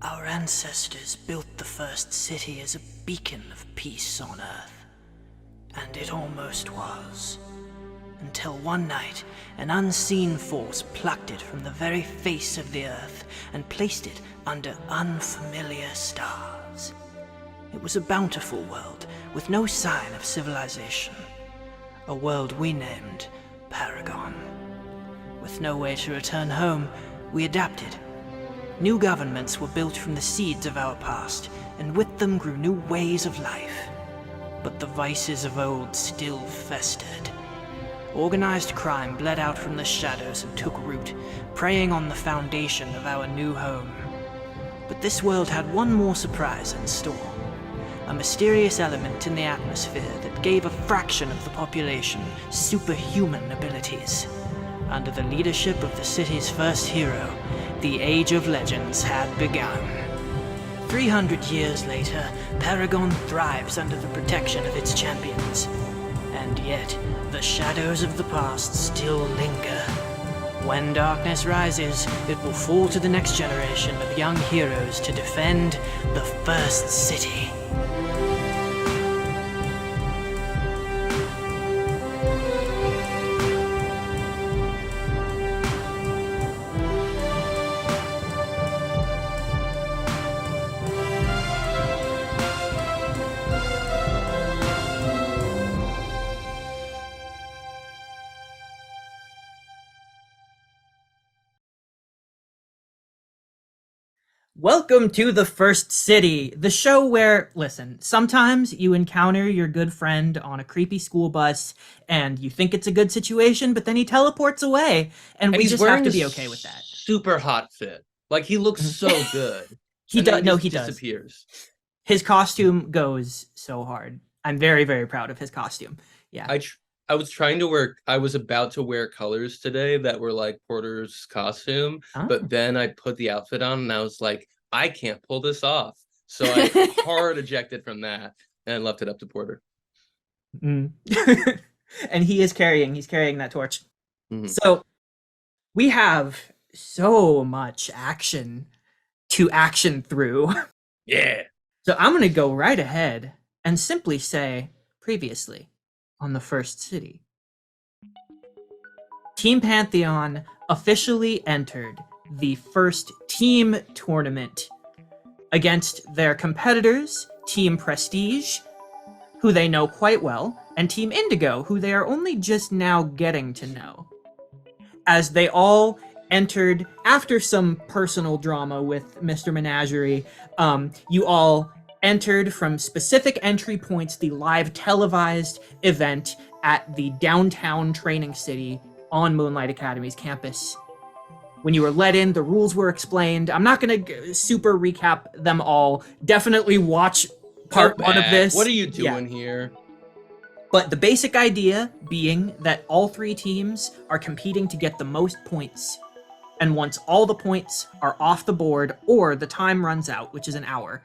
Our ancestors built the first city as a beacon of peace on Earth. And it almost was. Until one night, an unseen force plucked it from the very face of the Earth and placed it under unfamiliar stars. It was a bountiful world with no sign of civilization. A world we named Paragon. With no way to return home, we adapted. New governments were built from the seeds of our past, and with them grew new ways of life. But the vices of old still festered. Organized crime bled out from the shadows and took root, preying on the foundation of our new home. But this world had one more surprise in store. A mysterious element in the atmosphere that gave a fraction of the population superhuman abilities. Under the leadership of the city's first hero, the Age of Legends had begun. 300 years later, Paragon thrives under the protection of its champions. And yet, the shadows of the past still linger. When darkness rises, it will fall to the next generation of young heroes to defend the first city. Welcome to The First City, the show where, listen, sometimes you encounter your good friend on a creepy school bus and you think it's a good situation, but then he teleports away, and we just have to be okay with that. Super hot fit. Like, he looks so good. He does. No, he disappears. His costume goes so hard. I'm very, very proud of his costume. Yeah. I was about to wear colors today that were like Porter's costume, but then I put the outfit on and I was like, I can't pull this off. So I hard ejected from that and left it up to Porter. And he's carrying that torch. Mm-hmm. So we have so much action to action through. Yeah. So I'm going to go right ahead and simply say previously on The First City. Team Pantheon officially entered the first team tournament against their competitors, Team Prestige, who they know quite well, and Team Indigo, who they are only just now getting to know. As they all entered, after some personal drama with Mr. Menagerie, you all entered from specific entry points the live televised event at the downtown training city on Moonlight Academy's campus. When you were let in, the rules were explained. I'm not going to super recap them all. Definitely watch part one of this. What are you doing here? But the basic idea being that all three teams are competing to get the most points. And once all the points are off the board or the time runs out, which is an hour,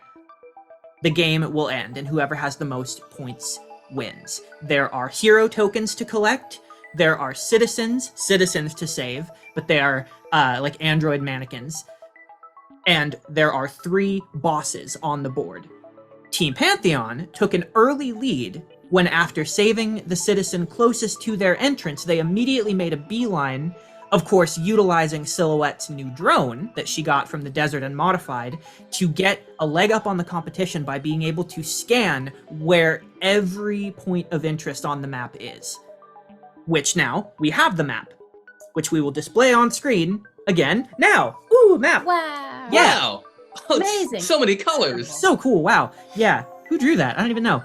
the game will end, and whoever has the most points wins. There are hero tokens to collect. There are citizens to save, but they are like android mannequins. And there are 3 bosses on the board. Team Pantheon took an early lead when, after saving the citizen closest to their entrance, they immediately made a beeline, of course, utilizing Silhouette's new drone that she got from the desert and modified to get a leg up on the competition by being able to scan where every point of interest on the map is. Which now, we have the map, which we will display on screen again now. Ooh, map! Wow! Yeah! Wow. Oh, amazing! So many colors! So cool, wow. Yeah, who drew that? I don't even know.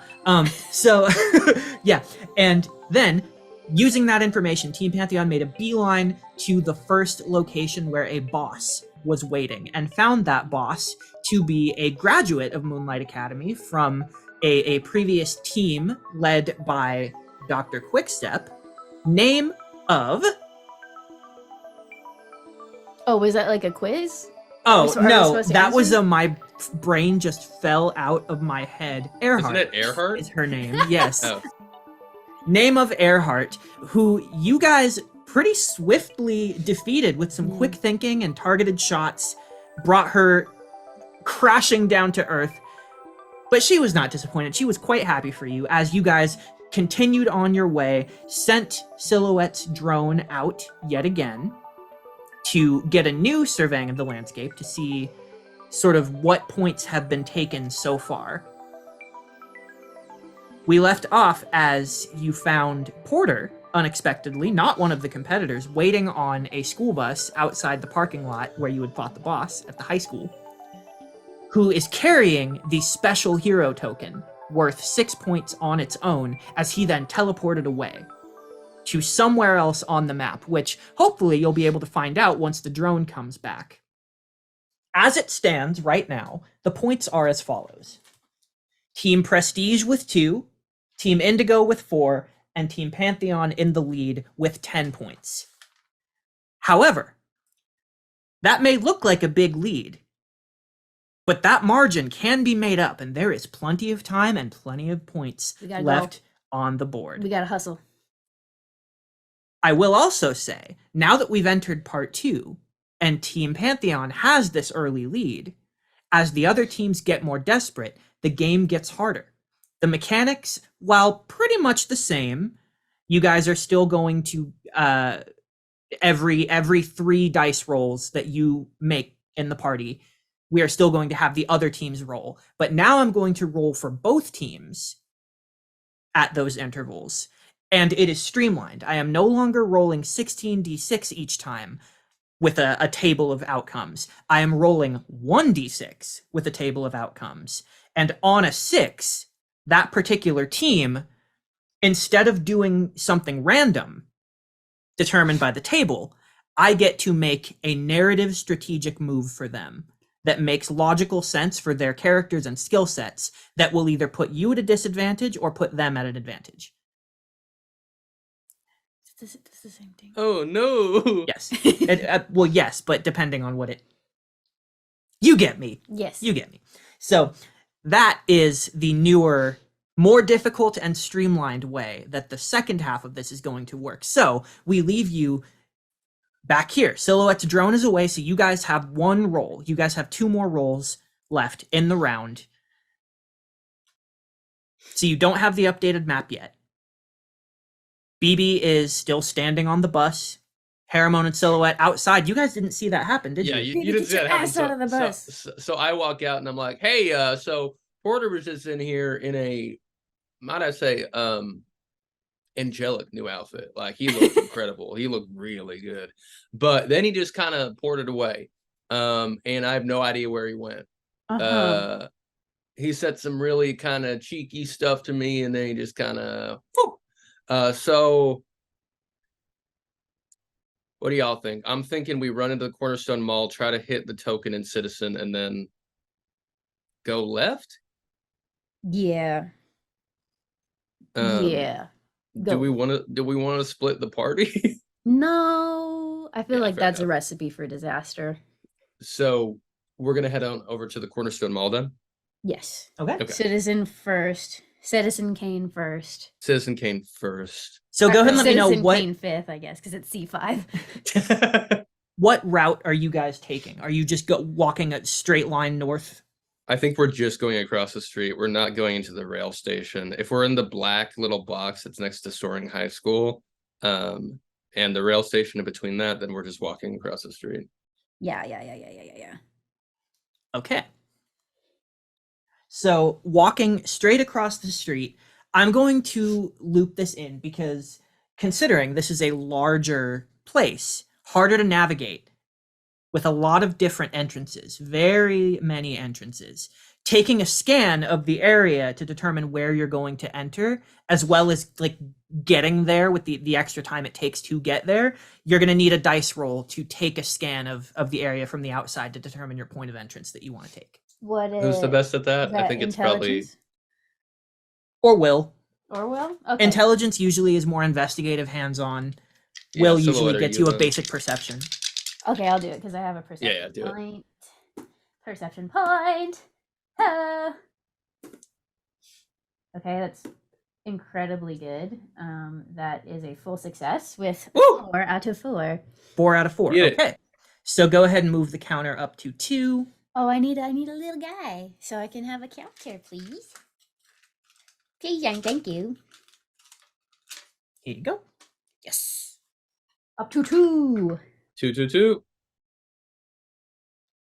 Yeah, and then, using that information, Team Pantheon made a beeline to the first location where a boss was waiting, and found that boss to be a graduate of Moonlight Academy from a previous team led by Dr. Quickstep. Name of... Oh, was that like a quiz? Oh, no, that was my brain just fell out of my head. Earhart. Isn't it Earhart? Is her name, yes. Oh. Name of Earhart, who you guys pretty swiftly defeated with some quick thinking and targeted shots, brought her crashing down to earth. But she was not disappointed. She was quite happy for you as you guys continued on your way, sent Silhouette's drone out yet again to get a new surveying of the landscape to see sort of what points have been taken so far. We left off as you found Porter, unexpectedly, not one of the competitors, waiting on a school bus outside the parking lot where you had fought the boss at the high school, who is carrying the special hero token worth 6 points on its own as he then teleported away to somewhere else on the map, which hopefully you'll be able to find out once the drone comes back. As it stands right now, the points are as follows. Team Prestige with 2, Team Indigo with 4, and Team Pantheon in the lead with 10 points. However, that may look like a big lead, but that margin can be made up, and there is plenty of time and plenty of points left on the board. We gotta hustle. I will also say, now that we've entered part 2, and Team Pantheon has this early lead, as the other teams get more desperate, the game gets harder. The mechanics, while pretty much the same, you guys are still going to, every 3 dice rolls that you make in the party, we are still going to have the other teams roll. But now I'm going to roll for both teams at those intervals. And it is streamlined. I am no longer rolling 16d6 each time with a table of outcomes. I am rolling 1d6 with a table of outcomes. And on a 6, that particular team, instead of doing something random determined by the table, I get to make a narrative strategic move for them that makes logical sense for their characters and skill sets that will either put you at a disadvantage or put them at an advantage. It's the same thing. Oh no. Yes. Well, yes, but depending on what it... You get me. Yes. You get me. So that is the newer, more difficult and streamlined way that the second half of this is going to work. So we leave you back here. Silhouette's drone is away, so you guys have 1 roll. You guys have 2 more rolls left in the round. So you don't have the updated map yet. BB is still standing on the bus. Haramon and Silhouette outside. You guys didn't see that happen, did you? Yeah, you didn't see that happen. Ass out of the bus. So I walk out and I'm like, hey, so Porter was just in here in a, might I say, angelic new outfit. Like, he looked incredible. He looked really good. But then he just kind of ported away. And I have no idea where he went. He said some really kind of cheeky stuff to me, and then he just kind of so what do y'all think? I'm thinking we run into the Cornerstone Mall, try to hit the token and Citizen, and then go left. Yeah. Yeah. Do we want to split the party? No, I feel Yeah, like fair that's a enough. recipe for disaster. So we're gonna head on over to the Cornerstone Mall then. Yes. Okay. Okay. Citizen first. Citizen Kane first. Citizen Kane first. So go ahead and let me know Citizen what Kane fifth, I guess, because it's C5. what route are you guys taking? Are you just walking a straight line north? I think we're just going across the street. We're not going into the rail station. If we're in the black little box that's next to Soaring High School, and the rail station in between that, then we're just walking across the street. Yeah. Okay. So walking straight across the street, I'm going to loop this in because considering this is a larger place, harder to navigate, with a lot of different entrances, very many entrances, taking a scan of the area to determine where you're going to enter, as well as like getting there with the extra time it takes to get there, you're going to need a dice roll to take a scan of the area from the outside to determine your point of entrance that you want to take. What is Who's the best at that? I think it's probably intelligence? Or will. Or will? Okay. Intelligence usually is more investigative, hands-on. Yeah, Will Silhouette, usually are gets you you a the- basic perception. Okay, I'll do it because I have a perception Yeah, do it. point. Perception point. Okay, that's incredibly good. That is a full success with Woo! 4 out of 4. 4 out of 4. Yeah. Okay. So go ahead and move the counter up to 2. Oh, I need a little guy so I can have a character, please. Please and thank you. Here you go. Yes. Up to 2. 222.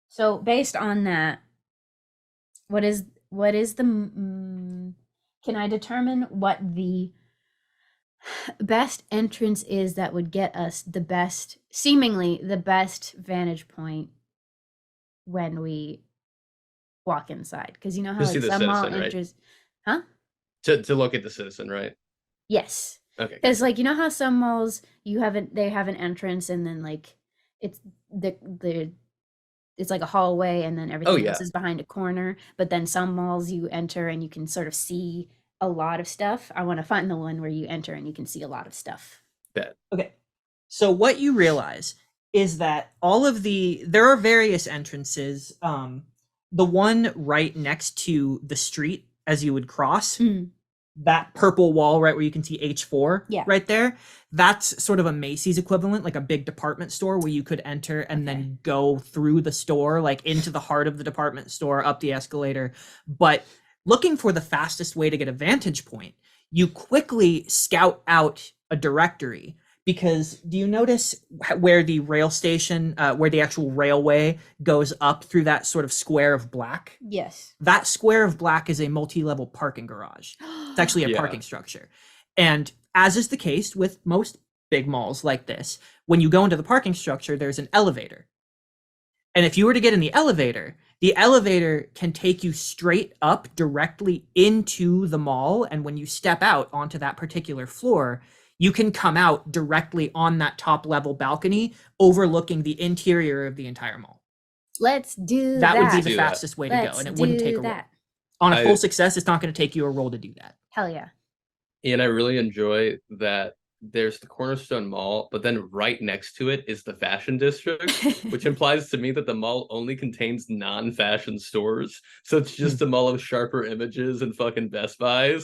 So based on that, what is the can I determine what the best entrance is that would get us seemingly the best vantage point when we walk inside? Because you know how To see like the some mall citizen, right? entries, huh? To look at the citizen, right? Yes, Okay. because like you know how some malls they have an entrance and then like it's the it's like a hallway and then everything else yeah. is behind a corner. But then some malls you enter and you can sort of see a lot of stuff. I want to find the one where you enter and you can see a lot of stuff. Bet. Okay. So what you realize is that there are various entrances. The one right next to the street as you would cross, that purple wall right where you can see H4 right there, that's sort of a Macy's equivalent, like a big department store where you could enter and then go through the store, like into the heart of the department store, up the escalator. But looking for the fastest way to get a vantage point, you quickly scout out a directory. Because do you notice where the rail station, where the actual railway goes up through that sort of square of black? Yes. That square of black is a multi-level parking garage. It's actually a parking structure. And as is the case with most big malls like this, when you go into the parking structure, there's an elevator. And if you were to get in the elevator can take you straight up directly into the mall. And when you step out onto that particular floor, you can come out directly on that top level balcony overlooking the interior of the entire mall. Let's do that. That would be Let's the do fastest way to go, and it wouldn't take a roll. that. On a full success, it's not going to take you a roll to do that. Hell yeah. And I really enjoy that there's the Cornerstone Mall, but then right next to it is the fashion district, which implies to me that the mall only contains non-fashion stores. So it's just a mall of sharper images and fucking Best Buys.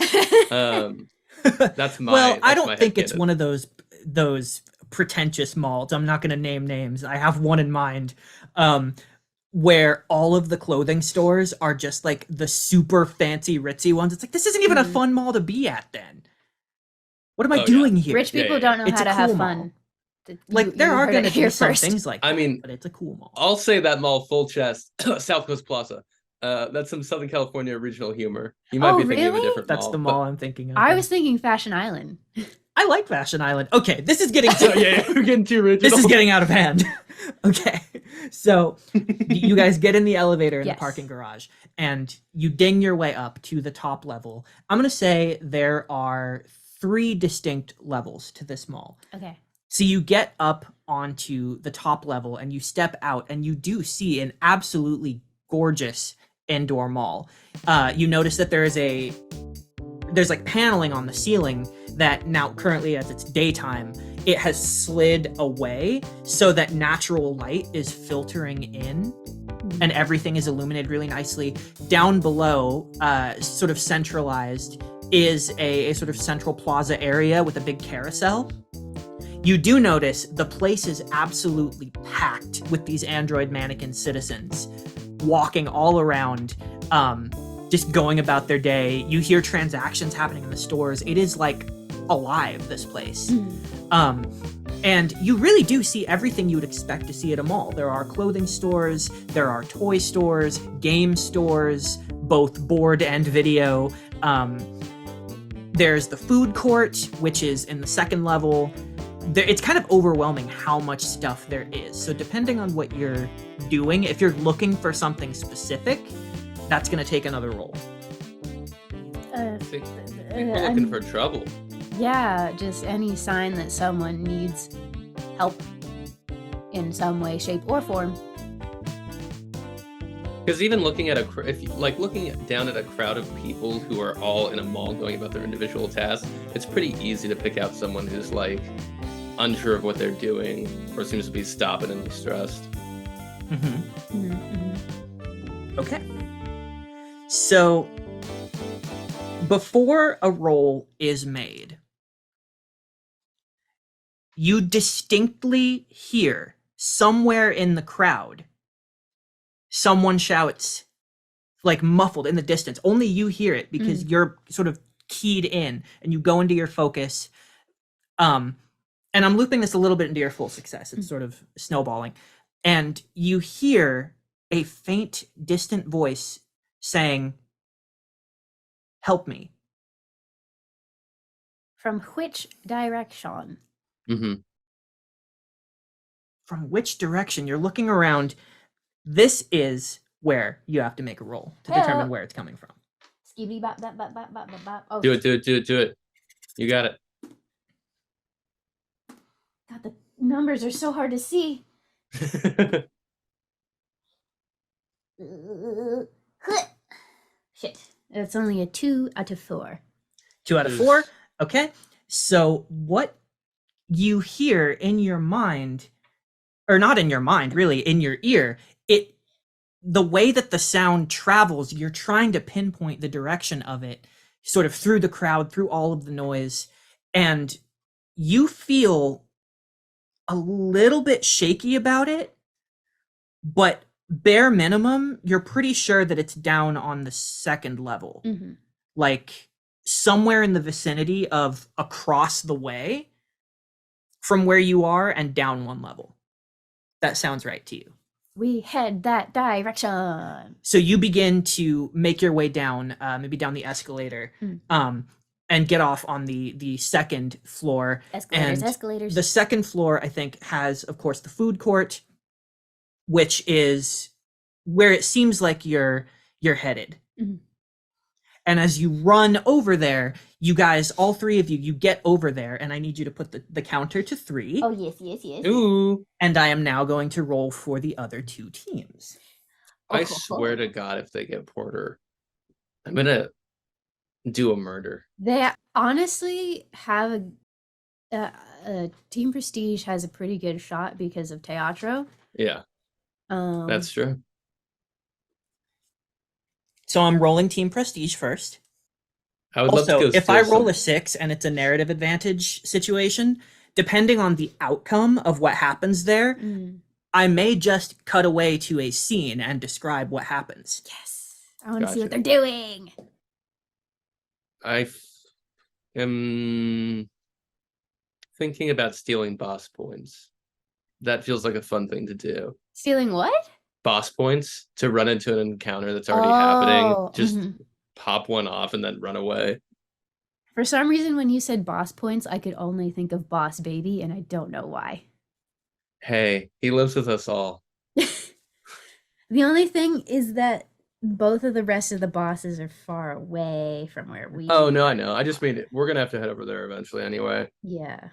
That's my well, I don't think it's headcanon. one of those pretentious malls. I'm not going to name names. I have one in mind. Where all of the clothing stores are just like the super fancy ritzy ones. It's like, this isn't even a fun mall to be at then. What am I doing here? Rich people don't know how to have fun. Like there are going to be some things like that, I mean, but it's a cool mall. I'll say that mall full chest, South Coast Plaza. That's some Southern California regional humor. You might be thinking of a different mall. That's the mall I'm thinking of. I was thinking Fashion Island. I like Fashion Island. Okay, this is getting too we're getting too original. This is getting out of hand. Okay, so you guys get in the elevator in the parking garage, and you ding your way up to the top level. I'm gonna say there are 3 distinct levels to this mall. Okay. So you get up onto the top level, and you step out, and you do see an absolutely gorgeous indoor mall. You notice that there's like paneling on the ceiling that now currently, as it's daytime, it has slid away so that natural light is filtering in and everything is illuminated really nicely. Down below, sort of centralized, is a sort of central plaza area with a big carousel. You do notice the place is absolutely packed with these android mannequin citizens walking all around, just going about their day. You hear transactions happening in the stores. It is like alive, this place. And you really do see everything you would expect to see at a mall. There are clothing stores, there are toy stores, game stores, both board and video. There's the food court, which is in the second level. It's kind of overwhelming how much stuff there is. So depending on what you're doing, if you're looking for something specific, that's going to take another roll. I think we're looking for trouble. Yeah, just any sign that someone needs help in some way, shape, or form. Because even looking at looking down at a crowd of people who are all in a mall going about their individual tasks, it's pretty easy to pick out someone who's like unsure of what they're doing or seems to be stopping and distressed. Okay. So before a roll is made, you distinctly hear somewhere in the crowd someone shouts, like muffled in the distance. Only you hear it because you're sort of keyed in and you go into your focus. And I'm looping this a little bit into your full success. It's sort of snowballing. And you hear a faint, distant voice saying, "Help me." From which direction? Mm-hmm. From which direction? You're looking around. This is where you have to make a roll to determine where it's coming from. Skibidi bop bop bop bop bop bop bop. Oh, Do it. You got it. God, the numbers are so hard to see. Shit. It's only a 2 out of 4. 2 out of 4. Okay. So what you hear in your mind, or not in your mind, really, in your ear, the way that the sound travels, you're trying to pinpoint the direction of it, sort of through the crowd, through all of the noise, and you feel a little bit shaky about it, but bare minimum, you're pretty sure that it's down on the second level. Mm-hmm. Like somewhere in the vicinity of across the way from where you are and down 1 level. That sounds right to you. We head that direction. So you begin to make your way down, maybe down the escalator, and get off on the second floor. Escalators. The second floor, I think, has, of course, the food court, which is where it seems like you're headed. Mm-hmm. And as you run over there, you guys, all 3 of you get over there, and I need you to put the counter to 3. Oh, yes. Ooh. And I am now going to roll for the other 2 teams. I swear to God, if they get Porter, I'm gonna do a murder. They honestly have Team Prestige has a pretty good shot because of Teatro. Yeah, that's true. So I'm rolling Team Prestige first. I would Also, love to go if I roll a 6 and it's a narrative advantage situation, depending on the outcome of what happens there, I may just cut away to a scene and describe what happens. Yes. I want to see what they're doing. I am thinking about stealing boss points. That feels like a fun thing to do. Stealing what? Boss points to run into an encounter that's already happening. Just mm-hmm. pop one off and then run away. For some reason, when you said boss points, I could only think of Boss Baby, and I don't know why. Hey, he lives with us all. The only thing is that both of the rest of the bosses are far away from where we Oh, no, I know. I just mean we're going to have to head over there eventually anyway. Yeah.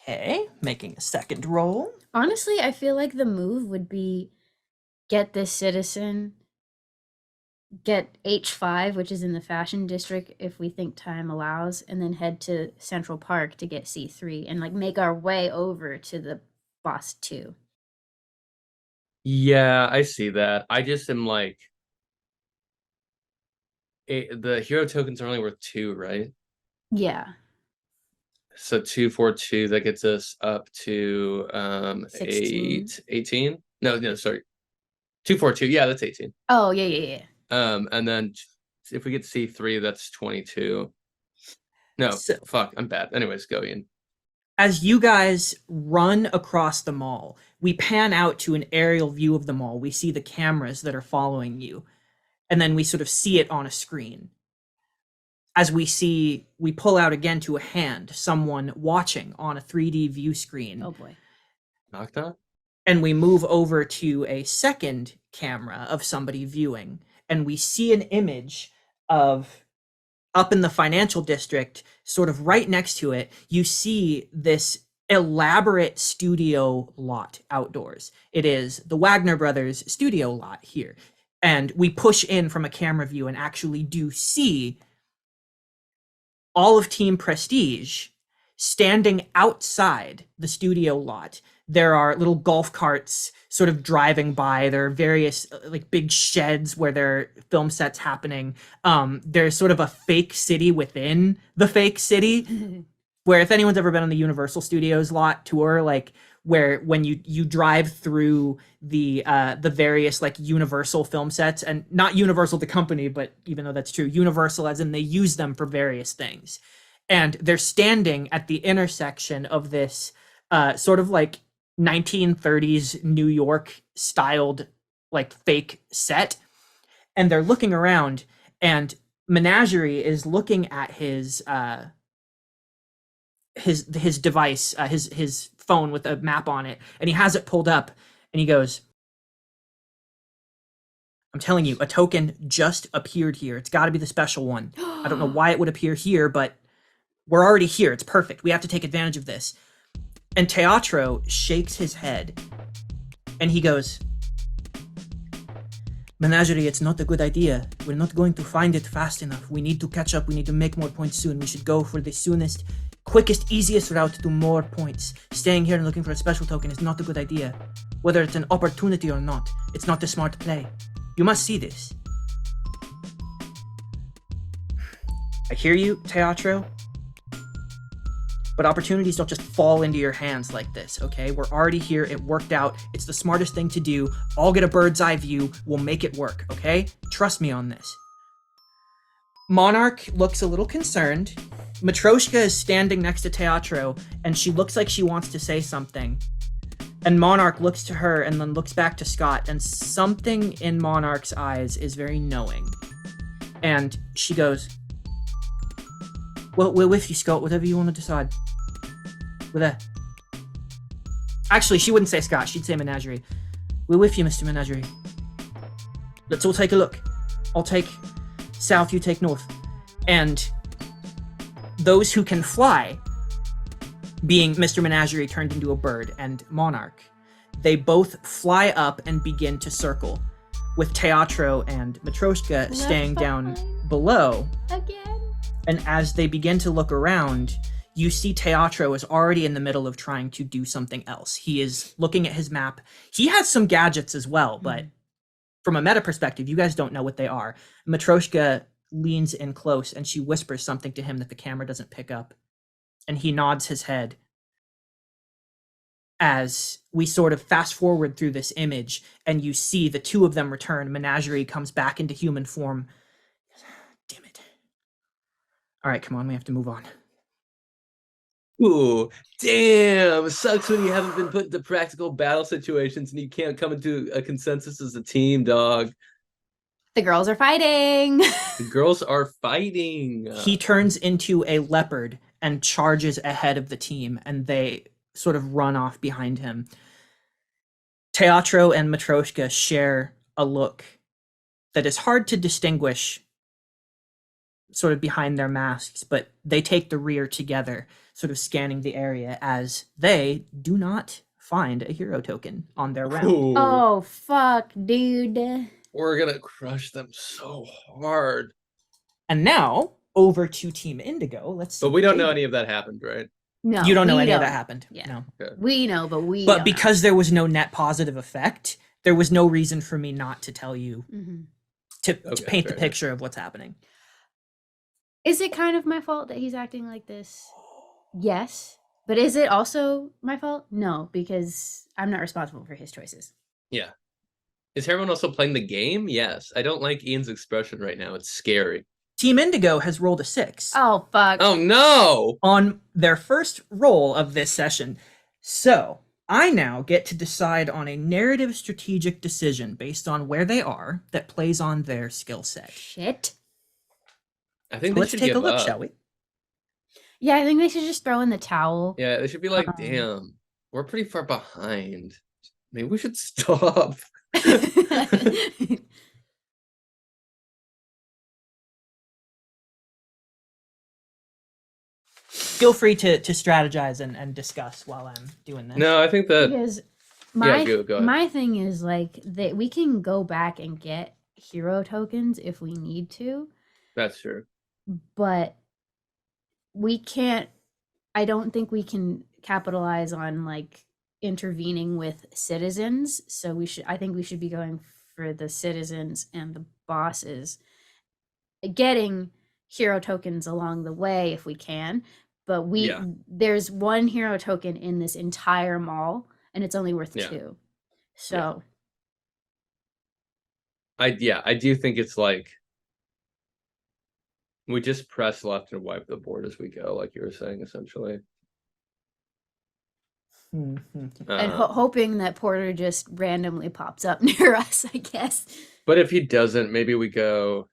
Okay, making a second roll. Honestly, I feel like the move would be get this citizen, get H5, which is in the fashion district, if we think time allows, and then head to Central Park to get C3 and like make our way over to the boss 2. Yeah, I see that. I just am like, the hero tokens are only worth 2, right? Yeah. So 2, 4, 2, that gets us up to 16. 18. No, sorry. 2, 4, 2. Yeah, that's 18. Oh, yeah. And then if we get C3, that's 22. No, fuck, I'm bad. Anyways, go Ian. As you guys run across the mall, we pan out to an aerial view of the mall. We see the cameras that are following you, and then we sort of see it on a screen. As we pull out again to a hand, someone watching on a 3D view screen. Oh boy. Knock knock. And we move over to a second camera of somebody viewing, and we see an image of, up in the financial district, sort of right next to it, you see this elaborate studio lot outdoors. It is the Wagner Brothers studio lot here. And we push in from a camera view and actually do see all of Team Prestige standing outside the studio lot. There are little golf carts sort of driving by. There are various like big sheds where there are film sets happening. There's sort of a fake city within the fake city, where if anyone's ever been on the Universal Studios lot tour, like where when you drive through the various like Universal film sets, and not Universal the company, but even though that's true, Universal as in they use them for various things. And they're standing at the intersection of this sort of like 1930s New York styled like fake set, and they're looking around, and Menagerie is looking at his device, his phone with a map on it, and he has it pulled up, and he goes, I'm telling you, a token just appeared here. It's got to be the special one. I don't know why it would appear here, but we're already here. It's perfect. We have to take advantage of this. And Teatro shakes his head, and he goes, Menagerie, it's not a good idea. We're not going to find it fast enough. We need to catch up. We need to make more points soon. We should go for the soonest, quickest, easiest route to more points. Staying here and looking for a special token is not a good idea. Whether it's an opportunity or not, it's not a smart play. You must see this. I hear you, Teatro. But opportunities don't just fall into your hands like this, okay? We're already here. It worked out. It's the smartest thing to do. I'll get a bird's eye view. We'll make it work, okay? Trust me on this. Monarch looks a little concerned. Matryoshka is standing next to Teatro, and she looks like she wants to say something. And Monarch looks to her and then looks back to Scott, and something in Monarch's eyes is very knowing. And she goes, well, we're with you, Scott. Whatever you want to decide. We're there. Actually, she wouldn't say Scott. She'd say Menagerie. We're with you, Mr. Menagerie. Let's all take a look. I'll take south, you take north. And those who can fly, being Mr. Menagerie turned into a bird and Monarch, they both fly up and begin to circle, with Teatro and Matryoshka staying down below. Again. And as they begin to look around, you see Teatro is already in the middle of trying to do something else. He is looking at his map. He has some gadgets as well, but from a meta perspective, you guys don't know what they are. Matryoshka leans in close and she whispers something to him that the camera doesn't pick up. And he nods his head as we sort of fast forward through this image and you see the two of them return. Menagerie comes back into human form. Damn it. All right, come on, we have to move on. Ooh, damn. Sucks when you haven't been put into practical battle situations and you can't come into a consensus as a team, dog. The girls are fighting. The girls are fighting. He turns into a leopard and charges ahead of the team, and they sort of run off behind him. Teatro and Matryoshka share a look that is hard to distinguish sort of behind their masks, but they take the rear together, sort of scanning the area as they do not find a hero token on their round. Ooh. Oh, fuck, dude. We're gonna crush them so hard. And now, over to Team Indigo. Let's see. But we don't know any of that happened, right? No, You don't know we any of that happened. Yeah. No. Okay. We know, but we But don't because there was no net positive effect, there was no reason for me not to tell you, know. Mhm. to Okay, paint the fair enough. picture of what's happening. Is it kind of my fault that he's acting like this? Yes. But is it also my fault? No, because I'm not responsible for his choices. Yeah. Is everyone also playing the game? Yes. I don't like Ian's expression right now. It's scary. Team Indigo has rolled a 6 Oh, fuck. Oh no! on their first roll of this session. So I now get to decide on a narrative strategic decision based on where they are that plays on their skill set. Shit. I think they Let's should take a give look, up. shall we? Yeah, I think they should just throw in the towel. Yeah, they should be like, damn, we're pretty far behind. Maybe we should stop. Feel free to strategize and discuss while I'm doing this. No, I think that Because my go ahead. my thing is like that we can go back and get hero tokens if we need to, that's true. but we can't. I don't think we can capitalize on like intervening with citizens. So I think we should be going for the citizens and the bosses, getting hero tokens along the way if we can. But Yeah. there's one hero token in this entire mall and it's only worth Yeah. 2. So I do think it's like we just press left and wipe the board as we go, like you were saying, essentially. and hoping that Porter just randomly pops up near us, I guess. But if he doesn't, maybe we go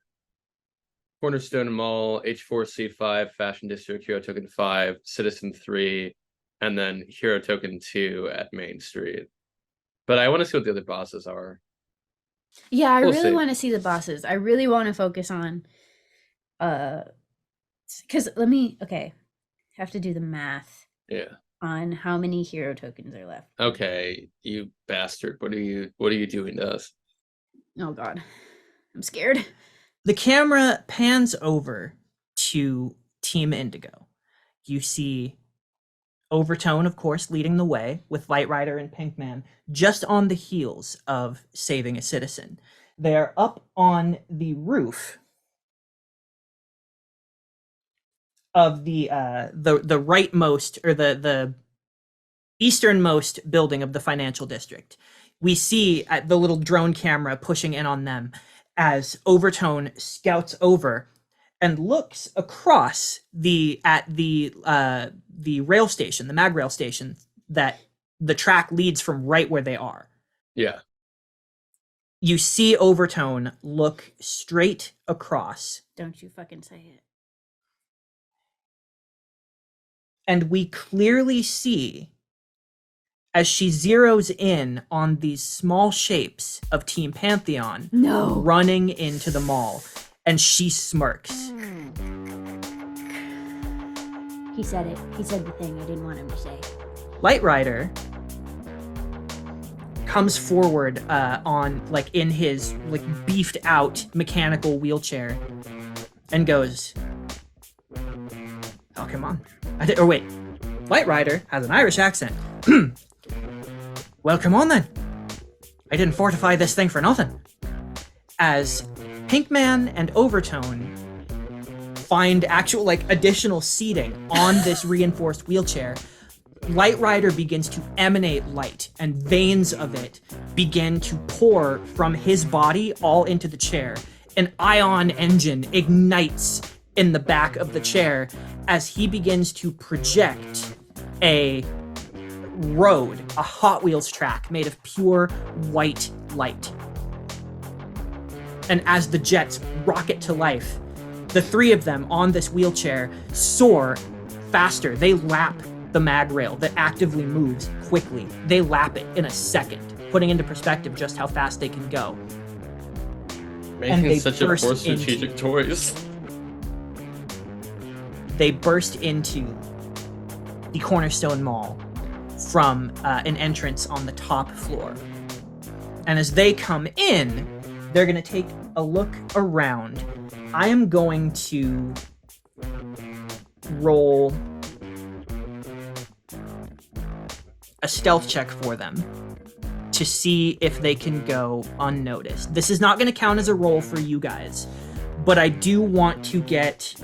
Cornerstone Mall, H4C5, Fashion District, Hero Token 5, Citizen 3, and then Hero Token 2 at Main Street. But I want to see what the other bosses are. Yeah, I We'll really see. want to see the bosses. I really want to focus on because have to do the math Yeah. on how many hero tokens are left. Okay, you bastard. What are you doing to us? Oh god. I'm scared. The camera pans over to Team Indigo. You see Overtone, of course, leading the way with Light Rider and Pinkman just on the heels of saving a citizen. They are up on the roof of the rightmost, or the easternmost building of the financial district. We see the little drone camera pushing in on them as Overtone scouts over and looks across at the rail station, the mag rail station, that the track leads from right where they are. Yeah. You see Overtone look straight across. Don't you fucking say it. And we clearly see, as she zeroes in on these small shapes of Team Pantheon running into the mall, and she smirks. He said it. He said the thing I didn't want him to say. Light Rider comes forward in his beefed out mechanical wheelchair and goes, "Oh, come on." Light Rider has an Irish accent. "Well, come on then. I didn't fortify this thing for nothing." As Pinkman and Overtone find actual additional seating on this reinforced wheelchair, Light Rider begins to emanate light, and veins of it begin to pour from his body all into the chair. An ion engine ignites in the back of the chair as he begins to project a road, a Hot Wheels track made of pure white light. And as the jets rocket to life, the three of them on this wheelchair soar faster. They lap the mag rail that actively moves quickly. They lap it in a second, putting into perspective just how fast they can go. Making such a poor strategic choice. They burst into the Cornerstone Mall from an entrance on the top floor. And as they come in, they're going to take a look around. I am going to roll a stealth check for them to see if they can go unnoticed. This is not going to count as a roll for you guys, but I do want to get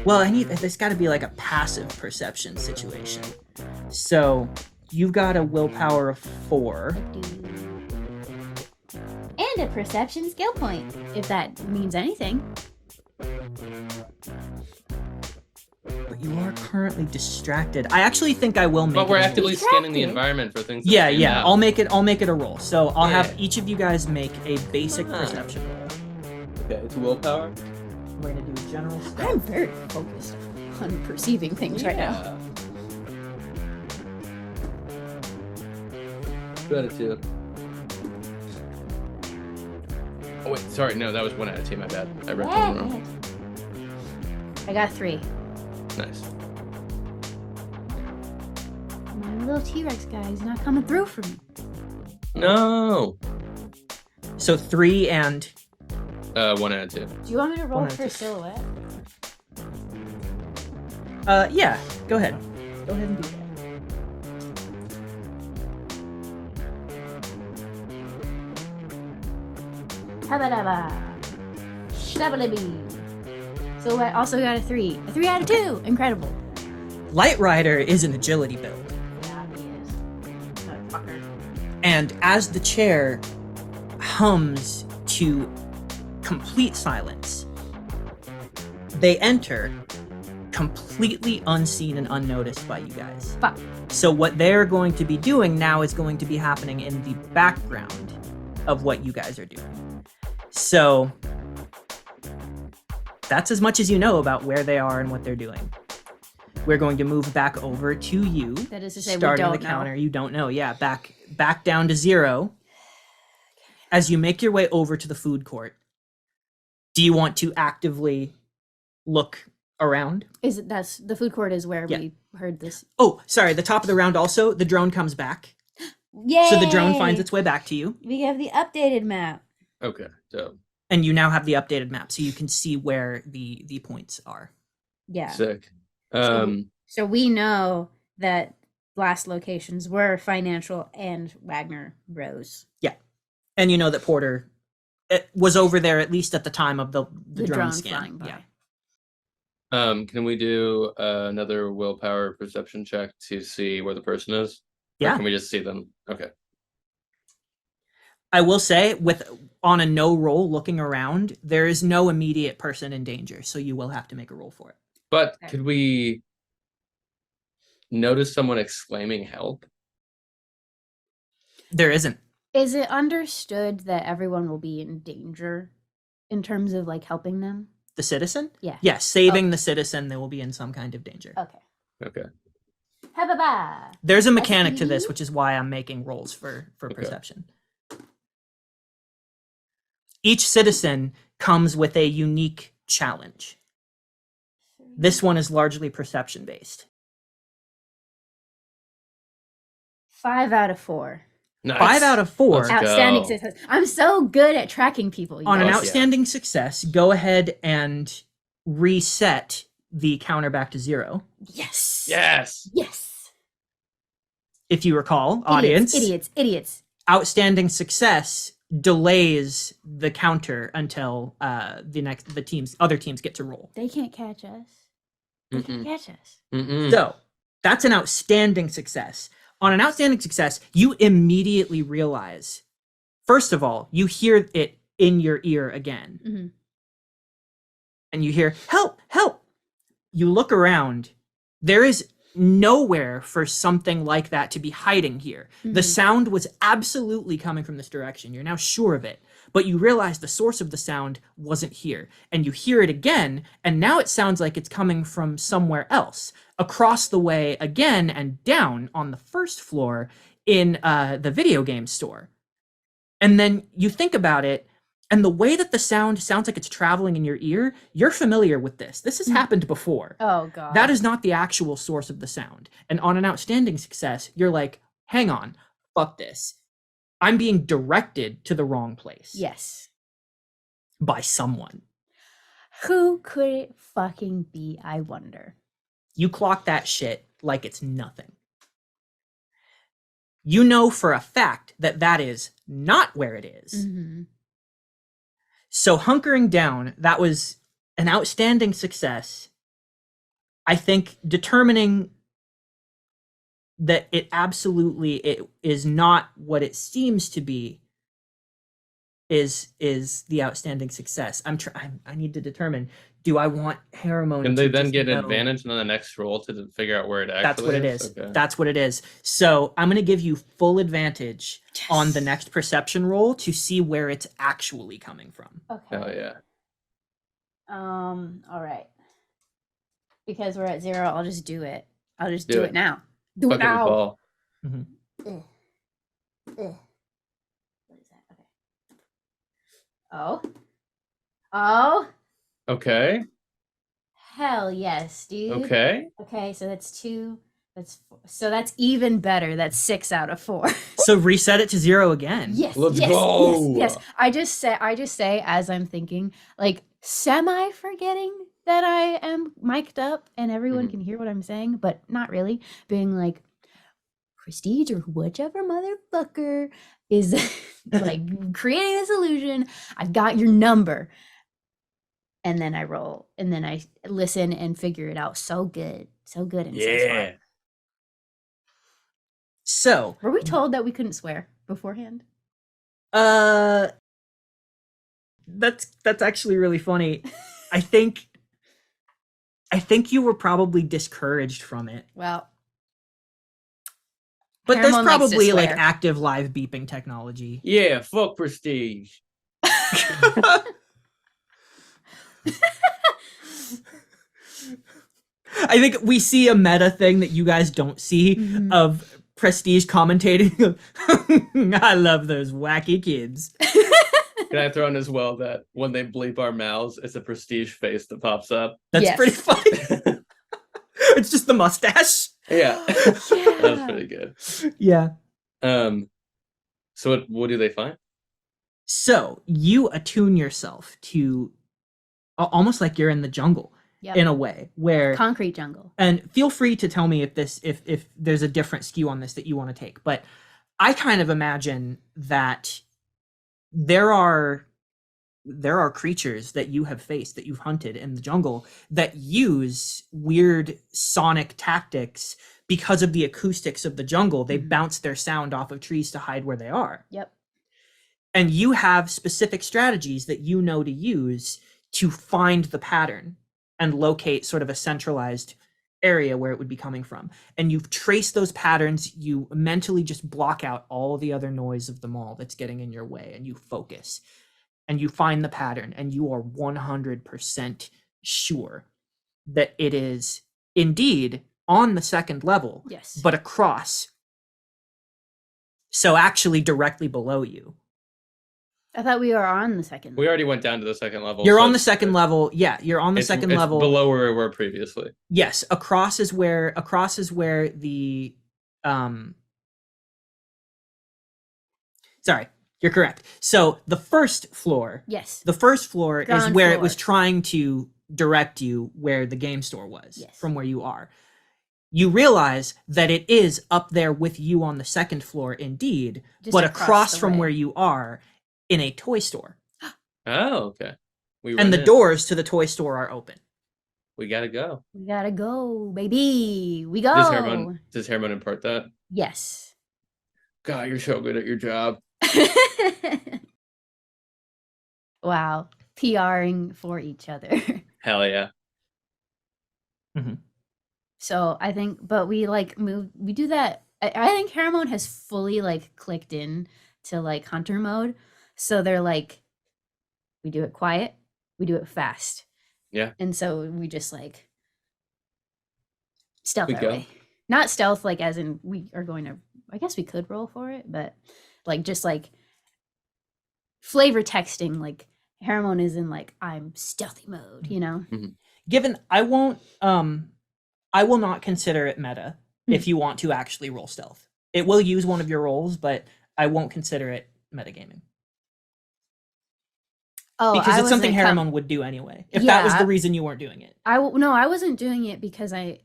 there's got to be a passive perception situation. So you've got a willpower of 4. And a perception skill point, if that means anything. But you are currently distracted. I actually think I will make But we're it a actively roll. scanning the environment for things. Yeah. Out. I'll make it a roll. So I'll have each of you guys make a basic perception roll. Okay, it's willpower. We're gonna do general stuff. I'm very focused on perceiving things right now. 2 out of 2. Oh wait, sorry, no, that was 1 out of 2. My bad. I read that wrong. I got 3. Nice. My little T-Rex guy is not coming through for me. No. So 3 and 1 out of 2. Do you want me to roll 1 out of for 2. silhouette? Yeah. Go ahead. Go ahead and do that. Habba-dabba. Shabba-dabby. Silhouette also got a 3. A 3 out of 2. Incredible. Light Rider is an agility build. Yeah, he is. And as the chair hums to complete silence, they enter completely unseen and unnoticed by you guys. Fuck. So what they're going to be doing now is going to be happening in the background of what you guys are doing. So that's as much as you know about where they are and what they're doing. We're going to move back over to you. That is to say, we starting don't the know. counter. You don't know. Yeah, back down to 0. As you make your way over to the food court, do you want to actively look around? That's the food court is where Yeah. we heard this. Oh, sorry. The top of the round also, the drone comes back. Yay! So the drone finds its way back to you, We have the updated map. Okay, so and you now have the updated map, so you can see where the points are. Yeah. sick. So we know that last locations were Financial and Wagner Rose. And you know that Porter was over there at least at the time of the The drone drone scan. flying by. Yeah. Can we do another willpower perception check to see where the person is? Or Yeah. can we just see them? Okay. I will say, on a no roll looking around, there is no immediate person in danger, so you will have to make a roll for it. But Okay. could we notice someone exclaiming help? There isn't. Is it understood that everyone will be in danger in terms of like helping them? The citizen? Yeah. Yes, saving the citizen, they will be in some kind of danger. Okay. Okay. Ha-ba-ba. There's a mechanic to SPD? this, which is why I'm making rolls for Okay. perception. Each citizen comes with a unique challenge. This one is largely perception based. 5 out of 4. Nice. 5 out of 4. Let's Outstanding go. success. I'm so good at tracking people. you On an guys. yeah. outstanding success, go ahead and reset the counter back to 0. Yes. Yes. Yes. If you recall, audience, Idiots. outstanding success delays the counter until other teams get to roll. They can't catch us. They can't catch us. Mm-mm. So that's an outstanding success. On an outstanding success, you immediately realize, first of all, you hear it in your ear again. Mm-hmm. And you hear, help, help. You look around. There is nowhere for something like that to be hiding here. The Mhm. sound was absolutely coming from this direction. You're now sure of it. But you realize the source of the sound wasn't here. And you hear it again, and now it sounds like it's coming from somewhere else. Across the way again and down on the first floor in the video game store. And then you think about it, and the way that the sound sounds like it's traveling in your ear, you're familiar with this. This has happened before. Oh god. That is not the actual source of the sound. And on an outstanding success, you're like, hang on, fuck this. I'm being directed to the wrong place. Yes. By someone. Who could it fucking be, I wonder? You clock that shit like it's nothing. You know for a fact that that is not where it is. Mm-hmm. So hunkering down, that was an outstanding success. I think determining that it is not what it seems to be is the outstanding success. I need to determine, do I want Haremon Can they to then just get know- advantage on the next roll to figure out where it actually That's what it is. Okay. That's what it is. So I'm going to give you full advantage on the next perception roll to see where it's actually coming from. Okay. Oh yeah. All right. Because we're at 0, I'll just do it. I'll just Do do it. it now. Do Fuck it it with now. ball. Ugh. Ugh. What is that? Okay. Oh. Oh. Okay. Hell yes, dude. Okay. Okay, so that's 2. So that's even better. That's 6 out of 4. So reset it to 0 again. Yes. Let's yes, go. Yes. I just say as I'm thinking, like semi forgetting that I am mic'd up and everyone Mhm. can hear what I'm saying, but not really. Being like, Prestige or whichever motherfucker is like creating this illusion, I got your number. And then I roll, and then I listen and figure it out. So good and so smart. So, Were we told that we couldn't swear beforehand? that's actually really funny. I think you were probably discouraged from it. Well, But there's Paramount likes to probably like swear. active live beeping technology. Yeah, fuck Prestige. I think we see a meta thing that you guys don't see Mhm. of Prestige commentating. I love those wacky kids. Can I throw in as well that when they bleep our mouths, it's a Prestige face that pops up? That's Yes. pretty funny. It's just the mustache. Yeah. That was pretty good. Yeah. So what do they find? So you attune yourself to almost like you're in the jungle Yep. in a way where Concrete jungle. and feel free to tell me if there's a different skew on this that you want to take, but I kind of imagine that there are creatures that you have faced, that you've hunted in the jungle, that use weird sonic tactics because of the acoustics of the jungle. They Mhm. bounce their sound off of trees to hide where they are. Yep. And you have specific strategies that you know to use to find the pattern and locate sort of a centralized area where it would be coming from. And you've traced those patterns. You mentally just block out all the other noise of the mall that's getting in your way, and you focus and you find the pattern, and you are 100% sure that it is indeed on the second level, Yes. but across. So actually directly below you. I thought we were on the second. We already went down to the second level. You're so on the it's- second level. Yeah, you're on the second it's level. below where we were previously. Yes, across is where the sorry, you're correct. So the first floor Yes. is Ground where it was floor. trying to direct you where the game store was Yes. from where you are. You realize that it is up there with you on the second floor indeed, Just but across across the from way. where you are in a toy store. Oh, okay. We And run the in. doors to the toy store are open. We gotta go. We gotta go, baby. We go. Does Herman impart that? Yes. God, you're so good at your job. Wow. PRing for each other. Hell yeah. So I think, but we like we do that. I think Paramount has fully like clicked in to like hunter mode. So they're like, we do it quiet, we do it fast. Yeah. And so we just like stealth We our go. way. Not stealth like as in we are going to, I guess we could roll for it, but like just like flavor texting, like Paramount is in like, I'm stealthy mode, you know? Given I will not consider it meta Hmm. if you want to actually roll stealth. It will use one of your rolls, but I won't consider it metagaming. Oh, Because I it's something wasn't Harriman would do anyway. If that was Yeah. the reason you weren't doing it. No, I wasn't doing it because I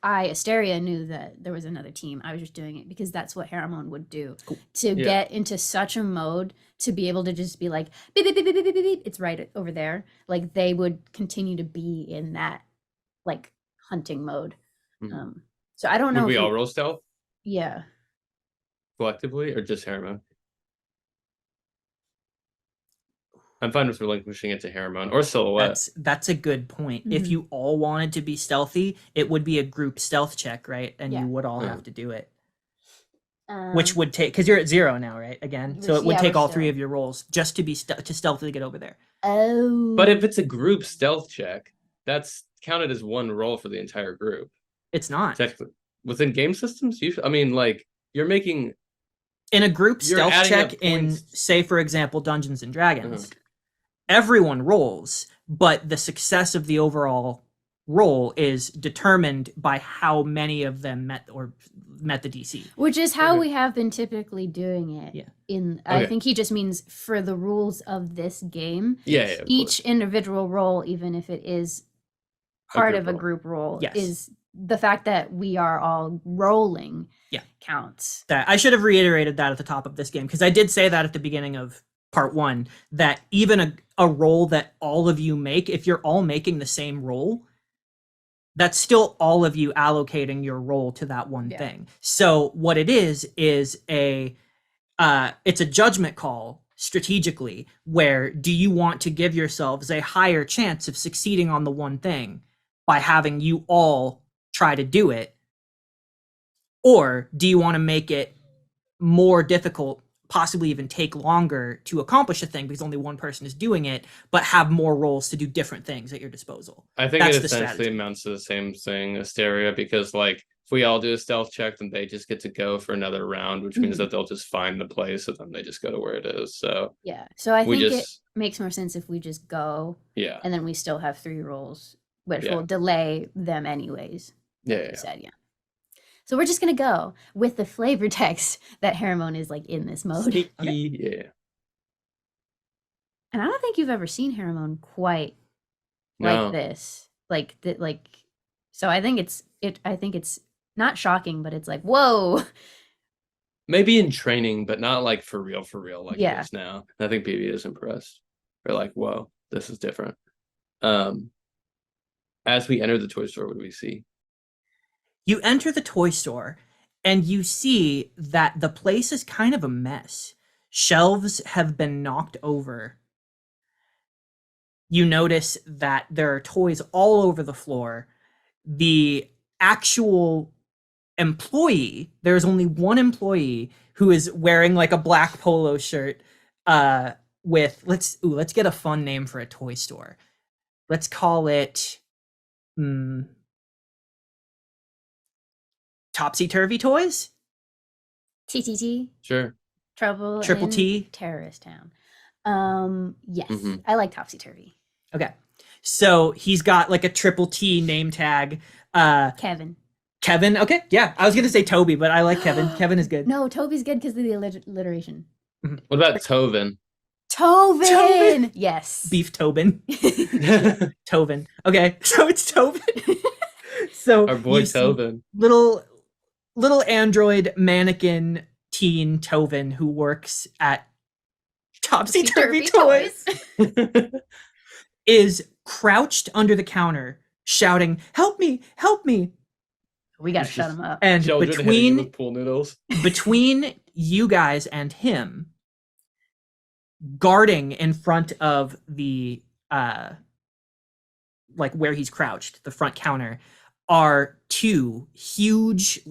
Asteria knew that there was another team. I was just doing it because that's what Harriman would do Cool. to Yeah. get into such a mode to be able to just be like beep, beep, beep, beep, beep, beep, beep. It's right over there. Like they would continue to be in that like hunting mode. Mhm. So I don't know. Would we if all roll stealth Yeah. collectively or just Herman? I'm fine with relinquishing it to Herman or Silhouette. That's a good point. If Mhm. you all wanted to be stealthy, it would be a group stealth check, right? And Yeah. you would all Yeah. have to do it. Which Um, would take, because you're at 0 now, right? Again, so Which- it would yeah, take we're all 3 still- of your rolls just to be to stealthily get over there. Oh. But if it's a group stealth check, that's counted as one roll for the entire group. It's not. Technically, within game systems, usually, I mean, like you're making. In a group You're stealth adding up check in, points. say, for example, Dungeons and Dragons, everyone rolls, but the success of the overall roll is determined by how many of them met the DC. Which is how Okay. we have been typically doing it. Yeah. I Okay. think he just means for the rules of this game. Yeah, of course. Each individual role, even if it is part group of a roll. group role, Yes. is the fact that we are all rolling. Yeah. Counts. That I should have reiterated that at the top of this game, because I did say that at the beginning of part 1, that even a roll that all of you make, if you're all making the same roll, That's still all of you allocating your role to that one thing. So what it is a it's a judgment call strategically, where do you want to give yourselves a higher chance of succeeding on the one thing by having you all try to do it, or do you want to make it more difficult, possibly even take longer to accomplish a thing because only one person is doing it, but have more roles to do different things at your disposal? I think That's it the essentially strategy. amounts to the same thing, Asteria, because like if we all do a stealth check, then they just get to go for another round, which means that they'll just find the place and then they just go to where it is. So Yeah. So I we think it just makes more sense if we just go yeah. and then we still have 3 rolls, which Yeah. will delay them anyways. Yeah, like yeah, you yeah. said, yeah. So we're just gonna go with the flavor text that Haramon is like in this mode. Sneaky, yeah. And I don't think you've ever seen Haramon quite No. like this. So I think it's not shocking, but it's like, whoa. Maybe in training, but not like for real like it Yeah. is now. I think PB is impressed. They're like, whoa, this is different. As we enter the toy store, what do we see? You enter the toy store and you see that the place is kind of a mess. Shelves have been knocked over. You notice that there are toys all over the floor. The actual employee, there's only one employee who is wearing like a black polo shirt with let's get a fun name for a toy store. Let's call it Topsy Turvy Toys? TTT. Sure. Trouble Triple in T? Terrorist Town. Yes. Mhm. I like Topsy Turvy. Okay. So he's got like a triple T name tag. Kevin. Kevin? Okay, yeah. I was gonna say Toby, but I like Kevin. Kevin is good. No, Toby's good because of the alliteration. What about Tovin? Tovin! Yes. Beef Tobin. Tovin. Okay, so it's Tobin. So Our boy you see Tovin. little android mannequin teen Tovin who works at Topsy Turvy Toys is crouched under the counter shouting, "Help me! Help me!" We gotta It's shut just him up. And Children hitting you between with pool noodles. between you guys and him, guarding in front of the like where he's crouched, the front counter, are 2 huge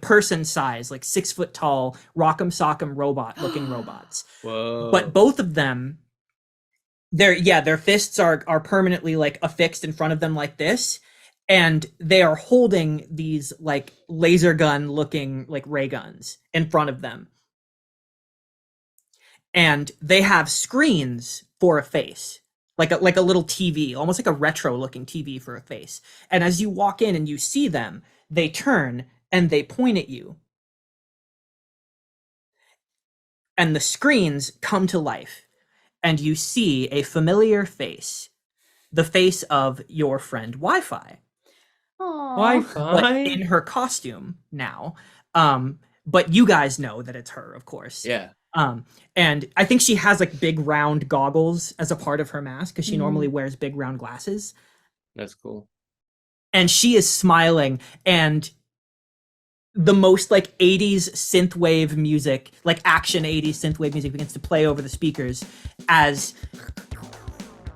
person size, like 6 foot tall rock'em sock'em robot looking robots. Whoa. But both of them, their fists are permanently like affixed in front of them like this, and they are holding these like laser gun looking like ray guns in front of them. And they have screens for a face, like a little TV, almost like a retro looking TV for a face. And as you walk in and you see them, they turn and they point at you. And the screens come to life, and you see a familiar face, the face of your friend Wi-Fi. Aww. But in her costume now. But you guys know that it's her, of course. Yeah. And I think she has like big round goggles as a part of her mask because she normally wears big round glasses. That's cool. And she is smiling, and the most like 80s synthwave music, like action 80s synthwave music begins to play over the speakers as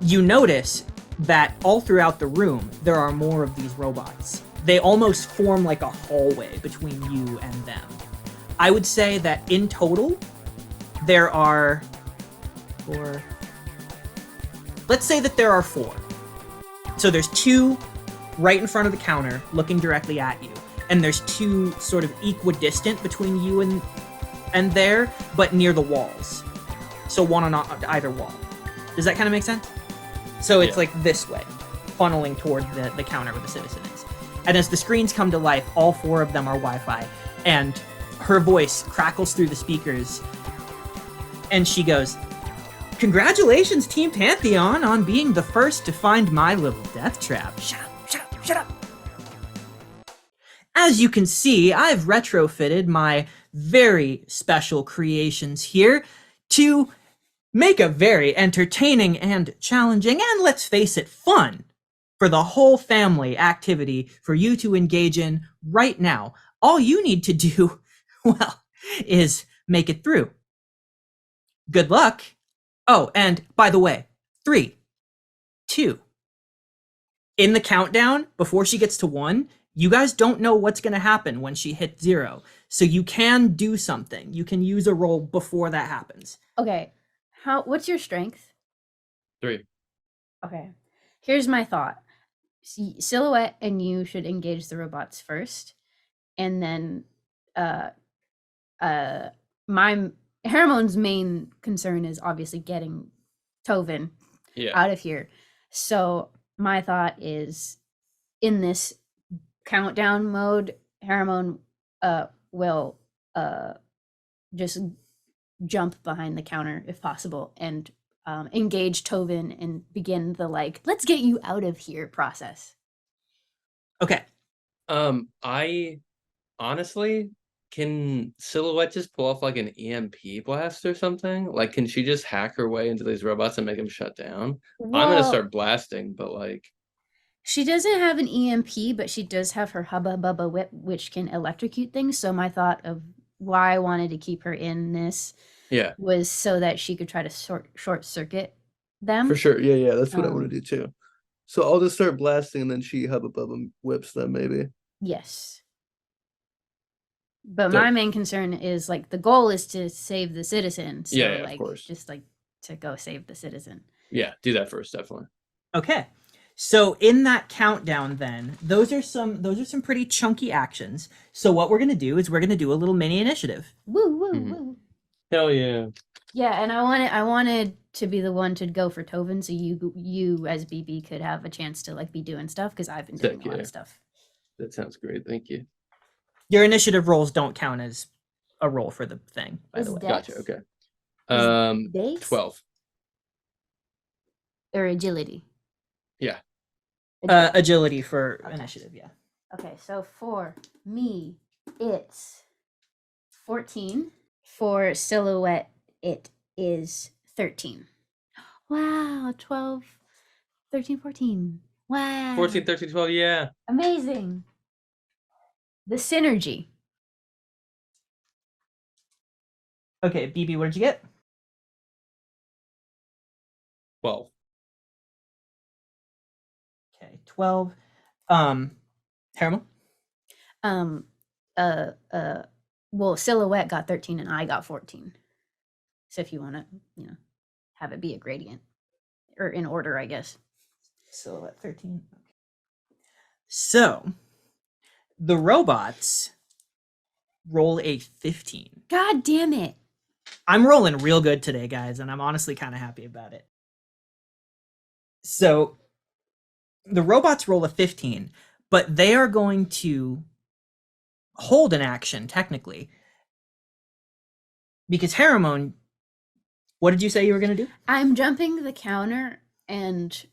you notice that all throughout the room there are more of these robots. They almost form like a hallway between you and them. I would say that in total there are 4. Let's say that there are 4. So there's 2 right in front of the counter looking directly at you, and there's 2 sort of equidistant between you and there, but near the walls. So one on either wall. Does that kind of make sense? So it's like this way, funneling toward the counter where the citizen is. And as the screens come to life, all 4 of them are Wi-Fi, and her voice crackles through the speakers, and she goes, "Congratulations, Team Pantheon, on being the first to find my little death trap." Shut up, shut up, shut up. As you can see, I've retrofitted my very special creations here to make a very entertaining and challenging, and let's face it, fun for the whole family activity for you to engage in right now. All you need to do, well, is make it through. Good luck. Oh, and by the way, 3, 2. In the countdown, before she gets to 1, you guys don't know what's going to happen when she hits 0. So you can do something. You can use a roll before that happens. Okay. What's your strength? 3. Okay. Here's my thought. Silhouette and you should engage the robots first. And then my Haramon's main concern is obviously getting Tovin out of here. So my thought is, in this countdown mode, Haramon will just jump behind the counter if possible and engage Tovin and begin the let's get you out of here process. Okay. I honestly, can Silhouette just pull off like an EMP blast or something? Like, can she just hack her way into these robots and make them shut down? Well, I'm gonna start blasting, but like, she doesn't have an EMP, but she does have her Hubba Bubba Whip, which can electrocute things. So my thought of why I wanted to keep her in this was so that she could try to short circuit them. For sure. Yeah, that's what I want to do too. So I'll just start blasting and then she Hubba Bubba whips them maybe. Yes. But my main concern is the goal is to save the citizen. So of course. Just to go save the citizen. Yeah, do that first, definitely. Okay. So in that countdown then, those are some pretty chunky actions. So what we're going to do is we're going to do a little mini initiative. Woo woo woo. Hell yeah. Yeah, and I wanted to be the one to go for Tovin, so you as BB could have a chance to be doing stuff, because I've been doing a lot of stuff. That sounds great. Thank you. Your initiative rolls don't count as a roll for the thing, by the way. Gotcha. Okay. Dex? 12. Or agility? Yeah. Agility for initiative, yeah. Okay, so for me, it's 14. For Silhouette, it is 13. Wow, 12, 13, 14. Wow. 14, 13, 12, yeah. Amazing. The synergy. Okay, BB, what did you get? 12. Okay, 12. Harriman? Well, Silhouette got 13 and I got 14. So if you want to, have it be a gradient or in order, I guess. Silhouette 13. So the robots roll a 15. God damn it. I'm rolling real good today, guys, and I'm honestly kind of happy about it. So the robots roll a 15, but they are going to hold an action, technically. Because Haramon, what did you say you were going to do? I'm jumping the counter and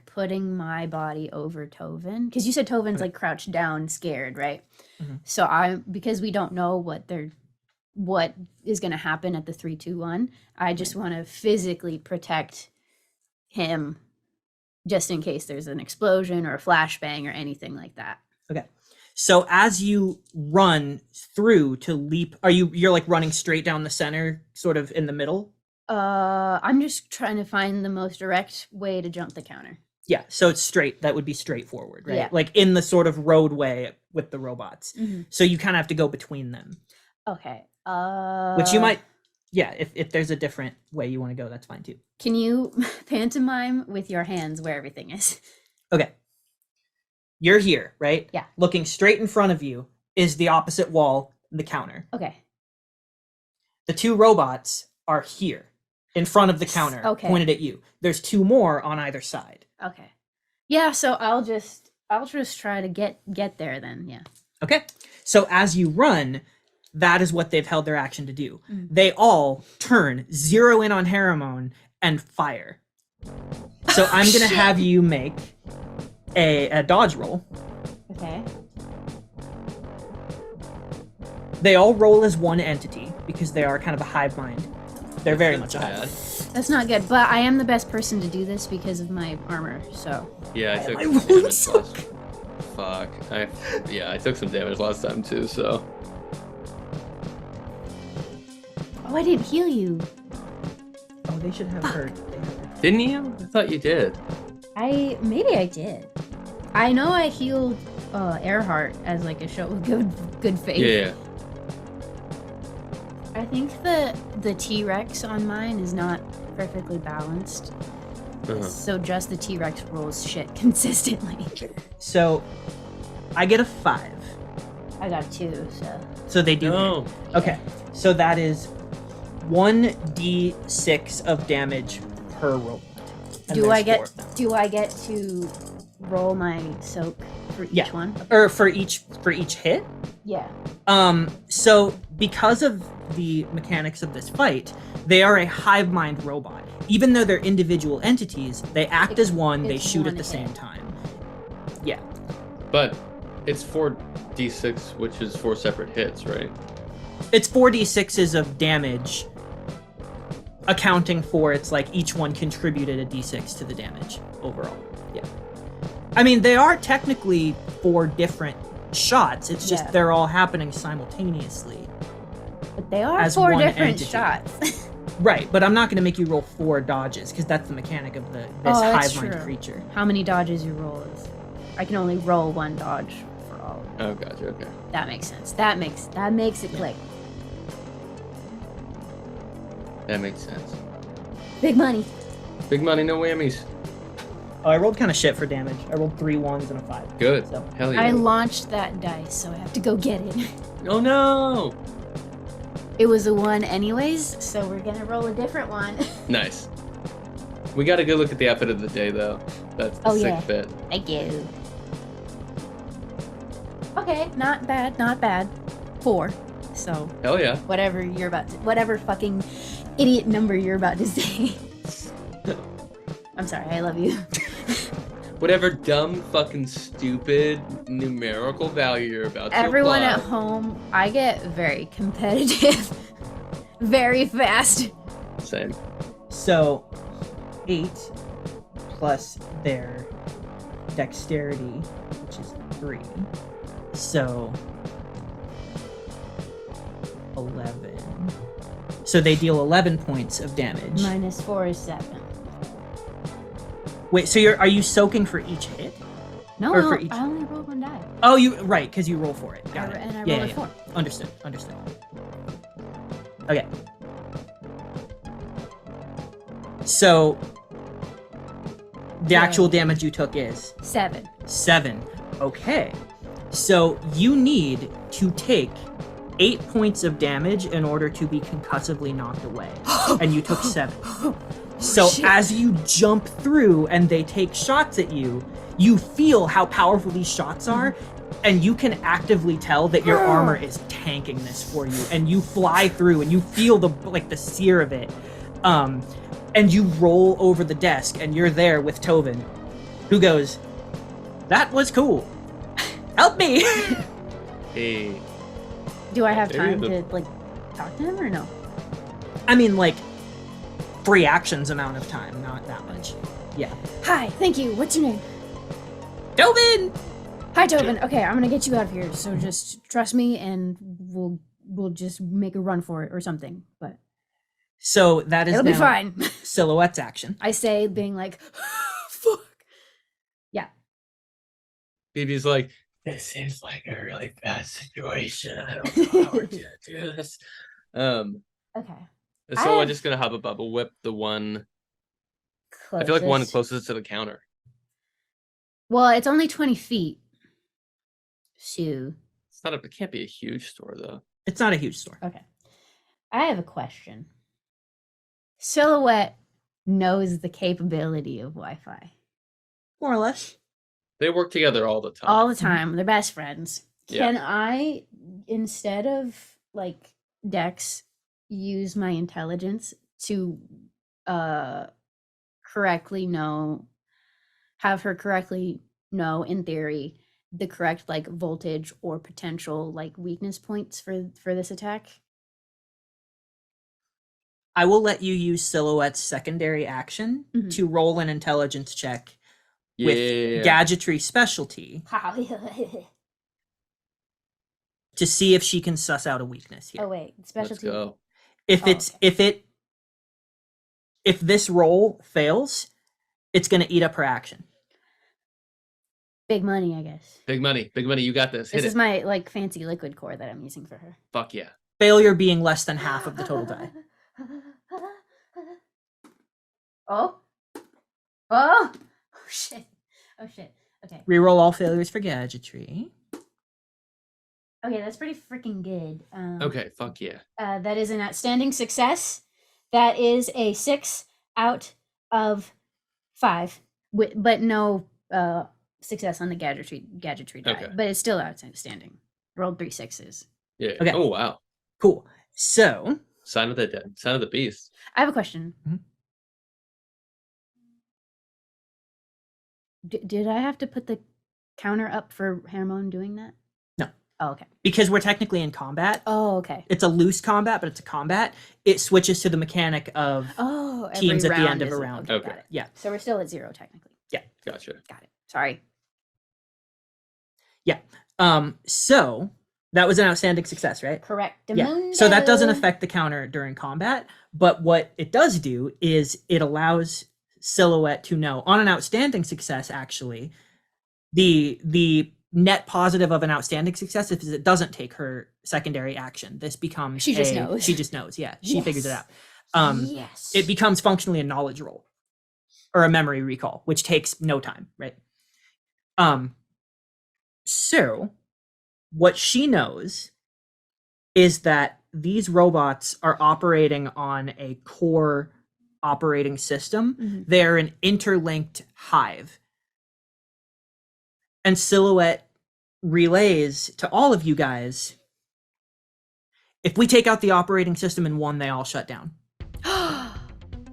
putting my body over Tovin. Because you said Tovin's crouched down, scared, right? Mm-hmm. So because we don't know what is going to happen at the 3, 2, 1, I just want to physically protect him just in case there's an explosion or a flashbang or anything like that. Okay. So as you run through to leap, you're running straight down the center, sort of in the middle? I'm just trying to find the most direct way to jump the counter. Yeah, so it's straight. That would be straightforward, right? Yeah. In the sort of roadway with the robots. Mm-hmm. So you kind of have to go between them. Okay. Which you might, if there's a different way you want to go, that's fine too. Can you pantomime with your hands where everything is? Okay. You're here, right? Yeah. Looking straight in front of you is the opposite wall, the counter. Okay. The 2 robots are here in front of the counter, pointed at you. There's 2 more on either side. Okay. Yeah, so I'll just try to get there then, yeah. Okay. So as you run, that is what they've held their action to do. Mm-hmm. They all turn, zero in on Haramon, and fire. So I'm going to have you make a dodge roll. Okay. They all roll as one entity because they are kind of a hive mind. They're very That's much a hive. bad. That's not good, but I am the best person to do this because of my armor, so. Yeah, I took I some rolled damage so last. Fuck. I took some damage last time too. So Oh, I didn't heal you. Oh, they should have heard. didn't you? I thought you did. Maybe I did. I know I healed Earhart as like a show of good faith. Yeah. I think the T-Rex on mine is not perfectly balanced. Uh-huh. So just the T-Rex rolls shit consistently. So, I get a 5. I got 2, so. So they do. No. Okay, so that is 1d6 of damage per robot. And Do I there's get 4 of them. do I get to roll my soak for each Yeah. one? Or for each hit? Yeah. So because of the mechanics of this fight, they are a hive mind robot. Even though they're individual entities, they act as one, they it's shoot one at the hit. same time. Yeah. But it's 4d6, which is 4 separate hits, right? It's 4d6s of damage, accounting for it's like each one contributed a d6 to the damage overall. Yeah. I mean, they are technically 4 different shots. It's just Yeah. they're all happening simultaneously. But they are As 4 one different entity. shots. Right, but I'm not going to make you roll 4 dodges because that's the mechanic of this that's hive mind true. creature. How many dodges you roll is I can only roll 1 dodge for all of them. Oh, gotcha. Okay. That makes sense. That makes it click. That makes sense. Big money. Big money, no whammies. Oh, I rolled kind of shit for damage. I rolled 3 1s and a 5. Good. So, Hell yeah. I launched that dice, so I have to go get it. Oh no. It was a 1 anyways, so we're gonna roll a different one. Nice. We got a good look at the outfit of the day, though. That's the Oh, sick yeah. fit. Thank you. Okay, not bad. 4. So Hell yeah. whatever fucking idiot number you're about to say. I'm sorry, I love you. Whatever dumb, fucking, stupid numerical value you're about to Everyone apply. at home, I get very competitive very fast. Same. so 8 plus their dexterity, which is 3. So 11. So they deal 11 points of damage. Minus 4 is 7. Wait, so are you soaking for each hit? No, Or for each- I only rolled 1 die. Oh, you right, because you roll for it. Got it. And I Yeah, rolled yeah, a 4. Understood. Okay. So the actual damage you took is 7. 7. Okay. So you need to take 8 points of damage in order to be concussively knocked away. And you took 7. So shit. as you jump through and they take shots at you, you feel how powerful these shots are, and you can actively tell that your armor is tanking this for you. And you fly through and you feel the sear of it. And you roll over the desk and you're there with Tovin, who goes, "That was cool. Help me." Hey. Do I have Maybe time the- to like talk to him or no? I mean, like 3 actions amount of time, not that much. Yeah. Hi, thank you. What's your name? Tovin! Hi, Tobin. Okay, I'm gonna get you out of here. So just trust me, and we'll just make a run for it or something. But So that is it'll be now fine. Silhouette's action. I say, being like, fuck. BB's like, this seems like a really bad situation. I don't know how we're gonna do this. So Okay. I'm have- just gonna have a bubble whip the one. I feel like one closest to the counter. Well, it's only 20 feet. So, It's not. It can't be a huge store though. It's not a huge store. okay. I have a question. Silhouette knows the capability of Wi-Fi More or less. They work together all the time. all the time. They're best friends. Yeah. Can I, instead of like Dex, use my intelligence to correctly know, have her correctly know, in theory, the correct like voltage or potential like weakness points for this attack? I will let you use Silhouette's secondary action Mhm. to roll an intelligence check with Yeah. gadgetry specialty to see if she can suss out a weakness here. Oh wait, Let's specialty. go. If Oh, it's okay. if this roll fails, it's going to eat up her action. Big money, I guess. Big money. Big money. You got this. Hit This it. is my like fancy liquid core that I'm using for her. Fuck yeah. Failure being less than half of the total die. Oh. Oh. Oh shit. Oh shit. Okay. Reroll all failures for gadgetry. Okay, that's pretty freaking good. Okay. Fuck yeah. That is an outstanding success. That is a 6 out of 5, but no success on the gadgetry die. Okay. But it's still outstanding. Rolled 3 6s. Yeah. Okay. Oh wow. Cool. So, Sign of the beast. I have a question. Mhm. Did I have to put the counter up for Hermone doing that? No. Oh, okay. because we're technically in combat, Oh, okay. it's a loose combat, but it's a combat. It switches to the mechanic of Oh, every teams at the round end of is a round. Okay. Got it. Yeah. So we're still at 0 technically. Gotcha. Got it. Sorry. So that was an outstanding success, right? Correct. Yeah. So that doesn't affect the counter during combat, but what it does do is it allows Silhouette to know on an outstanding success, actually, the net positive of an outstanding success is it doesn't take her secondary action. This becomes She just knows. She just knows. Yeah. She figures it Yes. out. Yes. It becomes functionally a knowledge roll or a memory recall, which takes no time, right? So what she knows is that these robots are operating on a core operating system. Mhm. They're an interlinked hive. And Silhouette relays to all of you guys, if we take out the operating system in one, they all shut down.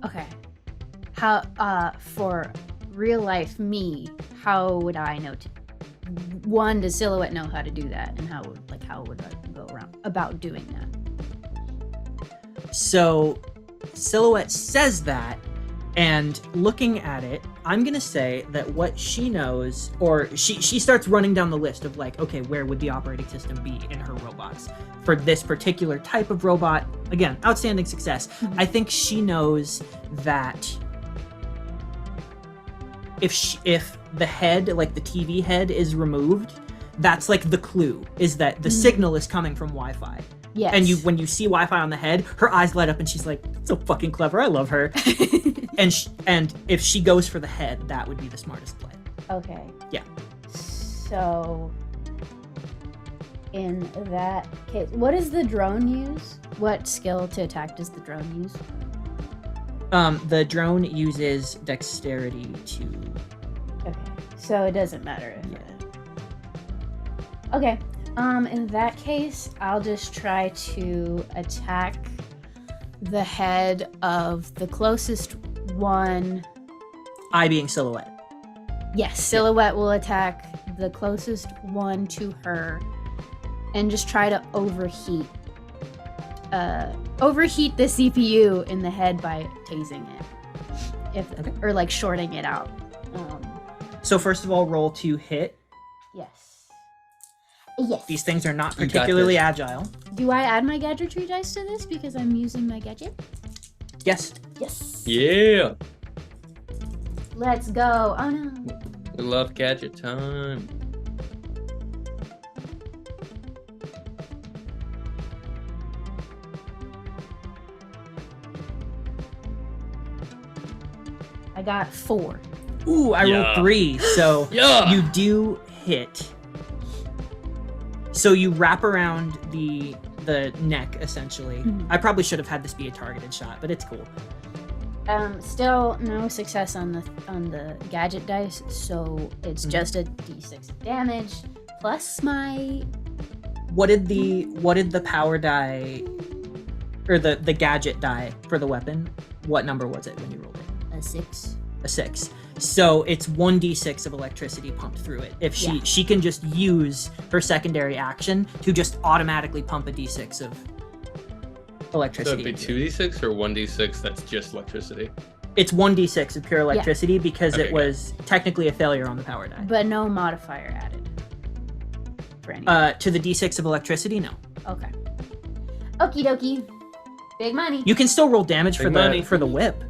Okay. How for real life me, how would I know to one, does Silhouette know how to do that, and how would I go around about doing that? So Silhouette says that, and looking at it, I'm gonna say that what she knows, or she starts running down the list of like, okay, where would the operating system be in her robots for this particular type of robot? Again, outstanding success. Mhm. I think she knows that if the head, like the TV head, is removed, that's like the clue, is that the Mhm. signal is coming from Wi-Fi. Yes. And when you see Wi-Fi on the head, her eyes light up, and she's like, "So fucking clever! I love her." and if she goes for the head, that would be the smartest play. Okay. Yeah. So in that case, what does the drone use? What skill to attack does the drone use? The drone uses dexterity to. Okay. So it doesn't matter. Yeah. Okay. In that case, I'll just try to attack the head of the closest one. I being Silhouette. Yes, Silhouette will attack the closest one to her and just try to overheat the CPU in the head by tasing it. Okay. Or like shorting it out. So first of all, roll to hit. Yes. Yes. These things are not You got particularly this. agile. Do I add my gadgetry dice to this because I'm using my gadget? Yes. Yes. Yeah. Let's go. Oh no. We love gadget time. I got 4. Ooh, I rolled Yeah. 3. So Yeah. you do hit. So you wrap around the neck essentially. Mhm. I probably should have had this be a targeted shot, but it's cool. Still no success on the gadget dice, so it's Mhm. just a d6 of damage plus my What did the power die or the gadget die for the weapon? What number was it when you rolled it? a 6. A 6. So it's 1d6 of electricity pumped through it. If Yeah. she can just use her secondary action to just automatically pump a d6 of So electricity. it'd be into it. 2d6 or 1d6 that's just electricity? It's 1d6 of pure electricity because Okay, it was technically a failure on the power die. But no modifier added. For any. To the d6 of electricity, no. Okay. Okie dokie. Big money. You can still roll damage Big money. for the whip.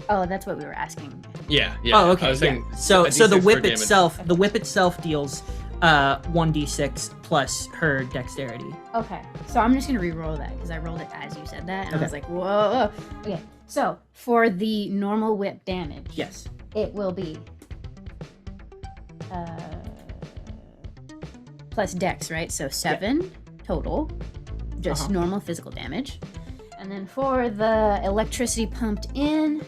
Oh, that's what we were asking. Yeah, yeah. Oh, I okay. was saying Yeah. So a so the D6 for whip damage. itself deals 1d6 plus her dexterity. Okay, so I'm just gonna re-roll that because I rolled it as you said that, and Okay. I was like, whoa. Okay, so for the normal whip damage, Yes. it will be plus dex, right? So 7 total, just Uh-huh. normal physical damage. And then for the electricity pumped in,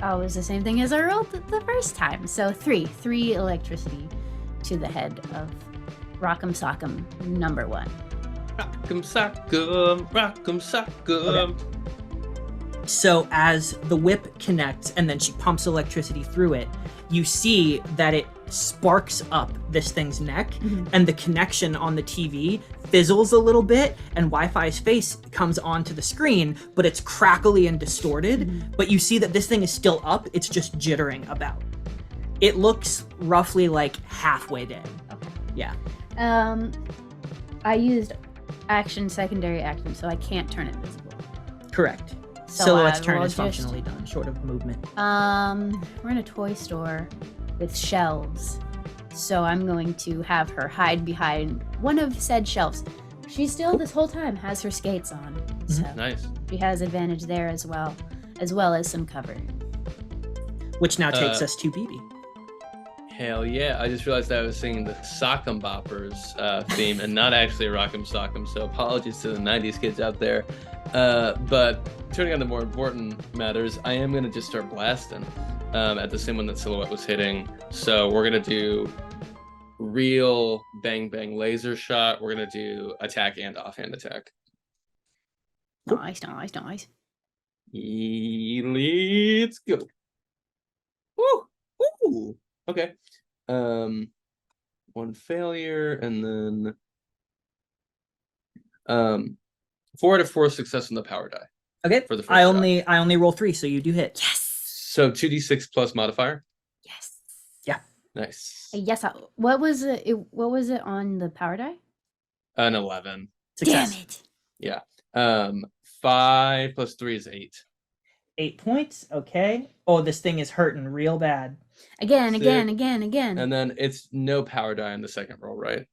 oh, it was the same thing as I rolled the first time. So 3 electricity to the head of Rock'em Sock'em number 1. Rock'em sock'em, rock'em sock'em. So as the whip connects and then she pumps electricity through it, you see that it sparks up this thing's neck, Mhm. and the connection on the TV fizzles a little bit, and Wi-Fi's face comes onto the screen, but it's crackly and distorted. But you see that this thing is still up, it's just jittering about. It looks roughly like halfway dead. Okay. Yeah. I used action, secondary action, so I can't turn it visible. Correct. So Silhouette's I turn will is just- functionally done, short of movement. We're in a toy store with shelves, so I'm going to have her hide behind one of said shelves. She still, this whole time, has her skates on, so Nice. she has advantage there as well as some cover. Which now takes Uh, us to BB. Hell yeah. I just realized that I was singing the Sock'em Boppers theme and not actually Rock'em Sock'em, so apologies to the 90s kids out there. But turning on to more important matters, I am going to just start blasting at the same one that Silhouette was hitting. So we're going to do real bang bang laser shot. We're going to do attack and offhand attack. Nice. Let's go. Woo! Woo! Okay. One failure and then 4 out of 4 success on the power die. Okay. for the first I shot. only roll 3, so you do hit. Yes. So 2d6 plus modifier. Yes. Nice. Yes. What was it? What was it on the power die? An 11. Success. Damn it. Yeah. 5 plus 3 is 8. 8 points. Okay. Oh, this thing is hurting real bad. Again. Sick. And then it's no power die in the second roll, right?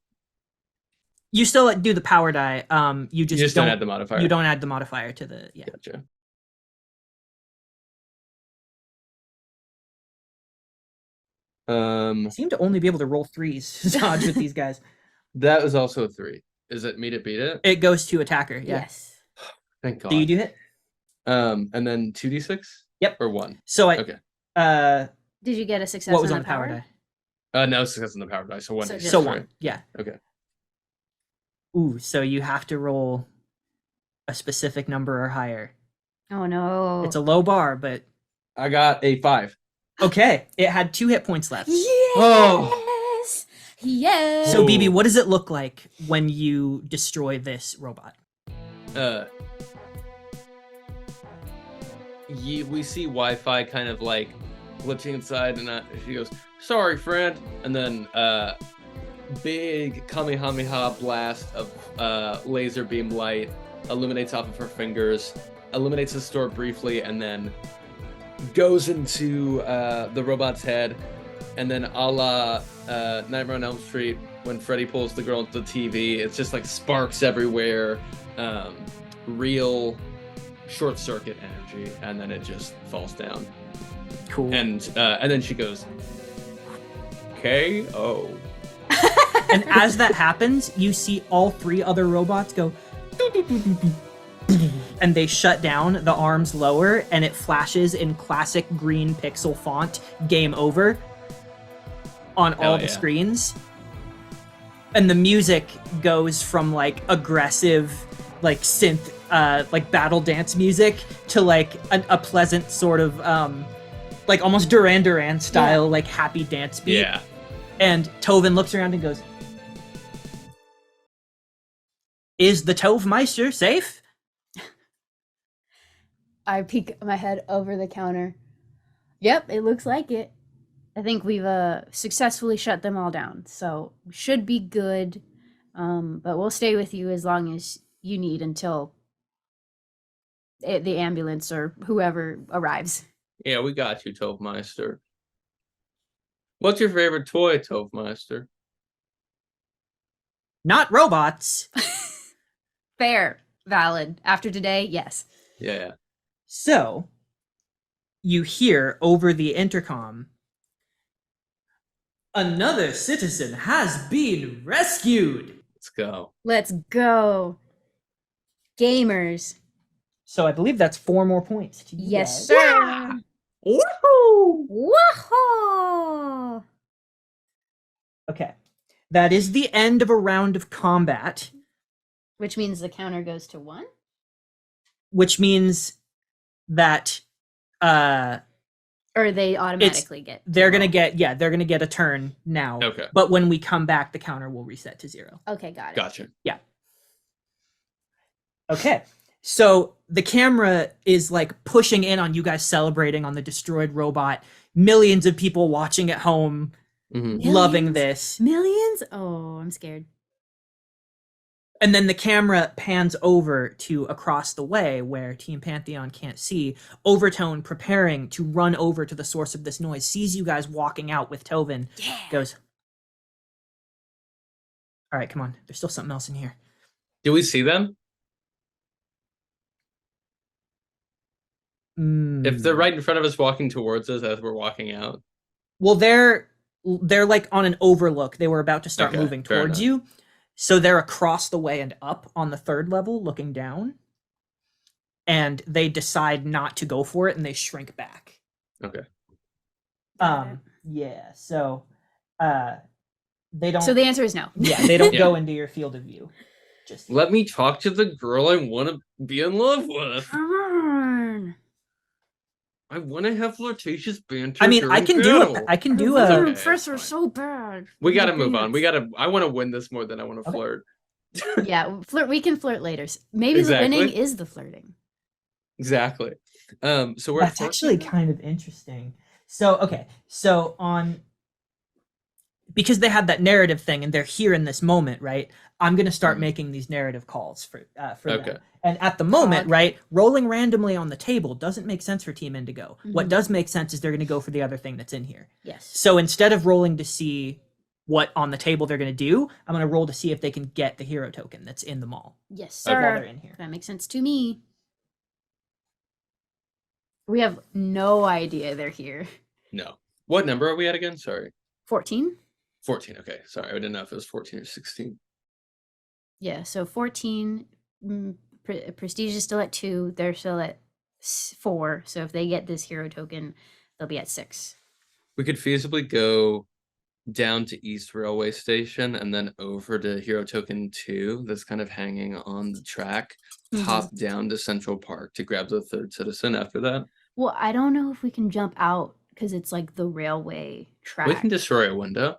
You still do the power die. You You just, just don't add the modifier. You don't add the modifier to the Gotcha. I seem to only be able to roll 3s dodge with these guys. That was also a 3. Is it meet it, beat it? It goes to attacker. Yeah. Yes. Thank God. Do you do hit? And then 2d6? Yep. Or 1? So I. Okay. Did you get a success? What was on on the power die? No success on the power die, so 1 So d6, just So right? 1. Yeah. Okay. Ooh. So you have to roll a specific number or higher. Oh no. It's a low bar, but I got a 5. okay. It had 2 hit points left. Yes. Oh. Yes. So Oh. BB, what does it look like when you destroy this robot? We see Wi-Fi kind of like glitching inside, and she goes, "Sorry, friend," and then big Kamehameha blast of laser beam light illuminates off of her fingers, illuminates the store briefly, and then goes into the robot's head, and then a la Nightmare on Elm Street when Freddy pulls the girl into the TV, it's just like sparks everywhere, real short circuit energy, and then it just falls down. Cool. And then she goes, KO. And as that happens, you see all 3 other robots go and they shut down, the arms lower, and it flashes in classic green pixel font, game over, on all Hell the yeah. screens. And the music goes from like aggressive, like synth, like battle dance music to like a pleasant sort of, like almost Duran Duran style, like happy dance beat. Yeah. And Tovin looks around and goes, Is the Tovmeister safe? I peek my head over the counter. Yep, it looks like it. I think we've successfully shut them all down, so we should be good. But we'll stay with you as long as you need until the ambulance or whoever arrives. Yeah, we got you, Tovmeister. What's your favorite toy, Tovmeister? Not robots. Fair, valid. After today, yes. Yeah. So, you hear over the intercom, another citizen has been rescued. Let's go. Let's go. Gamers. So I believe that's 4 more points to you Yes, guys. sir. Woohoo! Woohoo! Okay. That is the end of a round of combat, Which means the counter goes to 1? which means that Or they automatically get. they're going to get a turn now. Okay. But when we come back, the counter will reset to 0. Okay, got it. Gotcha. Okay. So the camera is like pushing in on you guys celebrating on the destroyed robot. Millions of people watching at home, Mhm. loving Millions? this. Millions? Oh, I'm scared. And then the camera pans over to across the way where Team Pantheon can't see. Overtone, preparing to run over to the source of this noise, sees you guys walking out with Tovin, Yeah. goes, all right, come on. There's still something else in here. Do we see them? If they're right in front of us walking towards us as we're walking out. Well, they're like on an overlook. They were about to start Okay, moving fair towards enough. you. So they're across the way and up on the 3rd level looking down. And they decide not to go for it and they shrink back. Okay. Yeah, so they don't So the answer is no. Yeah, they don't Yeah. go into your field of view. Just Let me talk to the girl I want to be in love with. Come on. I want to have flirtatious banter. I mean, I can do battle. I can do That's a okay. Her first were fine. so bad. We got to Oh, move on. goodness. I want to win this more than I want to Okay. flirt. Yeah, flirt. We can flirt later. Maybe Exactly. the winning is the flirting. Exactly. So we're That's at actually 14? kind of interesting. So okay, so because they had that narrative thing and they're here in this moment, right? I'm gonna start Mhm. making these narrative calls for Okay. them. And at the moment, Cog. right, rolling randomly on the table doesn't make sense for Team Indigo. What Mhm. does make sense is they're gonna go for the other thing that's in here. Yes. So instead of rolling to see what on the table they're gonna do, I'm gonna roll to see if they can get the hero token that's in the mall Yes, Okay. while sir. they're in here. That makes sense to me. We have no idea they're here. No. What number are we at again? Sorry. 14? 14. Okay. Sorry. I didn't know if it was 14 or 16. Yeah, so 14. Prestige is still at 2. They're still at 4. So if they get this hero token, they'll be at 6. We could feasibly go down to East Railway Station and then over to Hero Token 2 that's kind of hanging on the track. Mhm. Hop down to Central Park to grab the 3rd citizen after that. Well, I don't know if we can jump out because it's like the railway track. We can destroy a window.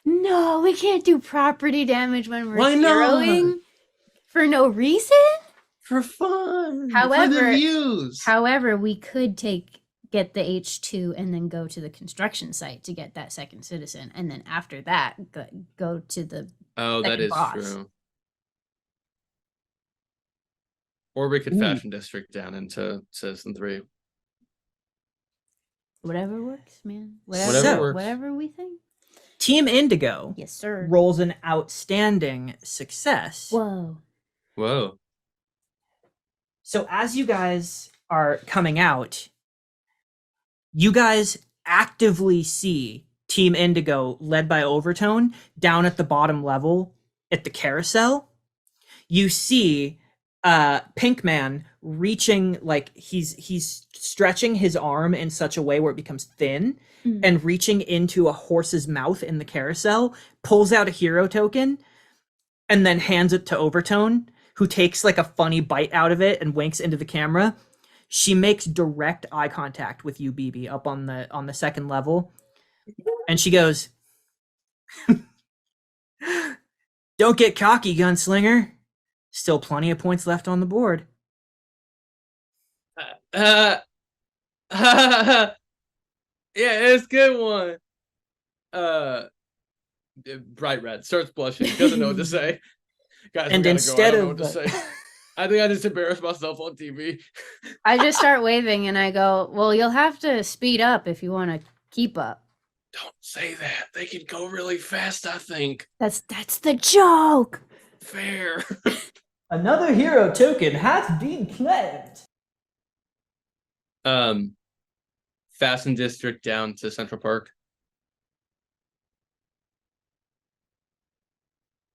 No, we can't do property damage when we're Why not? heroing for no reason. For fun. for However- the views. However, we could get the H2 and then go to the construction site to get that second citizen, and then after that, go to the. Oh, that second is boss. true. Or we could Ooh. fashion district down into Citizen 3. Whatever works, man. Whatever works. Whatever we think. Team Indigo Yes, sir. rolls an outstanding success. Whoa. Whoa. So as you guys are coming out, you guys actively see Team Indigo, led by Overtone, down at the bottom level at the carousel. You see Pinkman reaching, like he's stretching his arm in such a way where it becomes thin Mm. and reaching into a horse's mouth in the carousel, pulls out a hero token, and then hands it to Overtone, who takes like a funny bite out of it and winks into the camera. She makes direct eye contact with you, BB, up on the 2nd level, and she goes, "Don't get cocky, gunslinger. Still plenty of points left on the board. Yeah, it's a good one. Bright red starts blushing, doesn't know what to say. Guys, And we gotta instead go. I don't know of what to say. I think I just embarrassed myself on TV. I just start waving and I go, well, you'll have to speed up if you want to keep up. Don't say that. They can go really fast, I think. That's the joke. Fair. Another hero token has been claimed. Fasten District down to Central Park.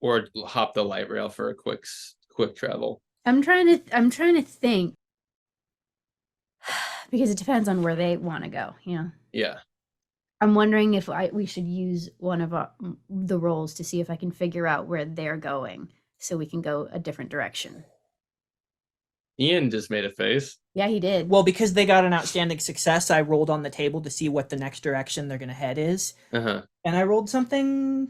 Or hop the light rail for a quick travel. I'm trying to think because it depends on where they want to go. Yeah. I'm wondering if we should use one of the rolls to see if I can figure out where they're going, so we can go a different direction. Ian just made a face. Yeah, he did. Well, because they got an outstanding success, I rolled on the table to see what the next direction they're going to head is. Uh-huh. And I rolled something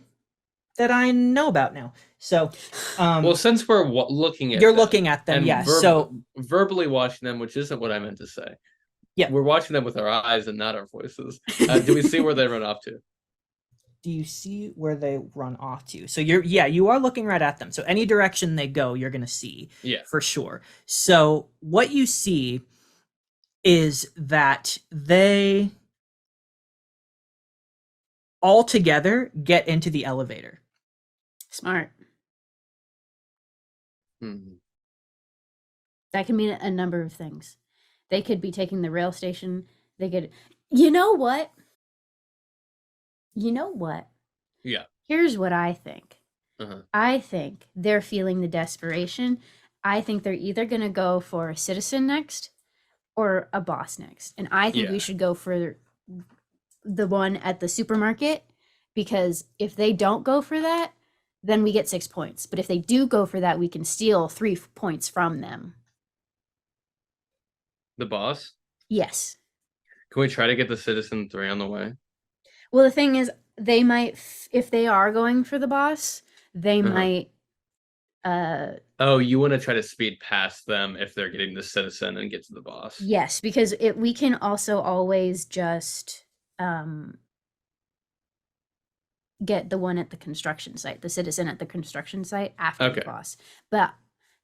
that I know about now. So, well, since we're looking at you're them, looking at them, yes. So verbally watching them, which isn't what I meant to say. Yeah, we're watching them with our eyes and not our voices. Do we see where they run off to? Do you see where they run off to? So you are looking right at them. So any direction they go, you're going to see. Yeah, for sure. So what you see is that they all together get into the elevator. Smart. Mm-hmm. That can mean a number of things. They could be taking the rail station. They could, you know what? Yeah. Here's what I think. Uh-huh. I think they're feeling the desperation. I think they're either going to go for a citizen next or a boss next. And I think we should go for the one at the supermarket, because if they don't go for that, then we get 6 points. But if they do go for that, we can steal 3 points from them. The boss? Yes. Can we try to get the citizen 3 on the way? Well, the thing is, they might, if they are going for the boss, they might. Oh, you want to try to speed past them if they're getting the citizen and get to the boss? Yes, because we can also always just get the one at the construction site, the citizen at the construction site after the boss. But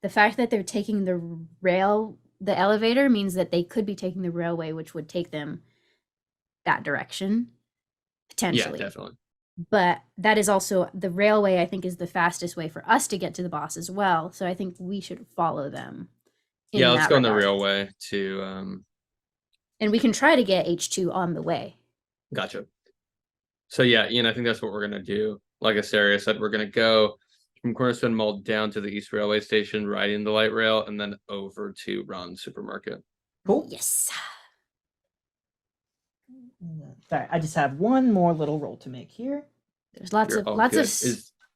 the fact that they're taking the elevator means that they could be taking the railway, which would take them that direction, potentially. Yeah, definitely. But that is also, the railway, I think, is the fastest way for us to get to the boss as well. So I think we should follow them. Yeah, let's go on the railway to... And we can try to get H2 on the way. Gotcha. So yeah, I think that's what we're going to do. Like Asteria said, we're going to go from Cornerstone Mall down to the East Railway Station, riding the light rail, and then over to Ron's Supermarket. Cool. Yes. Sorry, I just have one more little roll to make here. There's lots of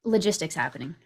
logistics happening.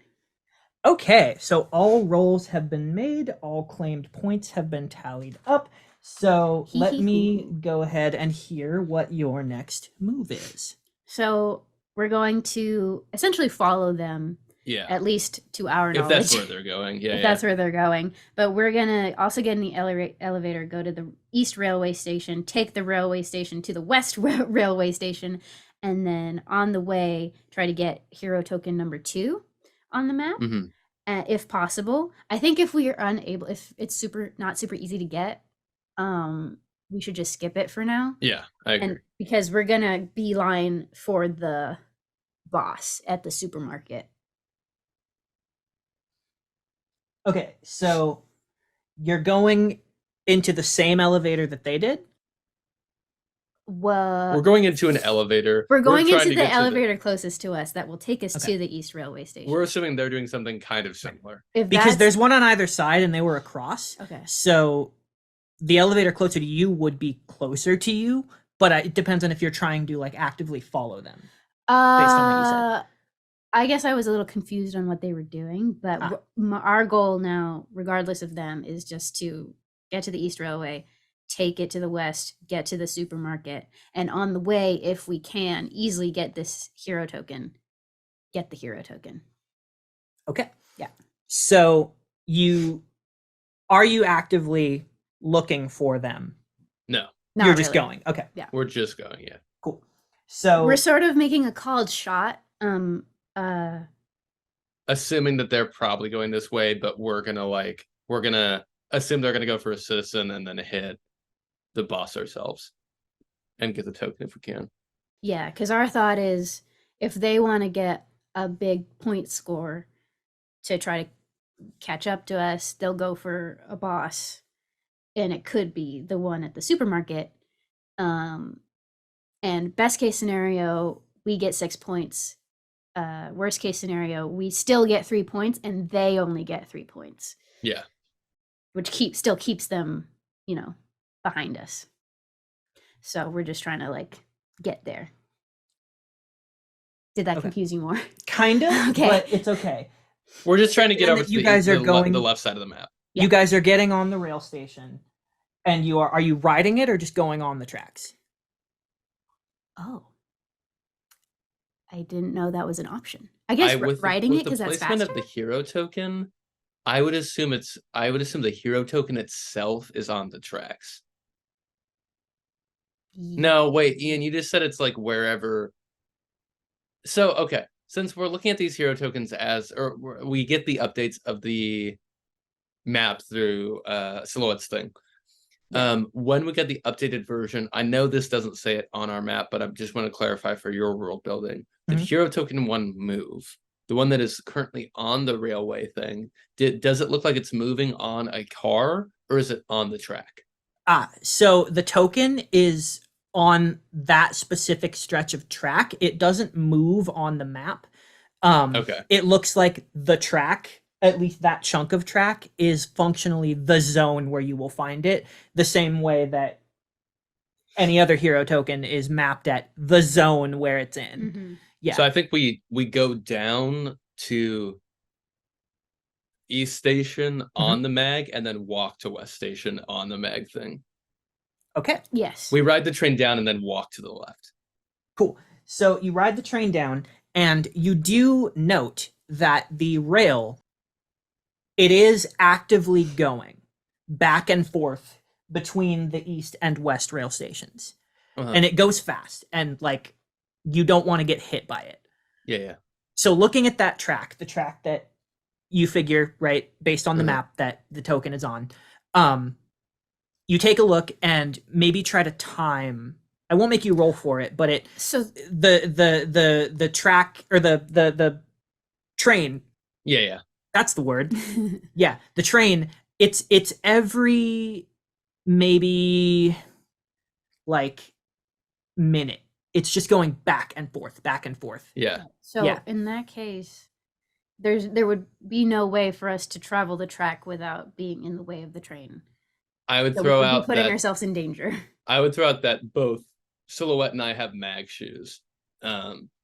Okay, so all rolls have been made, all claimed points have been tallied up. So let me go ahead and hear what your next move is. So we're going to essentially follow them. Yeah. At least to our knowledge. If that's where they're going. Yeah. If that's where they're going. But we're going to also get in the elevator, go to the East Railway Station, take the railway station to the West Railway Station, and then on the way, try to get hero token number 2 on the map, if possible. I think if we are unable, if it's not super easy to get, we should just skip it for now. Yeah, I agree. And because we're going to beeline for the boss at the supermarket. Okay, so you're going into the same elevator that they did? Well, we're going into an elevator. We're going into the elevator closest to us that will take us to the East Railway Station. We're assuming they're doing something kind of similar. Because there's one on either side and they were across. Okay. So the elevator closer to you would be closer to you, but it depends on if you're trying to actively follow them. Based on what you said. I guess I was a little confused on what they were doing, but our goal now, regardless of them, is just to get to the East Railway, take it to the West, get to the supermarket, and on the way, if we can, easily get this hero token. Get the hero token. Okay. Yeah. So are you actively looking for them? No, Not You're just really. going. Okay, we're just going. Yeah. cool. So We're sort of making a called shot. Assuming that they're probably going this way, but we're gonna assume they're gonna go for a citizen and then hit the boss ourselves and get the token if we can. Yeah, because our thought is if they want to get a big point score to try to catch up to us, they'll go for a boss, and it could be the one at the supermarket. And best case scenario, we get 6 points. Worst case scenario, we still get 3 points, and they only get 3 points, Yeah. which still keeps them, behind us. So we're just trying to like get there. Did that Okay. confuse you more? kind of, Okay. but it's okay. We're just trying to get And over to you guys are going the left side of the map. Yeah. You guys are getting on the rail station, and are you riding it or just going on the tracks? Oh, I didn't know that was an option. I guess riding it because that's placement faster. of the hero token, I would assume the hero token itself is on the tracks. No, wait, Ian, you just said it's like wherever. So, okay, since we're looking at these hero tokens we get the updates of the map through Silhouette's thing. When we get the updated version, I know this doesn't say it on our map, but I just want to clarify for your world building. Did hero token 1 move? The one that is currently on the railway thing, does it look like it's moving on a car, or is it on the track? So the token is on that specific stretch of track. It doesn't move on the map. Okay. It looks like the track, at least that chunk of track, is functionally the zone where you will find it, the same way that any other hero token is mapped at the zone where it's in. Mm-hmm. Yeah. So I think we go down to East Station on the mag and then walk to West Station on the mag thing. Okay. Yes. We ride the train down and then walk to the left. Cool. So you ride the train down, and you do note that the rail, it is actively going back and forth between the east and west rail stations. And it goes fast, and like you don't want to get hit by it. Yeah. So looking at that track, the track that you figure, right, based on the map that the token is on, you take a look and maybe try to time. I won't make you roll for it, but the track or the train. Yeah. That's the word. Yeah, the train. It's every maybe like minute. It's just going back and forth, back and forth. Yeah. So Yeah. in that case, there would be no way for us to travel the track without being in the way of the train. I would So throw we would out be putting that ourselves in danger. I would throw out that both Silhouette and I have mag shoes.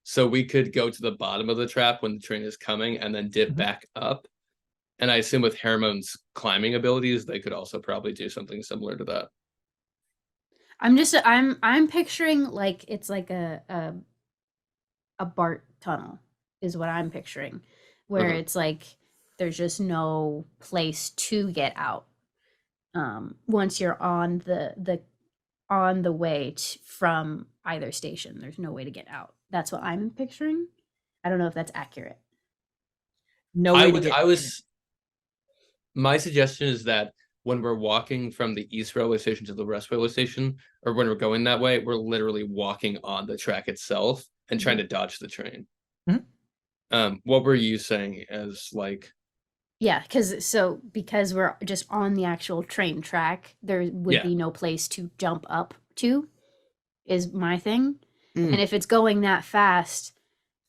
So we could go to the bottom of the trap when the train is coming and then dip back up. And I assume with Haramon's climbing abilities, they could also probably do something similar to that. I'm picturing like it's like a BART tunnel is what I'm picturing, where it's like there's just no place to get out. Once you're on the way from either station, there's no way to get out. That's what I'm picturing. I don't know if that's accurate. No way to get My suggestion is that when we're walking from the east railway station to the west railway station, or when we're going that way, we're literally walking on the track itself and trying to dodge the train. What were you saying as like? Yeah, because we're just on the actual train track, there would be no place to jump up to, is my thing. And if it's going that fast,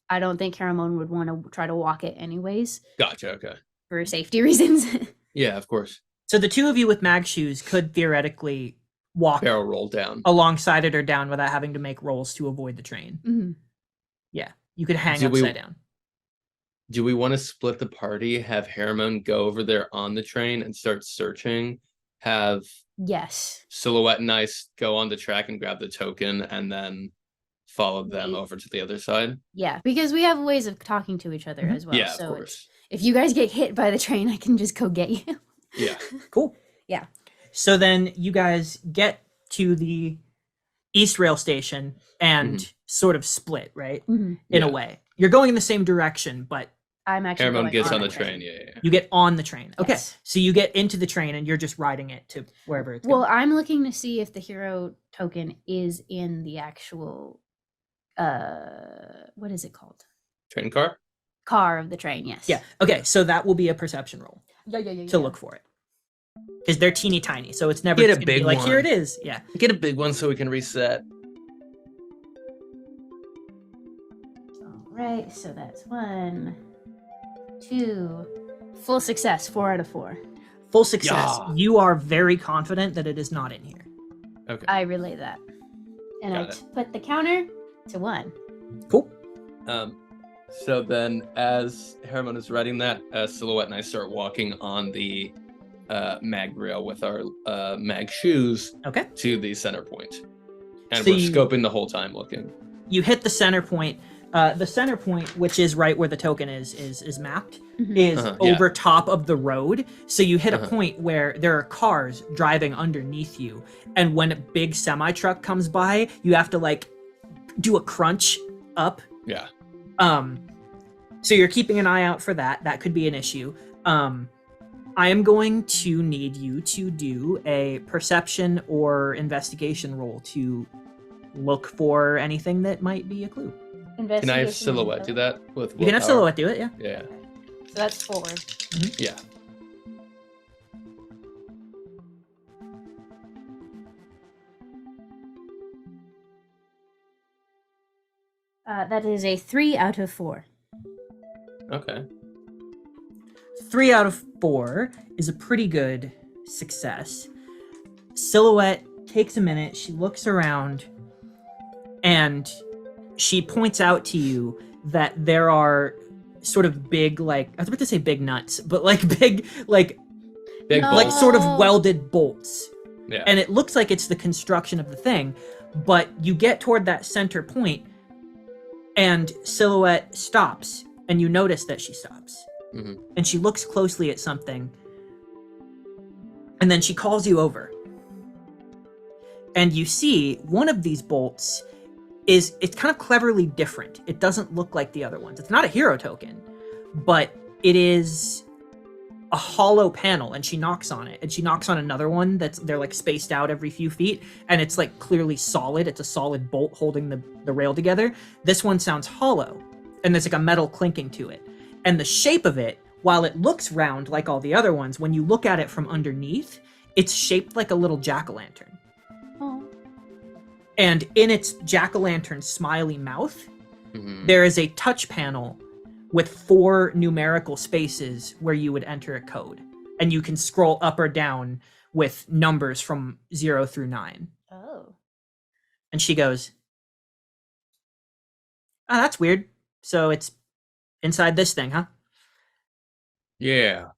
I don't think Caramon would want to try to walk it anyways. Gotcha. Okay. For safety reasons. Yeah, of course. So the two of you with mag shoes could theoretically walk barrel roll down alongside it or down without having to make rolls to avoid the train. Yeah, you could hang upside down. Do we want to split the party, have Haramon go over there on the train and start searching, have Silhouette and I go on the track and grab the token and then follow them over to the other side? Yeah, because we have ways of talking to each other as well. Yeah, so of course. If you guys get hit by the train, I can just go get you. Yeah. Cool. Yeah. So then you guys get to the East Rail Station and sort of split, right? Mhm. In a Yeah. way. You're going in the same direction, but I'm actually Hermon going gets on a the train. Yeah. you get on the train. Okay. Yes. So you get into the train and you're just riding it to wherever it's Well, going. I'm looking to see if the hero token is in the actual what is it called? Train car? Car of the train, yes. Yeah. Okay. So that will be a perception roll Yeah. to look for it. Because they're teeny tiny. So it's never Get a just gonna be big like, here one. it is. Yeah. Get a big one so we can reset. All right, so that's 1, 2, full success, 4 out of 4. Full success. Yeah. You are very confident that it is not in here. Okay. I relay that. And Got it. put the counter to 1. Cool. So then, as Hermon is writing that, Silhouette and I start walking on the mag rail with our mag shoes Okay. to the center point, and So we're you- scoping the whole time looking. You hit the center point. The center point, which is right where the token is mapped, Mhm. is Yeah. over top of the road. So you hit a Uh-huh. point where there are cars driving underneath you, and when a big semi truck comes by, you have to like do a crunch up. Yeah. So you're keeping an eye out for that. That could be an issue. I am going to need you to do a perception or investigation roll to look for anything that might be a clue. Can I have Investigation Silhouette and do that? With You can have willpower? Silhouette do it, yeah. Yeah. So that's 4. Yeah. That is a 3 out of 4. Okay. 3 out of 4 is a pretty good success. Silhouette takes a minute, she looks around, and she points out to you that there are sort of big, like, I was about to say big nuts, but like big, like Big No. like bolts. sort of welded bolts. Yeah. And it looks like it's the construction of the thing, but you get toward that center point and Silhouette stops, and you notice that she stops. Mhm. And she looks closely at something, and then she calls you over. And you see one of these bolts it's kind of cleverly different. It doesn't look like the other ones. It's not a hero token, but it is a hollow panel, and she knocks on it, and she knocks on another one they're like spaced out every few feet, and it's like clearly solid. It's a solid bolt holding the rail together. This one sounds hollow, and there's like a metal clinking to it. And the shape of it, while it looks round like all the other ones, when you look at it from underneath, it's shaped like a little jack-o'-lantern. Oh. And in its jack-o'-lantern smiley mouth, Mhm. there is a touch panel with 4 numerical spaces where you would enter a code. And you can scroll up or down with numbers from 0 through 9. Oh. And she goes, "Oh, that's weird. So it's inside this thing, huh?" Yeah.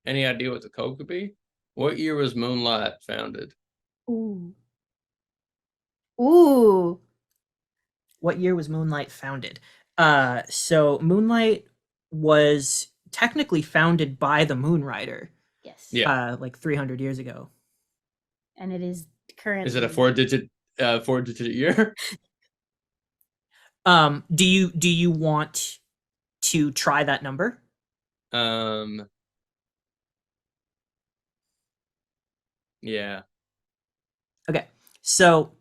Any idea what the code could be? What year was Moonlight founded? Ooh. Ooh. What year was Moonlight founded? So Moonlight was technically founded by the Moonrider, Yes. Yeah. like 300 years ago. And it is currently. Is it a four-digit year? Do you want to try that number? Yeah. Okay. So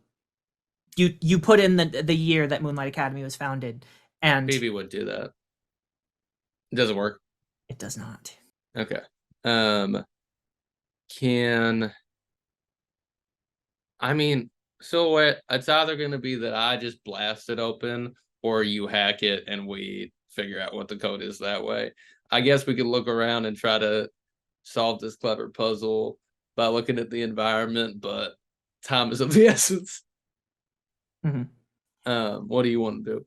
you put in the year that Moonlight Academy was founded, and Phoebe would do that. It doesn't work. it does not. Okay. I mean, Silhouette, it's either going to be that I just blast it open or you hack it and we figure out what the code is that way. I guess we could look around and try to solve this clever puzzle by looking at the environment, but time is of the essence. Mhm. What do you want to do?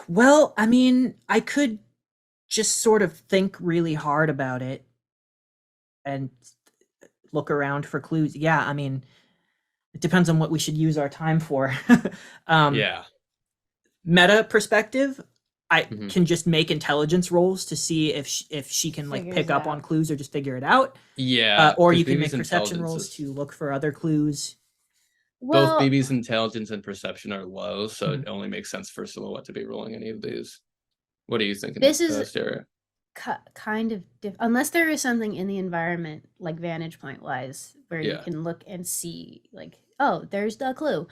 Well, I mean, I could just sort of think really hard about it and look around for clues. Yeah, I mean, it depends on what we should use our time for. Yeah. Meta perspective, I Mhm. can just make intelligence rolls to see if she can like Figures pick it up on out. clues or just figure it out. Yeah, Or 'cause you can BB's make perception intelligence rolls is- to look for other clues. both Well, BB's intelligence and perception are low, so Mhm. it only makes sense for Silhouette to be rolling any of these. What are you thinking? This is- Asteria? kind of unless there is something in the environment, like vantage point wise, where you Yeah. can look and see, like, oh, there's the clue.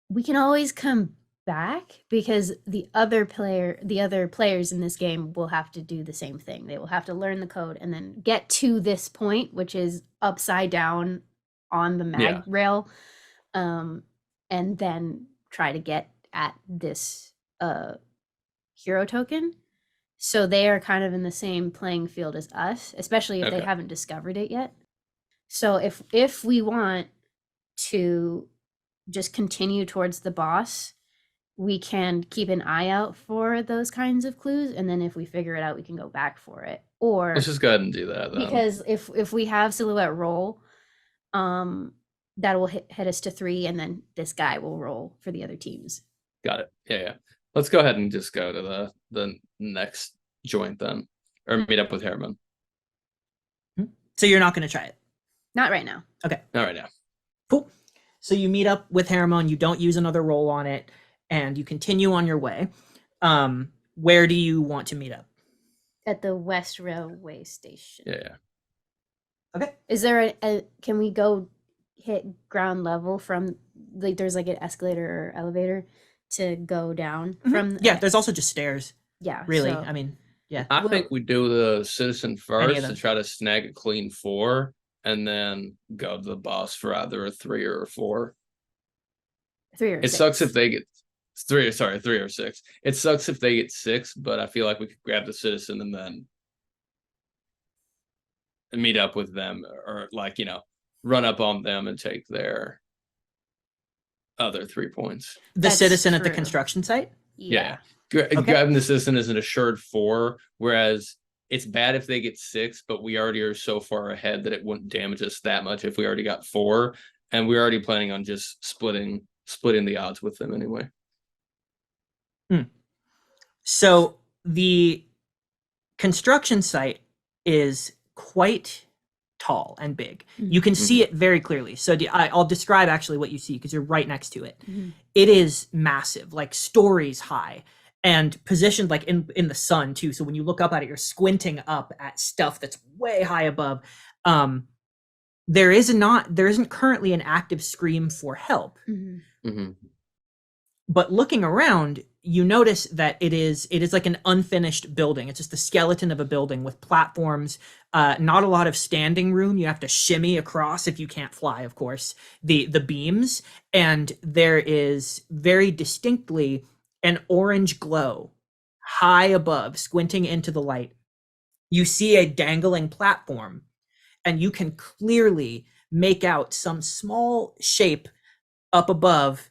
We can always come back because the other players in this game will have to do the same thing. They will have to learn the code and then get to this point, which is upside down on the mag Yeah. rail, and then try to get at this hero token. So they are kind of in the same playing field as us, especially if they Okay. haven't discovered it yet. So if we want to just continue towards the boss, we can keep an eye out for those kinds of clues, and then if we figure it out, we can go back for it. Or Let's just go ahead and do that then. because if we have Silhouette roll, that will hit us to 3, and then this guy will roll for the other teams. Got it. Yeah. Let's go ahead and just go to the next joint then, or meet up with Harriman. So you're not going to try it. Not right now. All right now. Cool. So you meet up with Harriman, you don't use another roll on it, and you continue on your way. Where do you want to meet up? At the West Railway Station. Yeah. Okay. Is there a can we go hit ground level from, like, there's like an escalator or elevator to go down from? Yeah, there's also just stairs, yeah, really. so- I mean, yeah. I Well- think we do the citizen of first to them. try to snag a clean 4, and then go to the boss for either a 3 or a 4. 3 or It 6. sucks if they get 3 or 6. It sucks if they get 6, but I feel like we could grab the citizen and then meet up with them, or like, run up on them and take their other 3 points. The That's citizen at the true. construction site? Yeah. Grabbing the citizen is an assured 4, whereas it's bad if they get 6, but we already are so far ahead that it wouldn't damage us that much if we already got 4, and we're already planning on just splitting the odds with them anyway. So the construction site is quite tall and big. You can see it very clearly. So I'll describe actually what you see because you're right next to it. Mhm. It is massive, like stories high, and positioned like in the sun too. So when you look up at it, you're squinting up at stuff that's way high above. There isn't currently an active scream for help. Mhm. Mm-hmm. But looking around, you notice that it is like an unfinished building. It's just the skeleton of a building with platforms, not a lot of standing room. You have to shimmy across, if you can't fly, of course, the beams, and there is very distinctly an orange glow high above, squinting into the light. You see a dangling platform, and you can clearly make out some small shape up above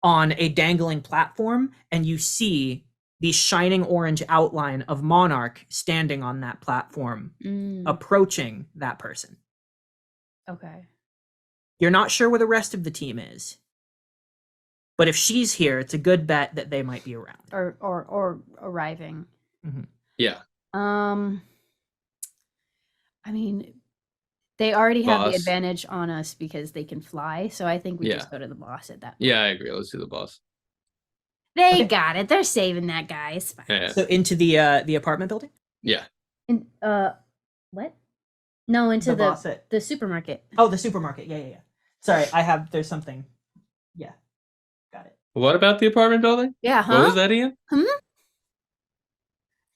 on a dangling platform, and you see the shining orange outline of Monarch standing on that platform, Mm, approaching that person. okay. You're not sure where the rest of the team is, but if she's here, it's a good bet that they might be around. Or arriving. Yeah. I mean, they already have the Boss. advantage on us because they can fly, so I think we Yeah. just go to the boss at that point. Yeah, I agree. Let's do the boss. They Okay. got it. They're saving that guy. It's fine. Yeah. So into the apartment building? Yeah. And, what? No, into boss at- the supermarket. Oh, the supermarket. Yeah. Sorry, there's something. Yeah. Got it. What about the apartment building? Yeah, What was that, Ian?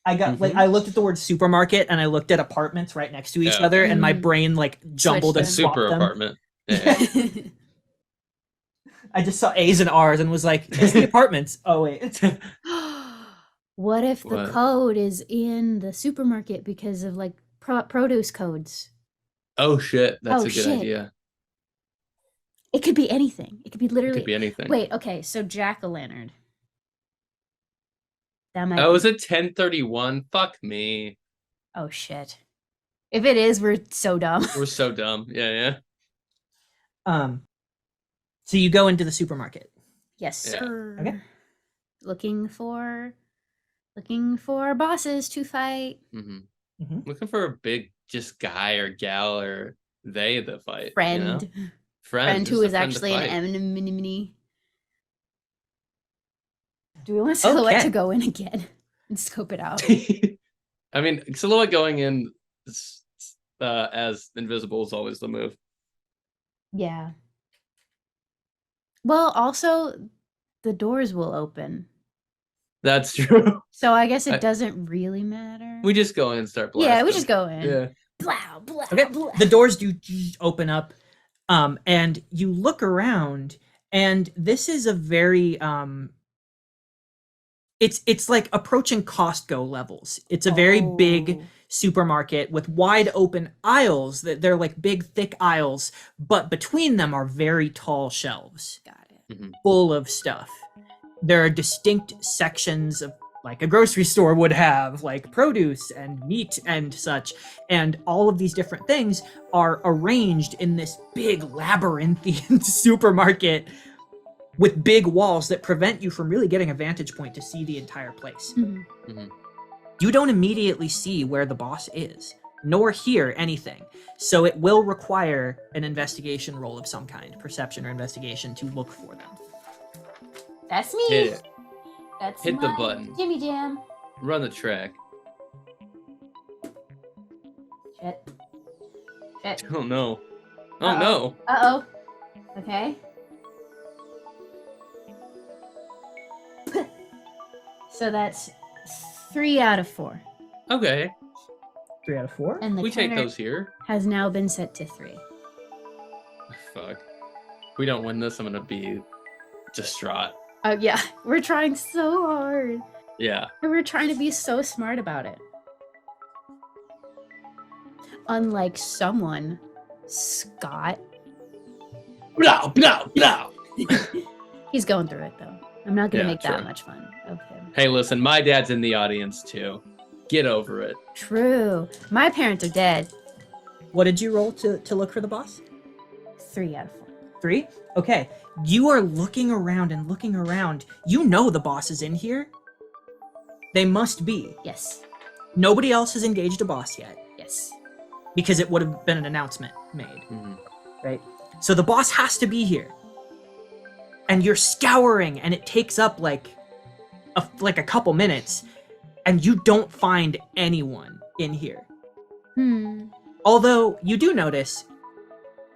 I got like Mhm. I looked at the word supermarket and I looked at apartments right next to each Yeah. other, and my Mm. brain like jumbled Switched and A them. swapped super them. apartment. Yeah. I just saw A's and R's and was like, it's the apartments. Oh wait. What if the What? code is in the supermarket because of like produce codes? Oh shit, that's Oh, a good shit. idea. It could be anything. It could be It literally. could be anything. Wait, okay, so jack-o'-lantern. That might. Oh, be- is it 10:31? Fuck me. Oh shit! If it is, we're so dumb. We're so dumb. Yeah. So you go into the supermarket. Yes, Yeah. sir. Okay. looking for bosses to fight. Looking for a big just guy or gal or they that fight. Friend. You know? Friend who just a is friend to actually an fight. enemy. Do we want Silhouette Okay. to go in again and scope it out? I mean, Silhouette going in as invisible is always the move. Yeah. Well, also, the doors will open. That's true. So I guess it doesn't really matter. We just go in and start blasting. Yeah, we just go in. Yeah. Blah, blah, Okay. blah. The doors do open up, and you look around, and this is a very it's like approaching Costco levels. It's a very big supermarket with wide open aisles. That they're like big, thick aisles, but between them are very tall shelves. Got it. Full of stuff. There are distinct sections of like a grocery store would have, like produce and meat and such, and all of these different things are arranged in this big labyrinthian supermarket with big walls that prevent you from really getting a vantage point to see the entire place. You don't immediately see where the boss is, nor hear anything, so it will require an investigation roll of some kind, perception or investigation, to look for them. That's me. Hit it. That's Hit the my button. Jimmy Jam. Run the track. Shit. Shit. Oh no. Oh Uh-oh. no. Uh-oh. Okay. So that's 3 out of 4. Okay. 3 out of 4? And the We take counter those here. has now been set to 3. Fuck. If we don't win this, I'm gonna be distraught. Oh yeah, we're trying so hard. Yeah. And we're trying to be so smart about it. Unlike someone, Scott. Blah, blah, blah. He's going through it though. I'm not gonna Yeah, make that true. much fun of him. Hey, listen, my dad's in the audience too. Get over it. True. My parents are dead. What did you roll to look for the boss? 3 out of 4. 3? Okay. You are looking around and looking around. You know the boss is in here. They must be. Yes. Nobody else has engaged a boss yet, Yes. because it would have been an announcement made, Mhm. right? So the boss has to be here. And you're scouring, and it takes up like a couple minutes, and you don't find anyone in here. Although you do notice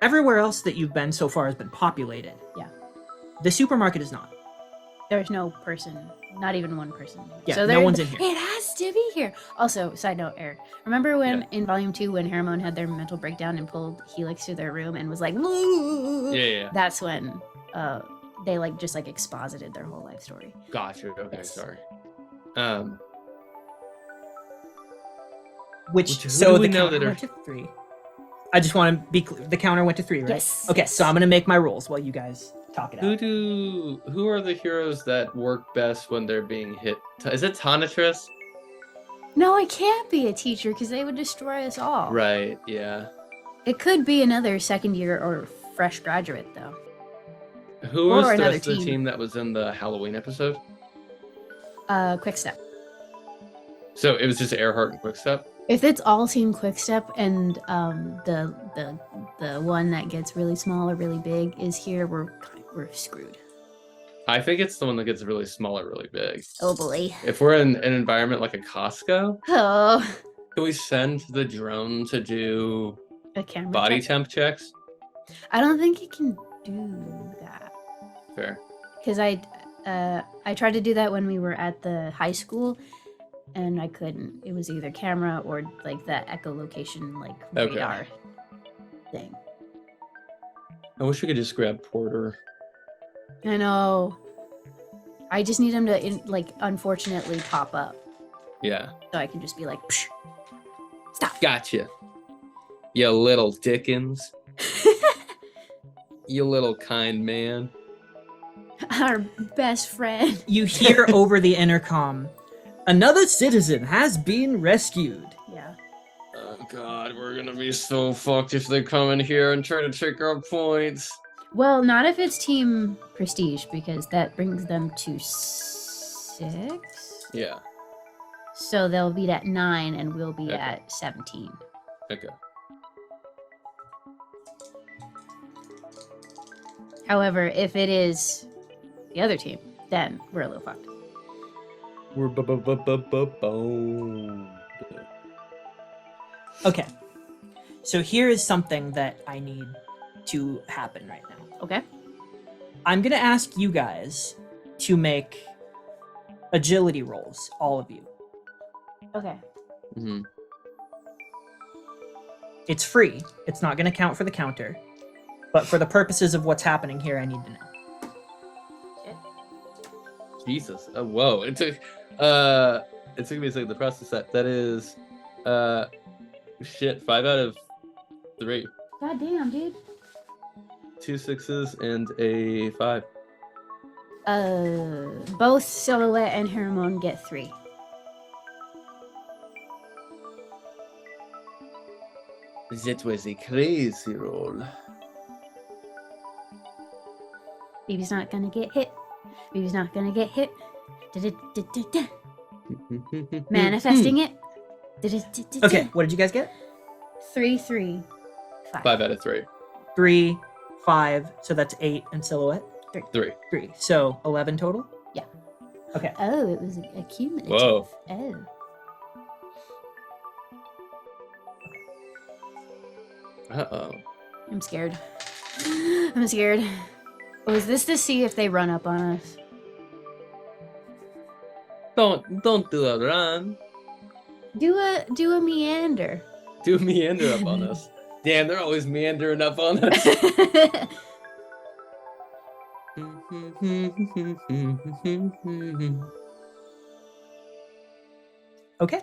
everywhere else that you've been so far has been populated. Yeah. The supermarket is not. There's no person, not even one person. Yeah, so no one's in here. It has to be here. Also, side note, Eric, remember when in Volume 2 when Hermione had their mental breakdown and pulled Helix to their room and was like, Yeah. That's when they like just like exposited their whole life story. Gotcha. Okay, Yes. sorry. Which Who so do we the know counter that are- went to 3. I just want to be clear. The counter went to 3, right? Yes, Okay, yes. so I'm gonna make my rules while you guys talk it out. Who are the heroes that work best when they're being hit? Is it Tonitrus? No, it can't be a teacher because they would destroy us all. Right, yeah. It could be another second year or fresh graduate though. Who Or was the another rest of the team. team that was in the Halloween episode? Quick Step. So it was just Earhart and Quickstep? If it's all team Quick Step and the one that gets really small or really big is here, we're screwed. I think it's the one that gets really small or really big. Oh boy. If we're in an environment like a Costco, Oh, can we send the drone to do a camera. body check? temp checks? I don't think it can do that Fair. because I tried to do that when we were at the high school, and I couldn't. It was either camera or like that echolocation like Okay. radar thing. I wish we could just grab Porter. I know. I just need him to like unfortunately pop up Yeah. so I can just be like, Psh, stop. Gotcha. You little Dickens. You little kind man. Our best friend. You hear over the intercom, another citizen has been rescued. Yeah. Oh god, we're gonna be so fucked if they come in here and try to take our points. Well, not if it's Team Prestige because that brings them to 6. Yeah. So they'll be at 9 and we'll be Okay. at 17. Okay. However, if it is the other team, then we're a little fucked. We're boned. Okay. So here is something that I need to happen right now. Okay. I'm going to ask you guys to make agility rolls, all of you. Okay. Mm-hmm. It's free. It's not going to count for the counter. But for the purposes of what's happening here, I need to know. Jesus. Oh, whoa. It took me a second to process that. That is 5 out of 3. God damn, dude. 2 6s and a 5. Both Silhouette and Hermone get 3. That was a crazy roll. Baby's not gonna get hit. Baby's not gonna get hit. Da-da-da-da-da. Manifesting it. Da-da-da-da-da. Okay, what did you guys get? 3, 3, 5. 5 out of 3. 3, 5, so that's 8 and Silhouette. 3. 3. So 11 total? Yeah. Okay. Oh, it was a cumulative. Whoa. Oh. Uh-oh. I'm scared. I'm scared. Was this to see if they run up on us? Don't do a run. Do a meander. Do meander up on us. Damn, they're always meandering up on us. Okay.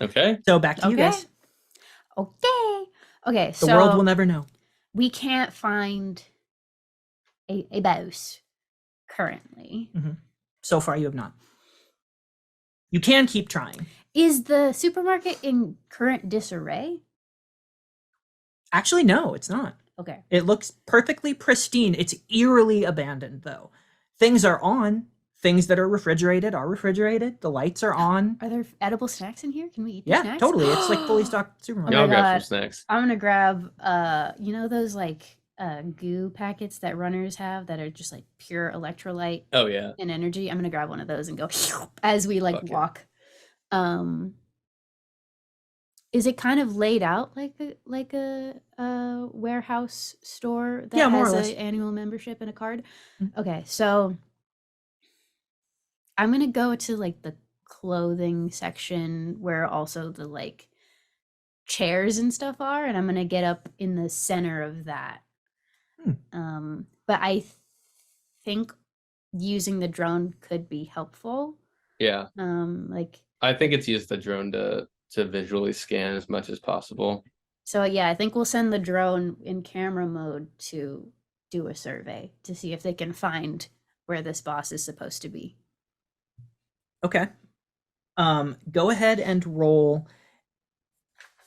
Okay. So back to you Okay. guys. Okay, The so world will never know. we can't find a boss currently. So far, you have not. You can keep trying. Is the supermarket in current disarray? Actually, no, it's not. Okay. It looks perfectly pristine. It's eerily abandoned, though. Things are on. Things that are refrigerated are refrigerated. The lights are on. Are there edible snacks in here? Can we eat the Yeah, snacks? totally. It's like fully stocked Oh supermarket. my Y'all grab God. some snacks. I'm gonna grab you know those like goo packets that runners have that are just like pure electrolyte Oh, yeah. and energy. I'm gonna grab one of those and go as we like Fuck yeah. walk. Is it kind of laid out like a warehouse store that Yeah, more or has less. an annual membership and a card? Mhm. Okay, so I'm gonna go to like the clothing section where also the like chairs and stuff are, and I'm gonna get up in the center of that. But I think using the drone could be helpful. Yeah. Like I think it's used the drone to visually scan as much as possible. so yeah, I think we'll send the drone in camera mode to do a survey to see if they can find where this boss is supposed to be. Okay. Go ahead and roll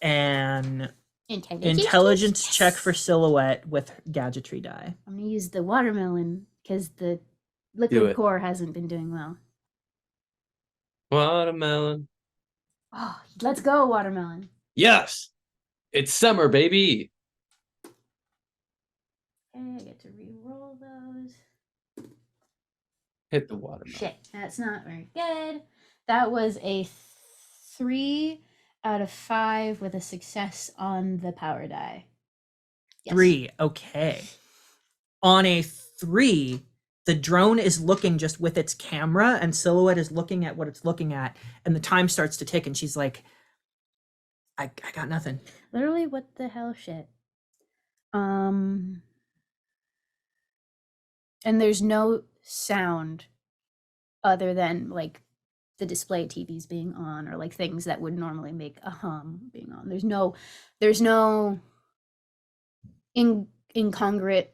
an intelligence check for Silhouette with gadgetry die. I'm gonna use the watermelon because the Do liquid it. core hasn't been doing well. Watermelon. Oh, let's go, watermelon. Yes. It's summer, baby. Okay, I get to re-roll those. Hit the watermelon. Shit, that's not very good. That was a 3 out of 5 with a success on the power die. Yes. 3. Okay. On a 3, the drone is looking just with its camera, and Silhouette is looking at what it's looking at, and the time starts to tick, and she's like, I got nothing. Literally, what the hell shit? And there's no sound other than like the display TVs being on or like things that would normally make a hum being on. There's no incongruent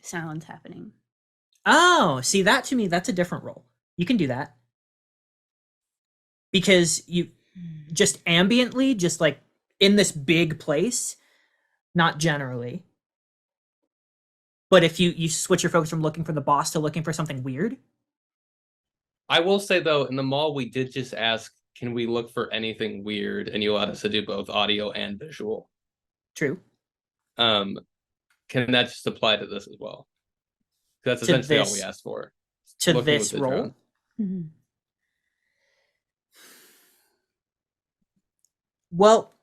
sounds happening. Oh, see, that to me, that's a different role. You can do that. Because you just ambiently, just like in this big place, not generally. But if you switch your focus from looking for the boss to looking for something weird, I will say though, in the mall, we did just ask, can we look for anything weird? And you allowed us to do both audio and visual. True. Can that just apply to this as well? That's To essentially all we this- asked for. To Looking this with the role? drone. Mhm. Well,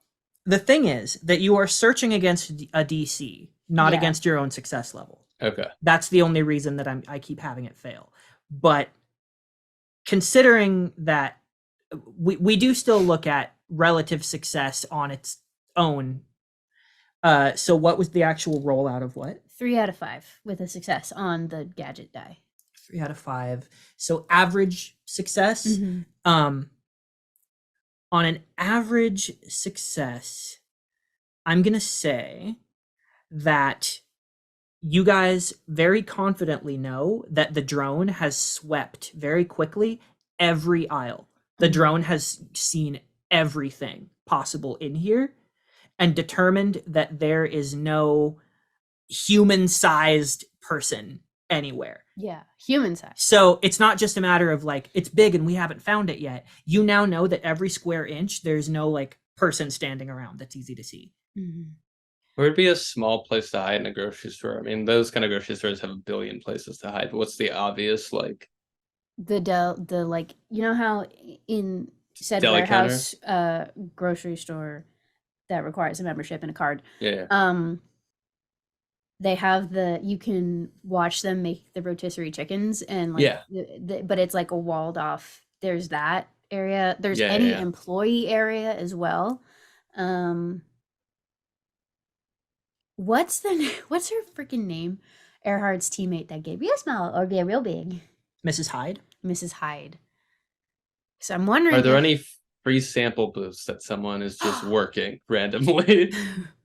the thing is that you are searching against a DC, not Yeah. against your own success level. Okay. That's the only reason that I keep having it fail. But considering that we do still look at relative success on its own. So what was the actual rollout of what? 3 out of 5 with a success on the gadget die. 3 out of 5. So average success. Mhm. On an average success, I'm gonna say that you guys very confidently know that the drone has swept very quickly every aisle. The Mhm. drone has seen everything possible in here and determined that there is no human-sized person anywhere. Yeah, human size. So it's not just a matter of like, it's big and we haven't found it yet. You now know that every square inch, there's no like person standing around that's easy to see. Mhm. Would it be a small place to hide in a grocery store? I mean, those kind of grocery stores have a billion places to hide. But what's the obvious like? The like, you know how in said Deli warehouse grocery store that requires a membership and a card, Yeah. they have you can watch them make the rotisserie chickens, and like Yeah. but it's like a walled off. There's that area. There's Yeah, any yeah. employee area as well. What's her freaking name? Earhart's teammate that gave you a smile or be real big. Mrs. Hyde? Mrs. Hyde. So I'm wondering, Are there if- any free sample booths that someone is just working randomly?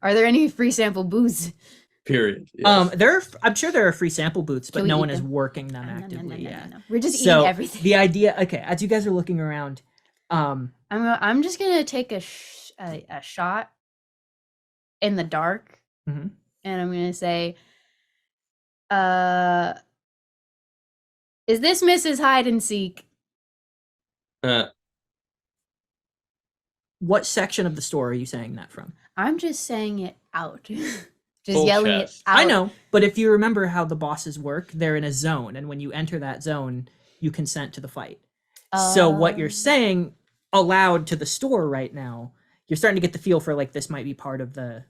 are there any free sample booths? Period. Yes. I'm sure there are free sample booths, but Can we no eat one is them? working them No, no, no, actively. no, Yeah. no. We're just So eating everything. the idea, okay, as you guys are looking around, I'm just gonna take a shot in the dark, Mhm. and I'm gonna say, is this Mrs. Hide and Seek? what section of the store are you saying that from? I'm just saying it out, just Full yelling chest. it out. I know, but if you remember how the bosses work, they're in a zone, and when you enter that zone, you consent to the fight. So what you're saying aloud to the store right now, you're starting to get the feel for like this might be part of the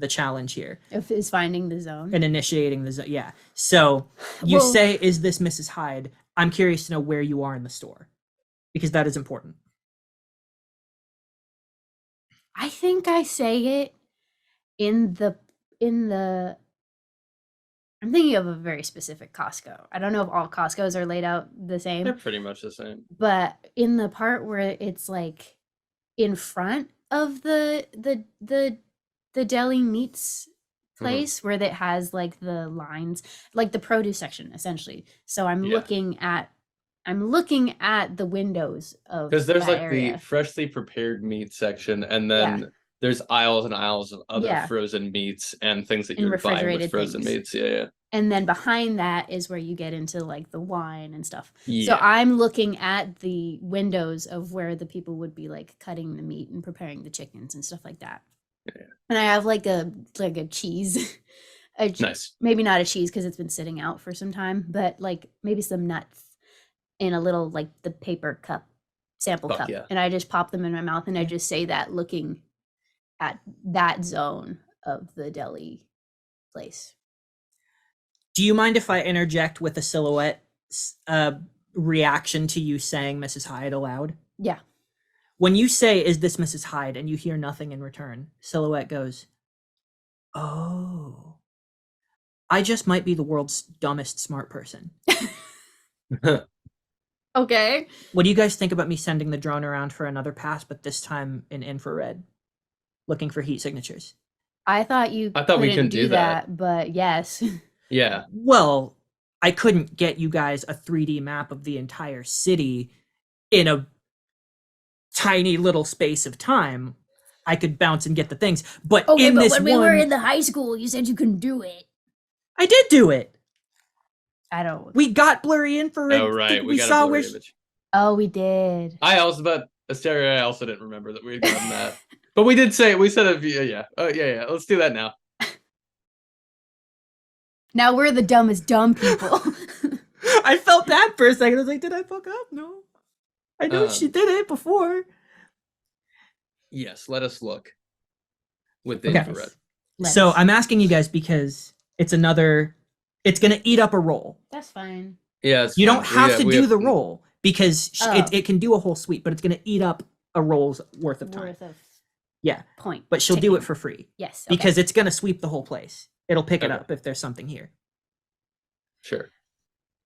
challenge here Is finding the zone. and initiating the zone. Yeah. So you Well- say, "Is this Mrs. Hyde?" I'm curious to know where you are in the store because that is important. I think I say it in the I'm thinking of a very specific Costco. I don't know if all Costcos are laid out the same, They're pretty much the same. but in the part where it's like in front of the deli meats place where that has like the lines, like the produce section essentially. So I'm Yeah. looking at the windows of Because there's that like area. the freshly prepared meat section, and then there's aisles and aisles of other Yeah. frozen meats and things that And you're buying with refrigerated frozen things. meats. Yeah. And then behind that is where you get into like the wine and stuff. Yeah. So I'm looking at the windows of where the people would be like cutting the meat and preparing the chickens and stuff like that. Yeah. And I have like a cheese, Nice. maybe not a cheese because it's been sitting out for some time, but like maybe some nuts in a little like the paper cup, sample Fuck cup, yeah. and I just pop them in my mouth and I just say that looking at that zone of the deli place. Do you mind if I interject with a silhouette reaction to you saying Mrs. Hyde aloud? Yeah. When you say, "Is this Mrs. Hyde?" and you hear nothing in return, Silhouette goes, "Oh, I just might be the world's dumbest smart person." Okay. What do you guys think about me sending the drone around for another pass, but this time in infrared, looking for heat signatures? I thought we couldn't couldn't do that. but yes. Yeah. Well, I couldn't get you guys a 3D map of the entire city in a tiny little space of time. I could bounce and get the things, but Okay, in but this when one, we were in the high school, you said you couldn't do it. I did do it. I don't. We got blurry infrared. Oh right. We got a saw blurry where image. Oh, we did. But Asteria, I also didn't remember that we had gotten that. But we said yeah. Yeah. Let's do that now. Now we're the dumbest dumb people. I felt bad for a second. I was like, did I fuck up? No. I know she did it before. Yes, let us look with the Okay. infrared. So I'm asking you guys because it's going to eat up a roll. That's fine. Yeah, You don't have to do the roll because it can do a whole suite, but it's going to eat up a roll's worth of time. Yeah. Point. But she'll do it for free. Yes. Okay. Because it's going to sweep the whole place. It'll pick it up if there's something here. Sure.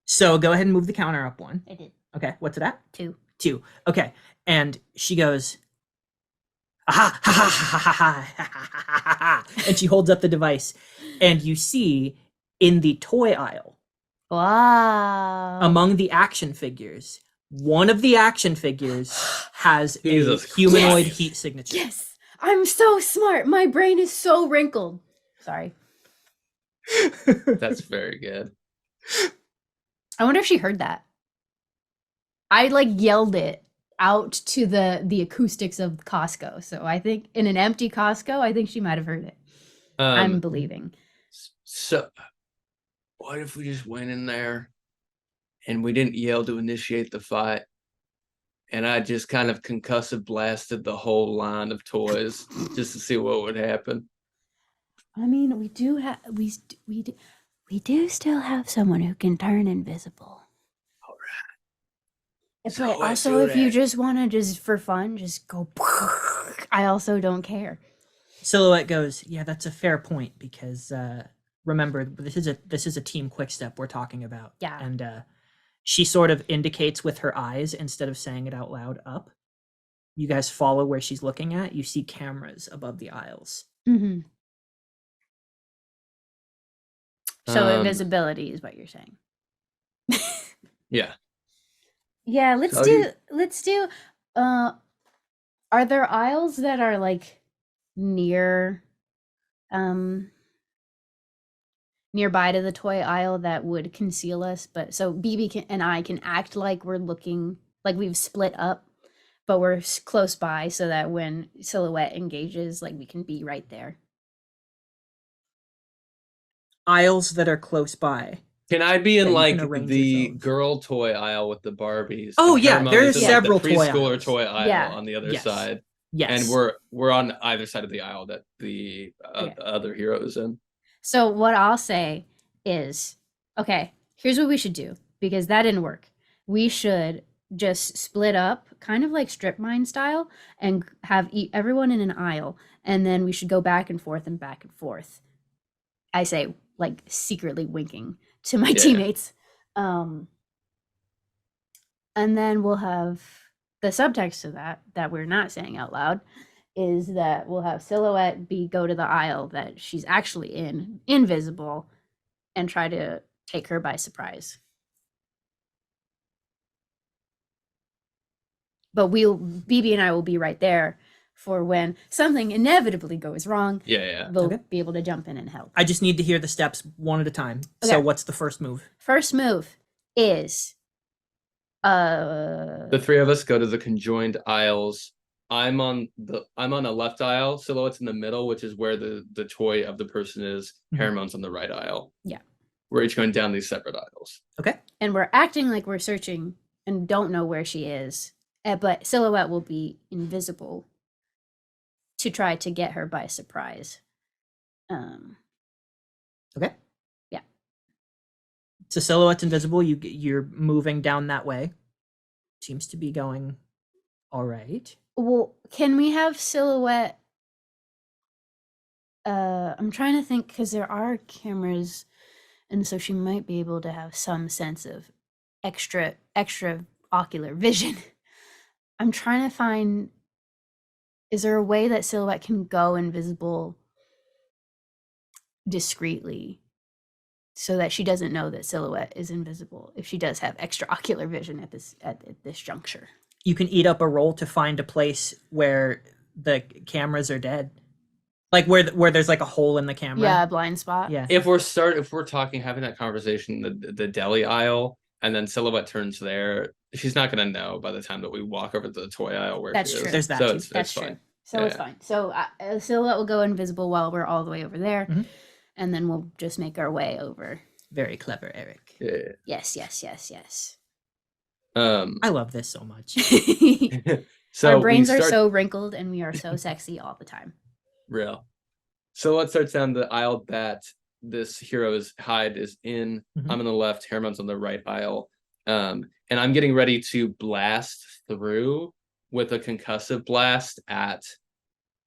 So go ahead and move the counter up one. I did. Okay. What's it at? 2. 2. Okay. And she goes, aha, ha, ha, ha, ha, ha, ha, ha, ha, ha, and she holds up the device. And you see in the toy aisle, Wow. among the action figures, one of the action figures has Jesus a humanoid Christ. heat signature. Yes. I'm so smart. My brain is so wrinkled. Sorry. That's very good. I wonder if she heard that. I like yelled it out to the acoustics of Costco. So I think in an empty Costco, I think she might have heard it. I'm believing. So, what if we just went in there and we didn't yell to initiate the fight, and I just kind of concussive blasted the whole line of toys just to see what would happen? I mean, we do have we do still have someone who can turn invisible. All right. But So let's also, do if you that. just want to just for fun, just go. I also don't care. Silhouette goes, yeah, that's a fair point because remember this is a team quick step we're talking about. Yeah. And she sort of indicates with her eyes instead of saying it out loud up. You guys follow where she's looking at. You see cameras above the aisles. Mm-hmm. So Um, invisibility is what you're saying. Yeah. Yeah, So let's do are there aisles that are like near nearby to the toy aisle that would conceal us, but so BB and I can act like we're looking like we've split up, but we're close by so that when Silhouette engages, like we can be right there. Aisles that are close by. Can I be in Yeah, you like can arrange the yourselves. girl toy aisle with the Barbies? Oh, and yeah, Hermione's there's in, like, several the toy preschooler aisles. toy aisle Yeah. on the other Yes. side. Yes. And we're on either side of the aisle that the Okay. other hero is in. So what I'll say is, okay, here's what we should do because that didn't work. We should just split up, kind of like strip mine style, and have everyone in an aisle, and then we should go back and forth and back and forth. I say, like secretly winking to my teammates, and then we'll have the subtext to that we're not saying out loud is that we'll have Silhouette go to the aisle that she's actually in, invisible, and try to take her by surprise. But BB and I will be right there for when something inevitably goes wrong. Yeah. We'll Okay. be able to jump in and help. I just need to hear the steps one at a time. So Okay. what's the first move? First move is The three of us go to the conjoined aisles. I'm on the left aisle. Silhouette's in the middle, which is where the toy of the person is. Mhm. Harriman's on the right aisle. Yeah. We're each going down these separate aisles. Okay. and we're acting like we're searching and don't know where she is. But Silhouette will be invisible to try to get her by surprise. Okay. Yeah. So Silhouette's invisible. You're moving down that way. Seems to be going all right. Well, can we have Silhouette? I'm trying to think because there are cameras, and so she might be able to have some sense of extra ocular vision. I'm trying to find. Is there a way that Silhouette can go invisible discreetly so that she doesn't know that Silhouette is invisible if she does have extra ocular vision at this juncture? You can eat up a roll to find a place where the cameras are dead, like where there's like a hole in the camera. Yeah, blind spot. Yeah. If we're talking, having that conversation, the deli aisle, and then Silhouette turns there, she's not gonna know by the time that we walk over to the toy aisle where That's she true. is. There's that so too. it's That's fine. true. So Yeah, it's fine. So Silhouette will go invisible while we're all the way over there, Mhm. and then we'll just make our way over. Very clever, Eric. Yeah. Yes, yes, yes, yes. I love this so much. So Our brains we are start so wrinkled, and we are so sexy all the time. real. So let's start down the aisle that this hero's hide is in. Mhm. I'm on the left, Herman's on the right aisle. And I'm getting ready to blast through with a concussive blast at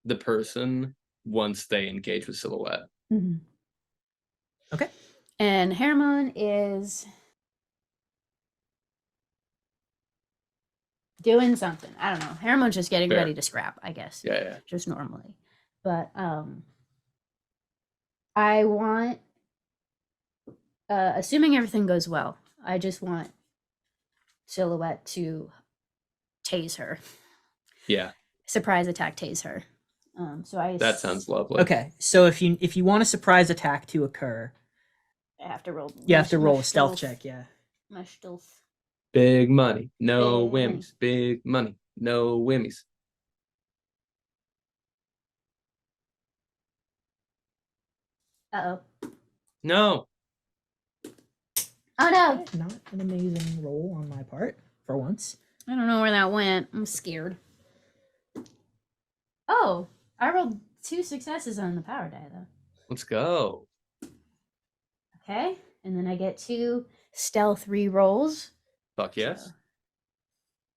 the person once they engage with Silhouette. Okay. And Hermon is doing something. I don't know. Hermon's just getting Fair. ready to scrap, I guess. Yeah. Just normally. But I want, assuming everything goes well, I just want Silhouette to tase her. Yeah. Surprise attack tase her. That sounds lovely. Okay, so if you want a surprise attack to occur, I have to roll. you have to roll a stealth check. Yeah. My stealth. Big money, no Big money. whammies. Big money, no whammies. Uh-oh. No. Oh no! Not an amazing roll on my part for once. I don't know where that went. I'm scared. Oh, I rolled 2 successes on the power die though. Let's go. Okay, and then I get 2 stealth re-rolls. Fuck yes.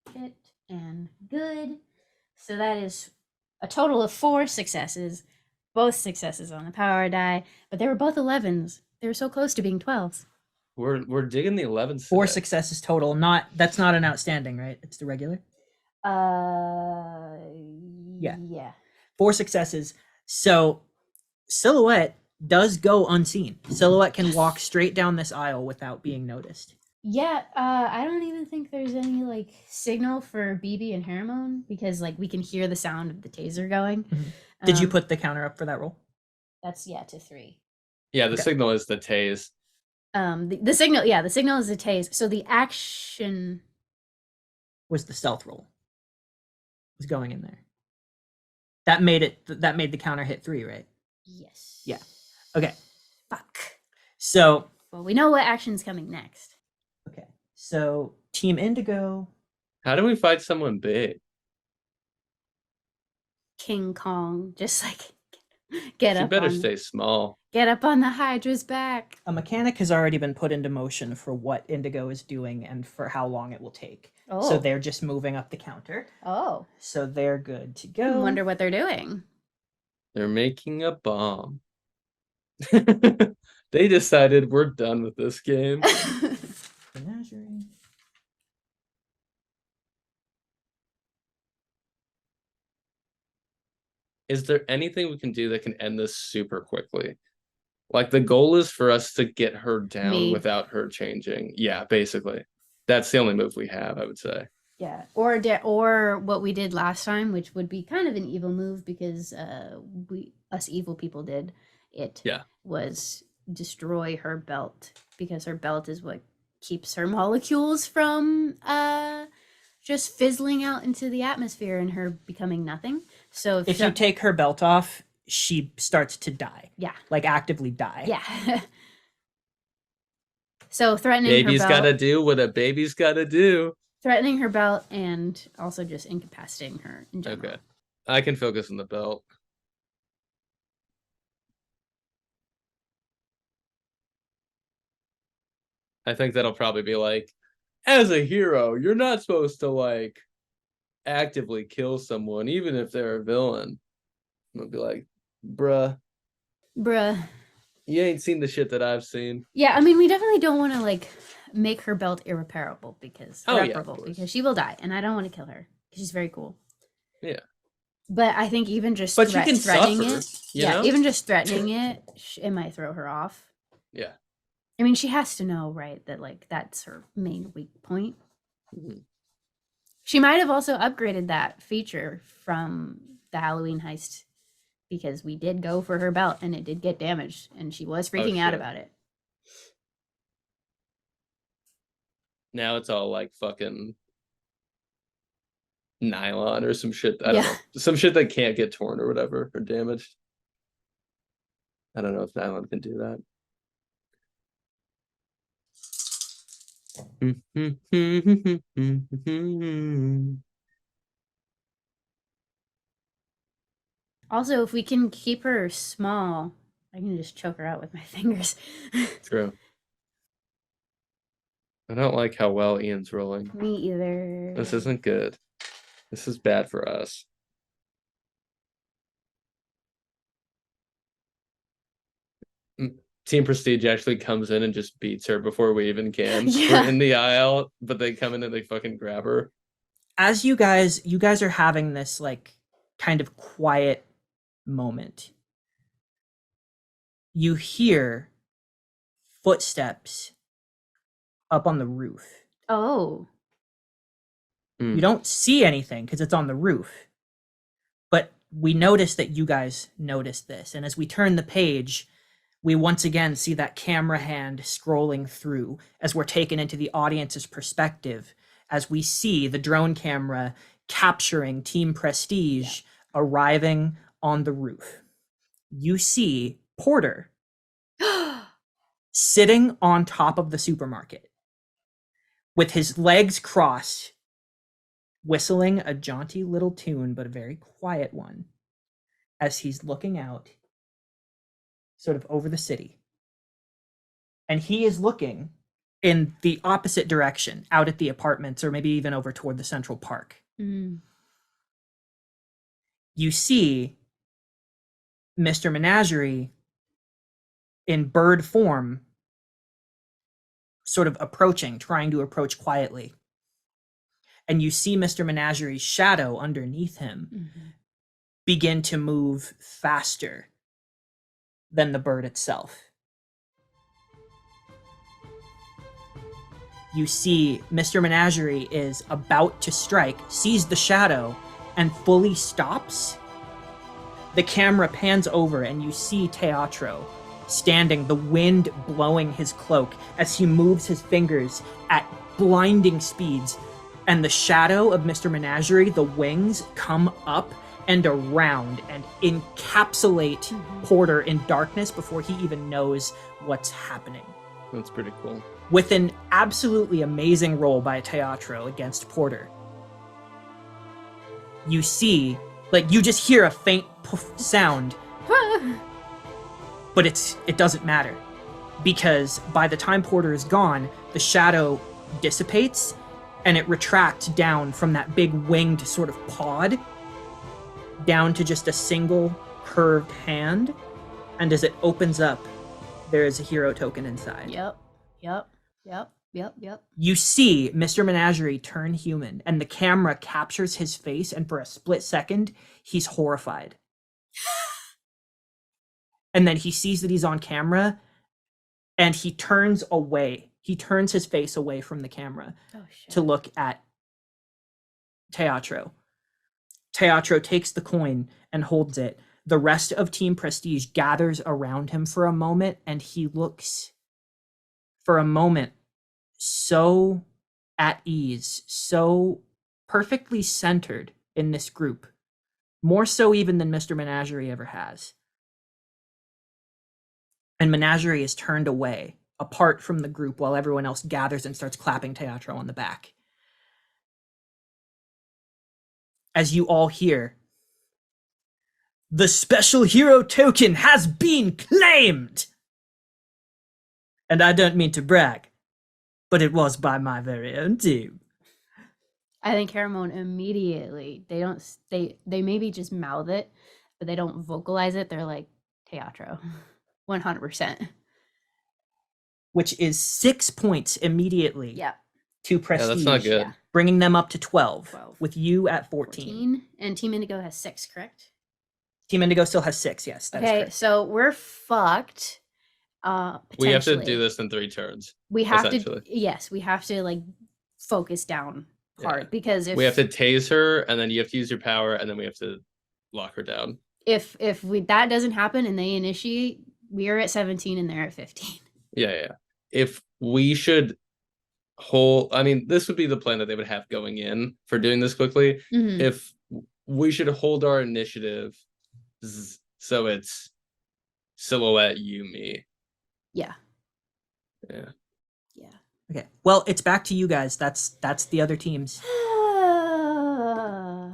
So, hit and good. So that is a total of 4 successes. Both successes on the power die, but they were both 11s. They were so close to being 12s. We're digging the 11s. 4 today. successes total. That's not an outstanding, right? It's the regular. Yeah. 4 successes. So Silhouette does go unseen. Silhouette can walk straight down this aisle without being noticed. Yeah, I don't even think there's any like signal for BB and Hermon because like we can hear the sound of the taser going. Did you put the counter up for that roll? That's to 3. Yeah, the Okay. signal is the tase. The signal is a tase. So the action Was the stealth roll? Was going in there. That made the counter hit 3, right? yes. Yeah. Okay. Fuck. So Well, we know what action's coming next. okay. So Team Indigo. How do we fight someone big? King Kong, just like get She up better on stay small. get up on the Hydra's back. A mechanic has already been put into motion for what Indigo is doing and for how long it will take. Oh. So they're just moving up the counter. Oh. So they're good to I go. wonder what they're doing. They're making a bomb. They decided we're done with this game. Menagerie. Is there anything we can do that can end this super quickly? Like the goal is for us to get her down Me. without her changing. Yeah, basically. That's the only move we have, I would say. Yeah, or what we did last time, which would be kind of an evil move because us evil people did it. Yeah. Was destroy her belt because her belt is what keeps her molecules from just fizzling out into the atmosphere and her becoming nothing. So If you take her belt off, she starts to die. yeah, Like actively die. yeah. So threatening Baby's her belt, gotta do what a baby's gotta do. threatening her belt, and also just incapacitating her in general. Okay. I can focus on the belt. I think that'll probably be like, as a hero, you're not supposed to like actively kill someone, even if they're a villain. I'll be like, bruh, you ain't seen the shit that I've seen. Yeah, I mean, we definitely don't want to like make her belt irreparable because Oh, yeah, of irreparable course. because she will die, and I don't want to kill her because she's very cool. Yeah. But I think even just But she can threatening suffer, it, you know? even just threatening it, it might throw her off. Yeah. I mean, she has to know, right, that like that's her main weak point. Mhm. She might have also upgraded that feature from the Halloween heist because we did go for her belt and it did get damaged, and she was freaking out shit. about it. Now it's all like fucking nylon or some shit. I don't know. Some shit that can't get torn or whatever or damaged. I don't know if nylon can do that. Also, if we can keep her small, I can just choke her out with my fingers. True. I don't like how well Ian's rolling. Me either. This isn't good. This is bad for us. Team Prestige actually comes in and just beats her before we even can. Yeah. We're in the aisle, but they come in and they fucking grab her. As you guys are having this like kind of quiet moment, you hear footsteps up on the roof. Oh. You don't see anything because it's on the roof, but we notice that you guys noticed this, and as we turn the page, we once again see that camera hand scrolling through as we're taken into the audience's perspective, as we see the drone camera capturing Team Prestige arriving on the roof. You see Porter sitting on top of the supermarket with his legs crossed, whistling a jaunty little tune, but a very quiet one, as he's looking out sort of over the city. And he is looking in the opposite direction, out at the apartments, or maybe even over toward the Central Park. Mm. You see Mr. Menagerie in bird form sort of approaching, trying to approach quietly. And you see Mr. Menagerie's shadow underneath him begin to move faster than the bird itself. You see Mr. Menagerie is about to strike, sees the shadow, and fully stops. The camera pans over and you see Teatro standing, the wind blowing his cloak as he moves his fingers at blinding speeds. And the shadow of Mr. Menagerie, the wings, come up and around and encapsulate Porter in darkness before he even knows what's happening. That's pretty cool. With an absolutely amazing roll by Teatro against Porter, you see, like, you just hear a faint poof sound, but it doesn't matter, because by the time Porter is gone, the shadow dissipates and it retracts down from that big winged sort of pod down to just a single curved hand, and as it opens up, there is a hero token inside. Yep. You see Mr. Menagerie turn human, and the camera captures his face, and for a split second, he's horrified. And then he sees that he's on camera, and he turns away. He turns his face away from the camera to look at Teatro. Teatro takes the coin and holds it. The rest of Team Prestige gathers around him for a moment, and he looks, for a moment, so at ease, so perfectly centered in this group, more so even than Mr. Menagerie ever has. And Menagerie is turned away, apart from the group, while everyone else gathers and starts clapping Teatro on the back. As you all hear, "The special hero token has been claimed!" And I don't mean to brag, but it was by my very own team. I think Caramone immediately, they maybe just mouth it, but they don't vocalize it. They're like, Teatro. 100%. Which is 6 points immediately Yeah. to Prestige. Yeah, that's not good. Yeah. Bringing them up to 12, 12. with you at 14. And Team Indigo has 6, correct? Team Indigo still has 6, yes. That is Okay, correct. so we're fucked. We have to Potentially. do this in 3 turns. We have to, essentially. yes, we have to like focus down hard, Yeah. because if We have to tase her, and then you have to use your power, and then we have to lock her down. if that doesn't happen and they initiate, we are at 17 and they're at 15. Yeah. If we should I mean, this would be the plan that they would have going in for doing this quickly. Mhm. If we should hold our initiative so it's silhouette, you, me. Yeah. Yeah. Yeah. Okay. Well, it's back to you guys. That's the other teams.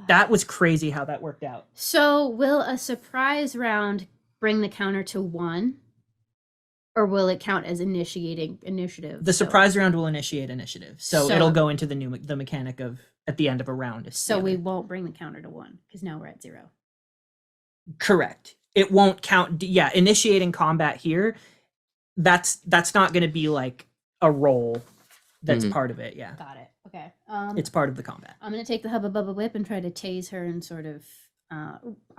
That was crazy how that worked out. So will a surprise round bring the counter to 1? Or will it count as initiating initiative? The So- surprise round will initiate initiative. So, So- it'll go into the mechanic of at the end of a round. it's the So we other. won't bring the counter to 1 because now we're at 0. Correct. It won't count. Yeah, initiating combat here. That's not going to be like a roll. That's Mhm. part of it. Yeah, Got it. Okay. it's part of the combat. I'm gonna take the Hubba Bubba Whip and try to tase her and sort of.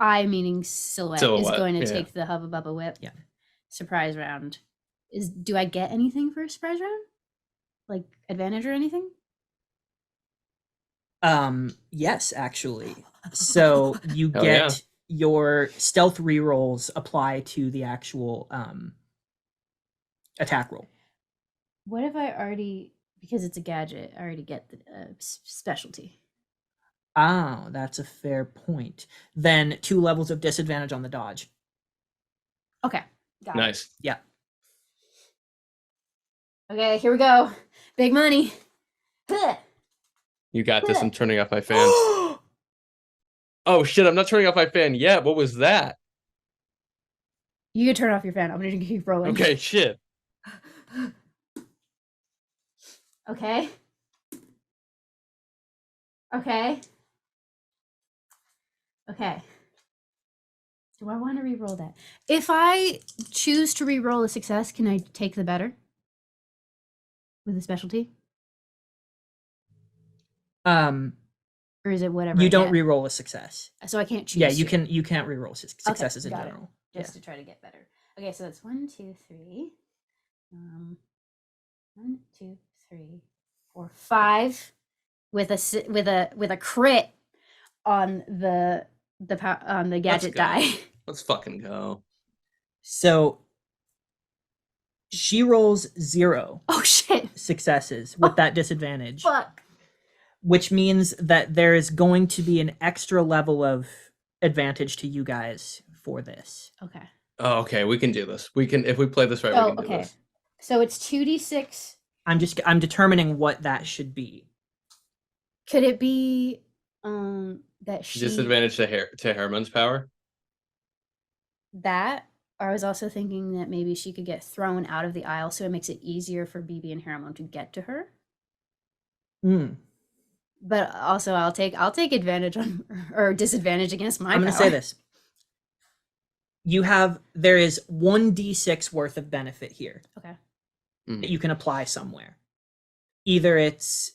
I meaning silhouette, is Silhouette, going to yeah. take the Hubba Bubba Whip. Yeah. Surprise round. Do I get anything for a surprise round? Like advantage or anything? Yes, actually. So you Hell get yeah. your stealth rerolls apply to the actual attack roll. What if I already, because it's a gadget, I already get the specialty? Oh, that's a fair point. Then 2 levels of disadvantage on the dodge. Okay. Got it. Nice. Yeah. Okay, here we go. Big money. Huh. You got this. I'm turning off my fan. Oh shit! I'm not turning off my fan yet. What was that? You can turn off your fan. I'm gonna keep rolling. Okay, shit. Okay. Okay. Okay. Do I want to re-roll that? If I choose to re-roll a success, can I take the better with a specialty, or is it whatever? You I don't get? re-roll a success. So I can't choose. Yeah, you to. can't re-roll successes in got it. general. Just to try to get better. Okay, so that's 1, 2, 3. 1, 2, 3, 4, 5 with a crit on the gadget go. die. Let's fucking go. So she rolls 0 Oh shit! successes with that disadvantage, Fuck. which means that there is going to be an extra level of advantage to you guys for this. Okay. Oh, okay. We can do this. We can, if we play this right, Oh, we can do okay. this. So it's 2d6. I'm determining what that should be. Could it be that she Disadvantage to Herman's power. that? Or I was also thinking that maybe she could get thrown out of the aisle, so it makes it easier for BB and Haramon to get to her. Hmm. But also, I'll take advantage on or disadvantage against my. I'm going to power. say this. There is 1d6 worth of benefit here Okay. that you can apply somewhere. Either it's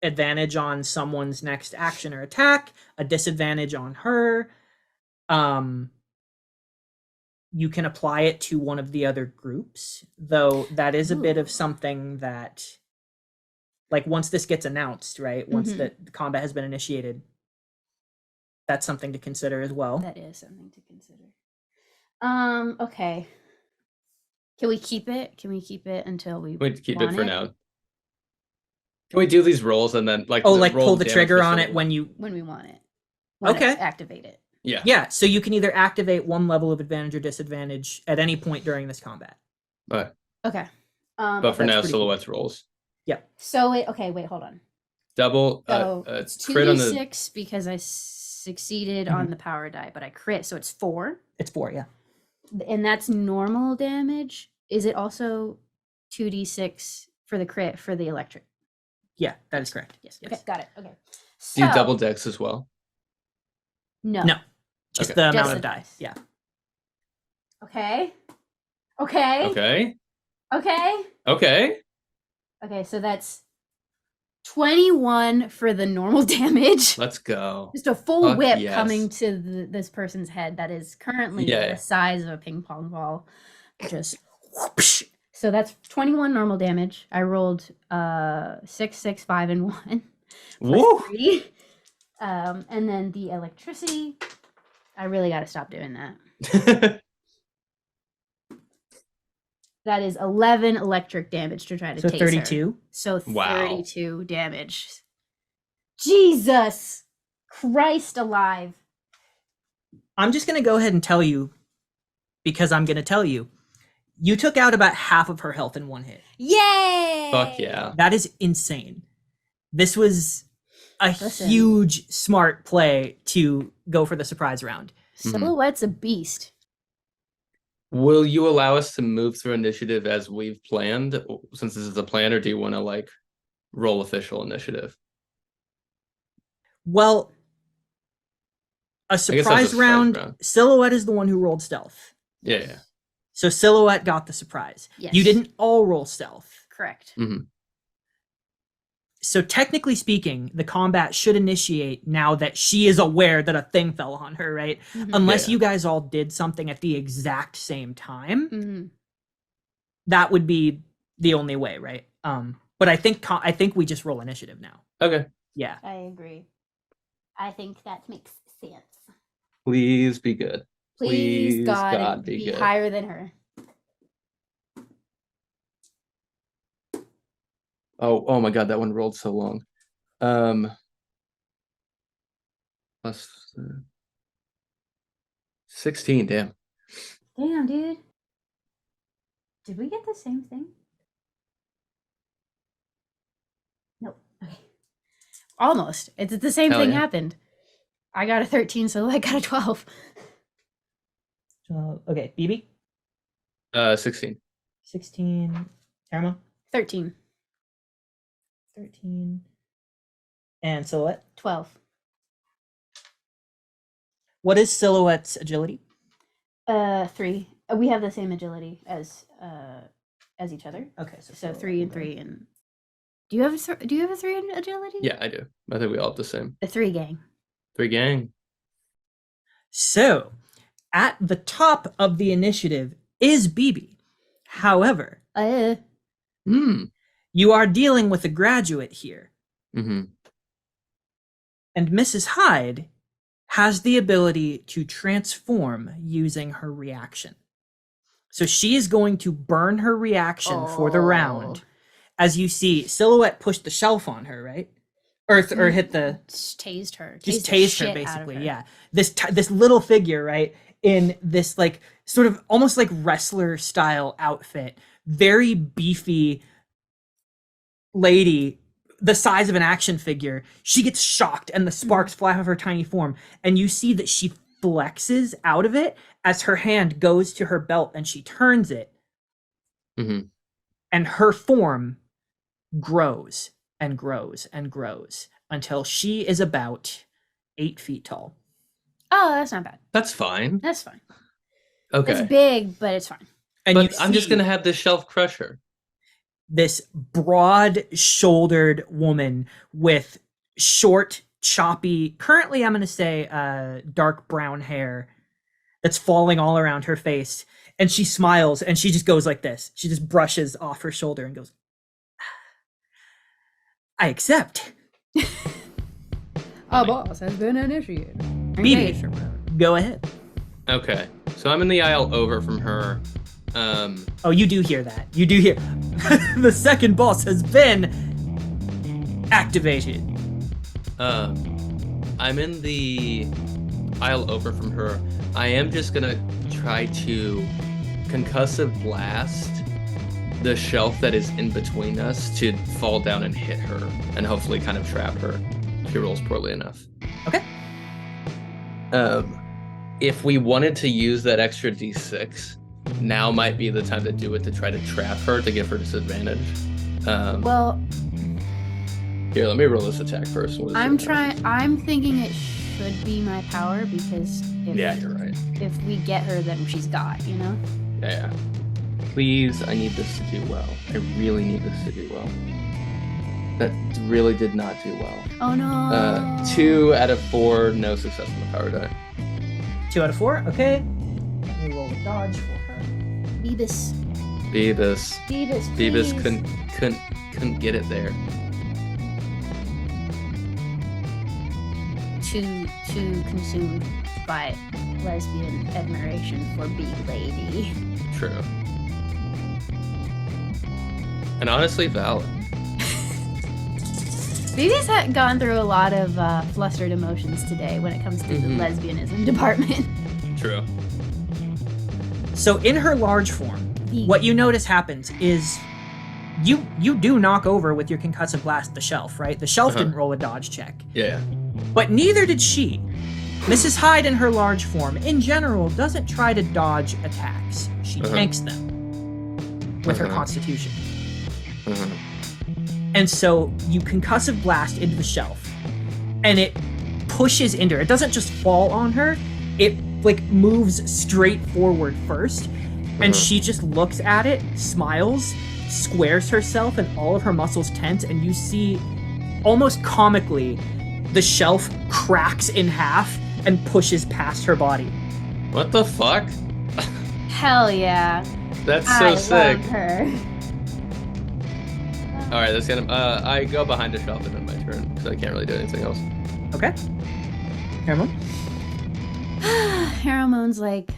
advantage on someone's next action or attack, a disadvantage on her. You can apply it to one of the other groups, though that is a bit Ooh. of something that, like, once this gets announced, right? Once the combat has been initiated, that's something to consider as well. That is something to consider. Okay. Can we keep it? Can we keep it until we We keep it want for now. Can we do these rolls and then like Like roll pull the damage trigger for on silhouette? it when you. when we want it? Want Okay. to activate it. Yeah. Yeah, so you can either activate 1 level of advantage or disadvantage at any point during this combat. But Okay. for That's now, pretty cool. silhouettes rolls. So okay, wait, hold on. Double So it's crit on the 2d6 because I succeeded on the power die, but I crit, so it's 4. It's 4, yeah. And that's normal damage. Is it also 2d6 for the crit for the electric? Yeah, that is correct. Yes. Yes. Okay, got it. Okay. do you So- double dex as well? No. No. Just Okay. the Just amount the of die. dice. Yeah. Okay. Okay. Okay. Okay. Okay. Okay, so that's 21 for the normal damage. Let's go. Just a full Fuck whip yes. coming to this person's head that is currently Yeah. the size of a ping pong ball. Just whoosh. So that's 21 normal damage. I rolled 6, 6, 5, and 1. plus Woo! 3. And then the electricity. I really got to stop doing that. That is 11 electric damage to try to So tase her. 32. So Wow. 32 damage. Jesus Christ alive. I'm just going to go ahead and tell you, because I'm going to tell you, you took out about half of her health in one hit. Yay! Fuck yeah. That is insane. This was a Listen. huge smart play to go for the surprise round. Silhouette's a beast. Will you allow us to move through initiative as we've planned, since this is a plan, or do you want to like roll official initiative? Well, a that's surprise round, Silhouette is the one who rolled stealth. Yeah. So Silhouette got the surprise. Yes. You didn't all roll stealth. Correct. So technically speaking, the combat should initiate now that she is aware that a thing fell on her, right? Mhm. Unless Yeah. you guys all did something at the exact same time, Mhm. that would be the only way, right? But I think we just roll initiative now. Okay. Yeah. I agree. I think that makes sense. Please be good. Please, God, God, be be good. higher than her. Oh my god, that one rolled so long. Plus 16, damn. Damn, dude. Did we get the same thing? Nope. Okay. Almost. It's the same Hell thing yeah. happened. I got a 13, so I got a 12. Okay, BB, 16. 16, Karma, 13. 13, and Silhouette. 12. What is Silhouette's agility? 3. We have the same agility as each other. Okay, So 3 and 3 and do you have a 3 in agility? Yeah, I do. I think we all have the same. The 3 gang. 3 gang. So, at the top of the initiative is BB. However, you are dealing with a graduate here, Mm-hmm. and Mrs. Hyde has the ability to transform using her reaction. So she is going to burn her reaction for the round. As you see, Silhouette pushed the shelf on her, right? Or hit the... Just tased her. Just the tased her, shit out of basically, her. yeah. This little figure, right? In this, like, sort of almost like wrestler-style outfit. Very beefy lady, the size of an action figure. She gets shocked and the sparks fly off of her tiny form. And you see that she flexes out of it as her hand goes to her belt and she turns it. Mm-hmm. And her form grows and grows and grows until she is about 8 feet tall. Oh, that's not bad. That's fine. That's fine. Okay. It's big, but it's fine. And But you I'm just see gonna have this shelf crush her. this broad-shouldered woman with short, choppy, currently I'm going to say dark brown hair that's falling all around her face. And she smiles and she just goes like this. She just brushes off her shoulder and goes, I accept. A boss has been initiated. BB, go ahead. Okay. So I'm in the aisle over from her. Oh, you do hear that. You do hear the second boss has been activated. I'm in the aisle over from her. I am just gonna try to concussive blast the shelf that is in between us to fall down and hit her and hopefully kind of trap her if she rolls poorly enough. Okay. If we wanted to use that extra d6, now might be the time to do it to try to trap her to give her disadvantage. Well, Here, let me roll this attack first. What is it? I'm thinking it should be my power because Yeah, you're right. if we get her, then she's got, you know? Yeah. Please, I need this to do well. I really need this to do well. That really did not do well. Oh no. 2 out of 4, no success on the power die. 2 out of 4. Okay. Let me roll a dodge for her. Beavis. Beavis please. couldn't get it there. Too consumed by lesbian admiration for big lady. True. And honestly, valid. Phoebe's had gone through a lot of flustered emotions today when it comes to the lesbianism department. True. So in her large form, what you notice happens is you do knock over with your concussive blast the shelf, right? The shelf didn't roll a dodge check. Yeah. But neither did she. Mrs. Hyde in her large form, in general, doesn't try to dodge attacks. She tanks them with her constitution. And so you concussive blast into the shelf, and it pushes into her. It doesn't just fall on her, it like moves straight forward first, and she just looks at it, smiles, squares herself, and all of her muscles tense, and you see, almost comically, the shelf cracks in half and pushes past her body. What the fuck? Hell yeah. That's so sick. Love her. All right, that's gonna. I go behind the shelf and then my turn because I can't really do anything else. Okay. Caramel? Haramone's like,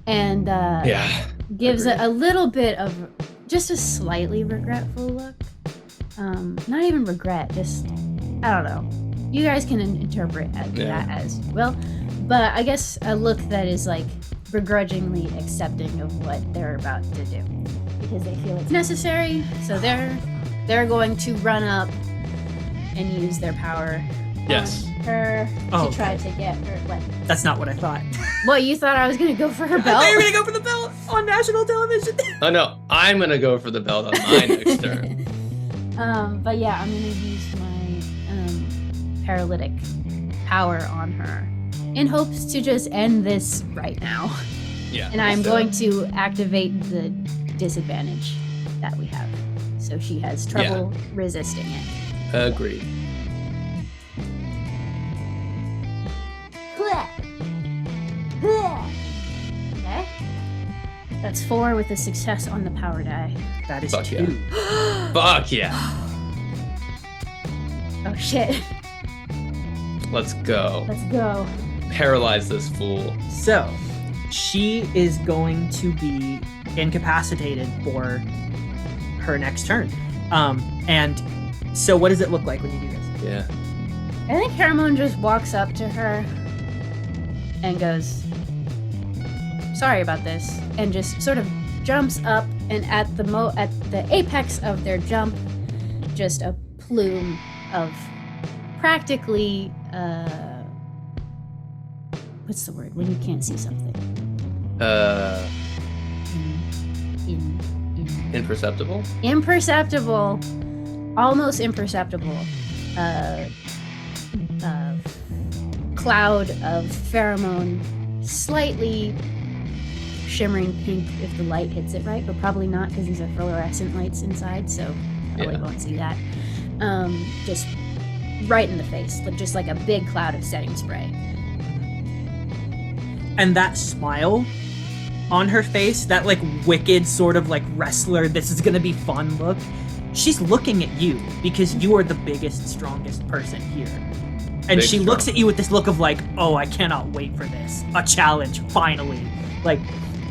and Yeah. gives a little bit of just a slightly regretful look. Not even regret, just I don't know. You guys can interpret that as well, but I guess a look that is like begrudgingly accepting of what they're about to do because they feel it's necessary. So they're going to run up and use their power Yes. on her to try to get her. What? That's not what I thought. What, you thought I was gonna go for her I belt? thought you were gonna go for the belt on national television. Oh no, I'm gonna go for the belt on my next turn. But yeah, I'm gonna use my paralytic power on her in hopes to just end this right now. Yeah. And I'm going to activate the disadvantage that we have. So she has trouble resisting it. Agreed. Okay. That's 4 with a success on the power die. That is Fuck 2. Fuck yeah. Oh shit. Let's go. Let's go. Paralyze this fool. So, she is going to be incapacitated for her next turn. And so what does it look like when you do this? Yeah. I think Haramon just walks up to her and goes, sorry about this, and just sort of jumps up, and at the apex of their jump, just a plume of practically what's the word when you can't see something? Imperceptible? Imperceptible, almost imperceptible cloud of pheromone, slightly shimmering pink if the light hits it right, but probably not because these are fluorescent lights inside, so probably won't see that. Just right in the face, just like a big cloud of setting spray. And that smile on her face, that like wicked sort of like wrestler, this is gonna be fun look, she's looking at you because you are the biggest, strongest person here. And she looks at you with this look of like, oh, I cannot wait for this. A challenge, finally. Like,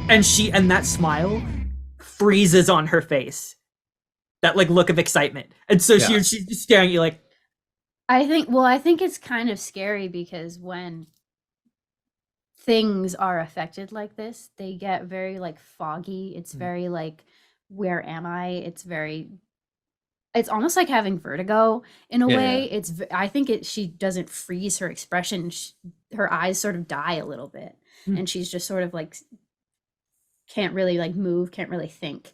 and that smile freezes on her face. That like look of excitement. And so she's just staring at you like, I think it's kind of scary because when things are affected like this, they get very like foggy. It's very like, where am I? It's almost like having vertigo in a way. I think she doesn't freeze her expression. Her eyes sort of die a little bit, and she's just sort of like can't really like move, can't really think,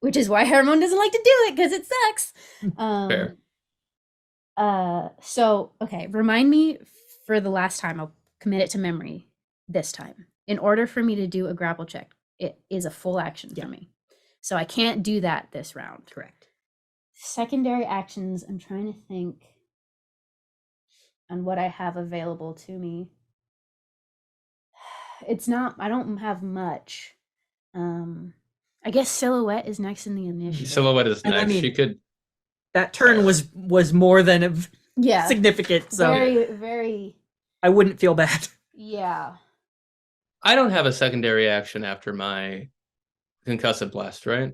which is why Haramon doesn't like to do it because it sucks. Fair. So okay, remind me for the last time. I'll commit it to memory this time. In order for me to do a grapple check, it is a full action for me, so I can't do that this round. correct. Secondary actions, I'm trying to think on what I have available to me. I don't have much. I guess Silhouette is next in the initiative. Silhouette is And I next. mean- She could. That turn was more than Yeah. significant, so Very, very, I wouldn't feel bad. yeah. I don't have a secondary action after my Concussive blast, right?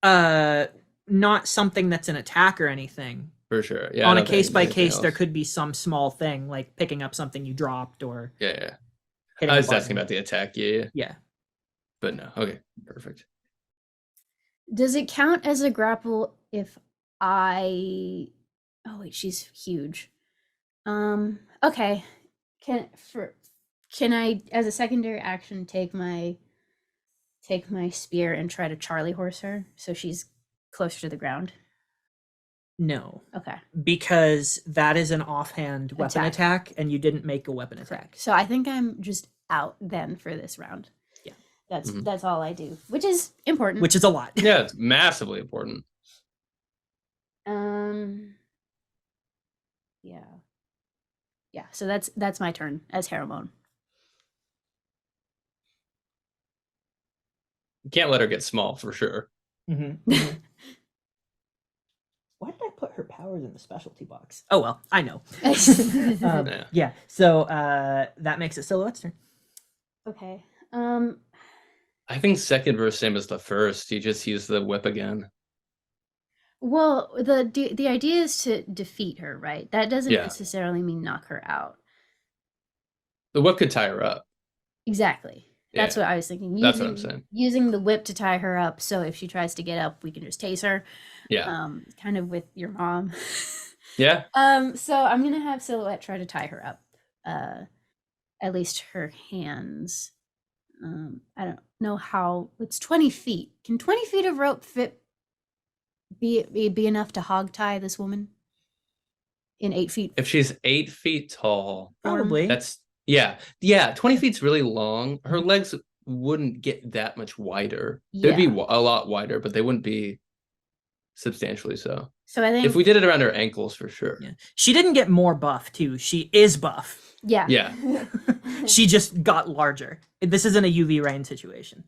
Not something that's an attack or anything. For sure. Yeah. I On a don't think case by anything case, there else. could be some small thing like picking up something you dropped or Yeah. hitting I a was asking button. about the attack. Yeah. Yeah. But no. Okay. Perfect. Does it count as a grapple if I Oh wait, she's huge. Okay. Can I as a secondary action take my spear and try to Charlie horse her so she's closer to the ground? No, Okay. because that is an offhand weapon attack, and you didn't make a weapon attack. So I think I'm just out then for this round. Yeah. That's all I do, which is important. Which is a lot. Yeah, it's massively important. Yeah. Yeah, so that's my turn as Haramon. You can't let her get small for sure. Mm-hmm. Why did I put her powers in the specialty box? Oh well, I know. Yeah. Yeah. So that makes it Silhouette's turn. Okay. I think second verse same as the first. You just use the whip again. Well, the idea is to defeat her, right? That doesn't Yeah. necessarily mean knock her out. The whip could tie her up. Exactly. That's Yeah. what I was thinking. That's what I'm saying. Using the whip to tie her up, so if she tries to get up, we can just tase her. Yeah. Kind of with your mom. Yeah. So I'm gonna have Silhouette try to tie her up. At least her hands. I don't know how. It's 20 feet. Can 20 feet of rope be enough to hog tie this woman? In 8 feet. If she's 8 feet tall, Probably. that's yeah. 20 feet's really long. Her legs wouldn't get that much wider. They'd be a lot wider, but they wouldn't be substantially so. So I think if we did it around her ankles, for sure. Yeah. She didn't get more buff too. She is buff. Yeah. Yeah. She just got larger. This isn't a UV rain situation.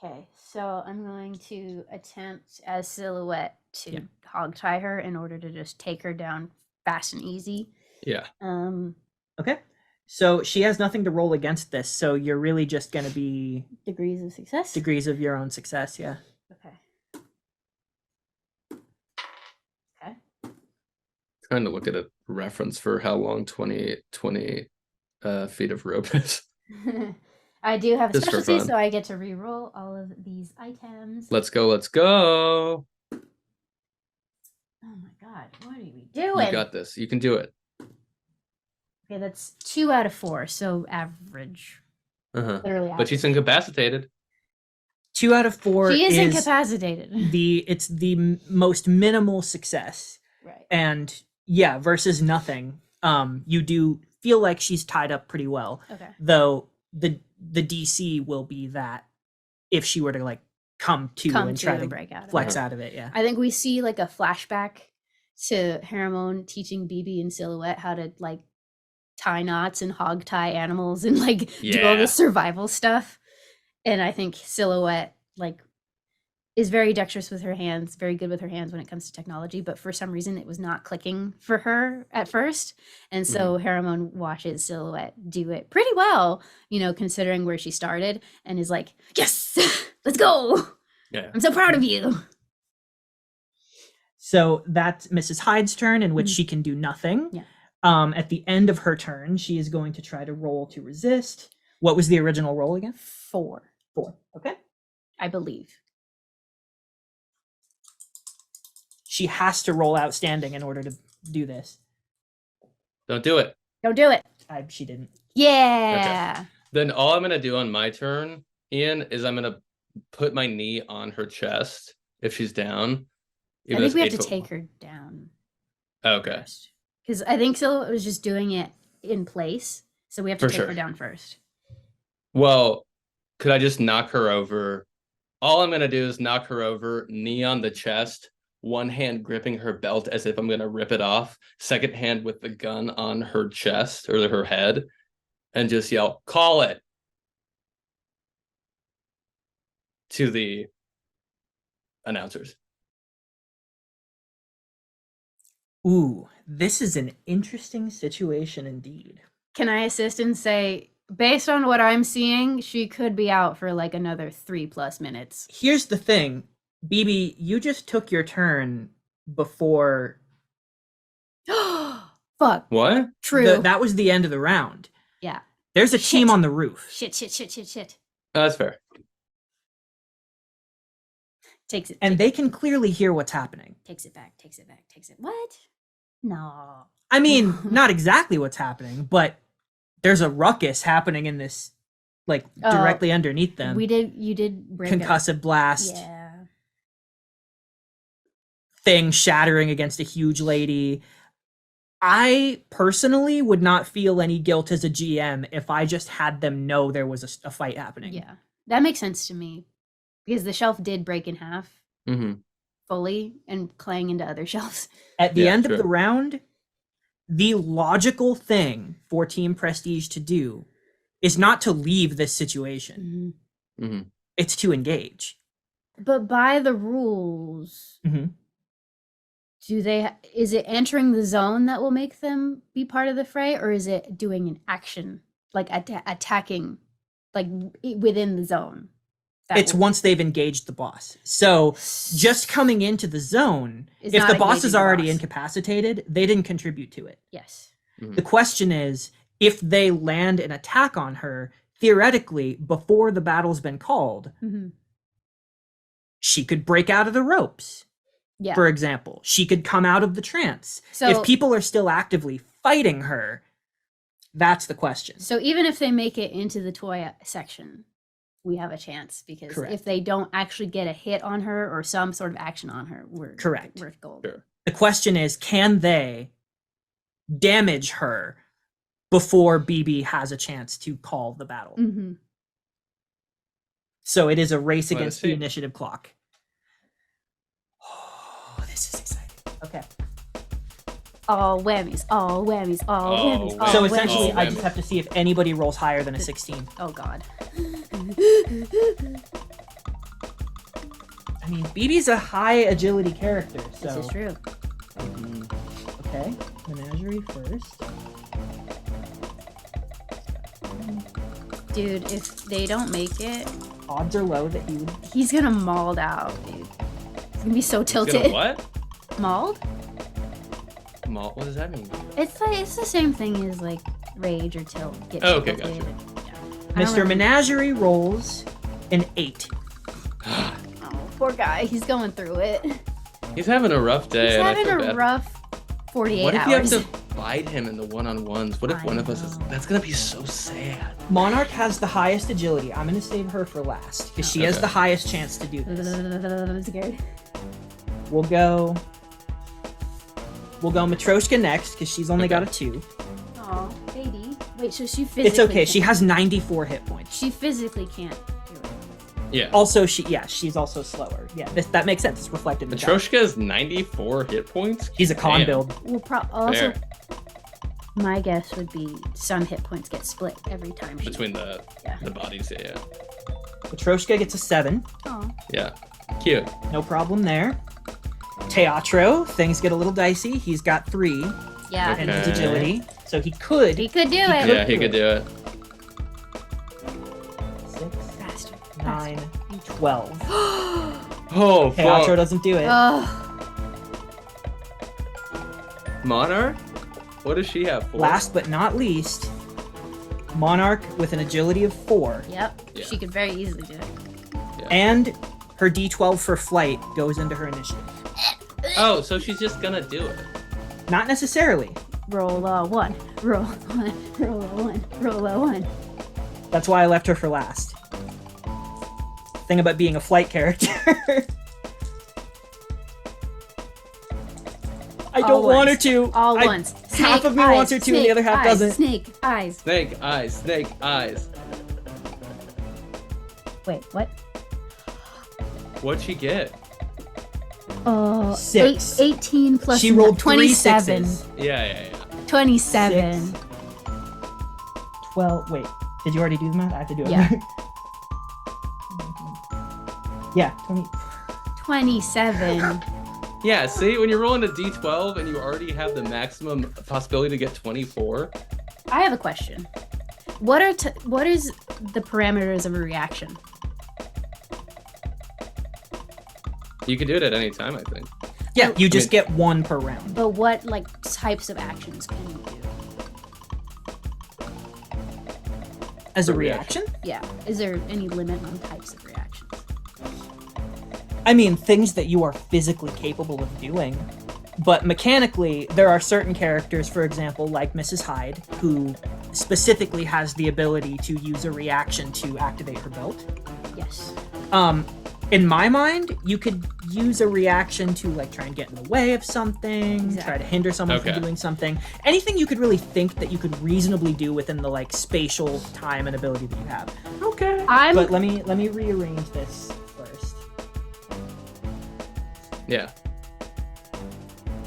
Okay, so I'm going to attempt as Silhouette to hog tie her in order to just take her down fast and easy. Yeah. Okay. So she has nothing to roll against this, so you're really just going to be degrees of success. Degrees of your own success, yeah. Okay. Trying to look at a reference for how long 20 feet of rope is. I do have a Just for specialty, fun. so I get to re-roll all of these items. Let's go. Oh my god, what are we doing? You got this. You can do it. Okay, that's 2 out of 4, so average. Literally But average. she's incapacitated. 2 out of 4 She is is incapacitated. it's the most minimal success. Right. And yeah, versus nothing. You do feel like she's tied up pretty well. Okay. Though the DC will be that if she were to like come to and try to break out of flex it. out of it, yeah. I think we see like a flashback to Haramon teaching BB and Silhouette how to like tie knots and hog tie animals and like do all Yeah. this survival stuff. And I think Silhouette like is very dexterous with her hands, very good with her hands when it comes to technology, but for some reason it was not clicking for her at first. And so Haramon watches Silhouette do it pretty well, you know, considering where she started, and is like, yes, let's go. Yeah. I'm so proud of you. So that's Mrs. Hyde's turn, in which she can do nothing. Yeah. At the end of her turn, she is going to try to roll to resist. What was the original roll again? 4, 4. Okay. I believe. She has to roll outstanding in order to do this. Don't do it. Don't do it. She didn't. Yeah. Then all I'm gonna do on my turn, Ian, is I'm gonna put my knee on her chest if she's down. I think we have to take her down. Okay. Because I think Silhouette was just doing it in place. So we have to For take sure. her down first. Well, could I just knock her over? All I'm gonna do is knock her over, knee on the chest, one hand gripping her belt as if I'm gonna rip it off, second hand with the gun on her chest or her head, and just yell, "Call it!" to the announcers. Ooh, this is an interesting situation indeed. Can I assist and say, Based on what I'm seeing, she could be out for like another 3+ minutes. Here's the thing, BB, you just took your turn before Fuck. What? True. that was the end of the round. Yeah. There's a Shit. team on the roof. Shit. Oh, that's fair. Takes it. And they can clearly hear what's happening. Takes it back. What? No. I mean, not exactly what's happening, but there's a ruckus happening in this, like, directly underneath them. You did bring Concussive blast. Yeah. Thing shattering against a huge lady. I personally would not feel any guilt as a GM if I just had them know there was a fight happening. Yeah. That makes sense to me. Because the shelf did break in half fully and clang into other shelves. At the end of the round, the logical thing for Team Prestige to do is not to leave this situation. It's to engage. But by the rules, is it entering the zone that will make them be part of the fray, or is it doing an action, like attacking, like within the zone? It's once they've engaged the boss. So just coming into the zone, Is if not the boss is engaging the already boss. incapacitated, they didn't contribute to it. Yes. The question is, if they land an attack on her, theoretically, before the battle's been called, she could break out of the ropes. Yeah. For example, she could come out of the trance. So if people are still actively fighting her, that's the question. So even if they make it into the toy section, we have a chance, because Correct. if they don't actually get a hit on her or some sort of action on her, we're gold. Sure. The question is, can they damage her before BB has a chance to call the battle? So it is a race against the initiative clock. Oh, this is exciting. Okay. All whammies, all whammies, all Oh, whammies, all So whammies. essentially, I just whammies. have to see if anybody rolls higher than a 16. Oh god. I mean, BB's a high agility character, so... This is true. Okay, Menagerie first. Dude, if they don't make it, Odds are low that he would... he's gonna mauled out, dude. He's gonna be so It's gonna tilted. what? Mauled? What does that mean? It's the same thing as like rage or tilt. Get Oh, okay, tilted. gotcha. Yeah. I don't Mr. really- Menagerie rolls an 8. Oh, poor guy. He's going through it. He's having a rough day. He's and I having feel a bad. rough 48 What if hours. you have to fight him in the one-on-ones? What if I one of us is? know. That's gonna be so sad. Monarch has the highest agility. I'm going to save her for last, because she has Okay. the highest chance to do this. I'm scared. We'll go Matryoshka next, because she's only got a 2. Oh, baby. Wait, so she physically It's okay. She can't- has 94 hit points. She physically can't do it. Yeah. Also, she's also slower. Yeah, that makes sense. It's reflected in the die. Matryoshka has 94 hit points. She's a con Damn. build. Well, also, Fair. my guess would be some hit points get split every time. Between the Yeah. bodies. Yeah. Matryoshka gets a 7. Oh. Yeah. Cute. No problem there. Teatro, things get a little dicey. He's got 3 Yeah. in his Okay. agility, so he could. He could do it. Yeah, he could do it. 6, Faster. 9, 12. Oh, Teatro fuck. doesn't do it. Oh, Monarch? What does she have for? Last but not least, Monarch with an agility of 4, yep. Yeah. She could very easily do it. and her D12 for flight goes into her initiative. Oh, so she's just gonna do it. Not necessarily. Roll a 1. Roll 1. Roll a 1. Roll a 1. That's why I left her for last. Thing about being a flight character. I don't All want her ones. to. All I- ones. half of me Snake wants her eyes, to, and the other half snake doesn't. eyes, Snake eyes. Snake eyes, snake eyes. Wait, what? What'd she get? Oh, 6. 18 plus She rolled 3 27. 6s. Yeah. 27. 6. 12. Wait, did you already do the math? I have to do it. Yeah. Yeah, 20. 27. Yeah, see, when you're rolling a d12 and you already have the maximum possibility to get 24. I have a question. what is the parameters of a reaction? You could do it at any time, I think. Yeah, you just get one per round. But what like types of actions can you do? As a reaction? Yeah. Is there any limit on types of reactions? I mean, things that you are physically capable of doing. But mechanically, there are certain characters, for example, like Mrs. Hyde, who specifically has the ability to use a reaction to activate her belt. Yes. In my mind, you could use a reaction to like try and get in the way of something, try to hinder someone from doing something. Anything you could really think that you could reasonably do within the like spatial time and ability that you have. Okay. But let me rearrange this first. Yeah.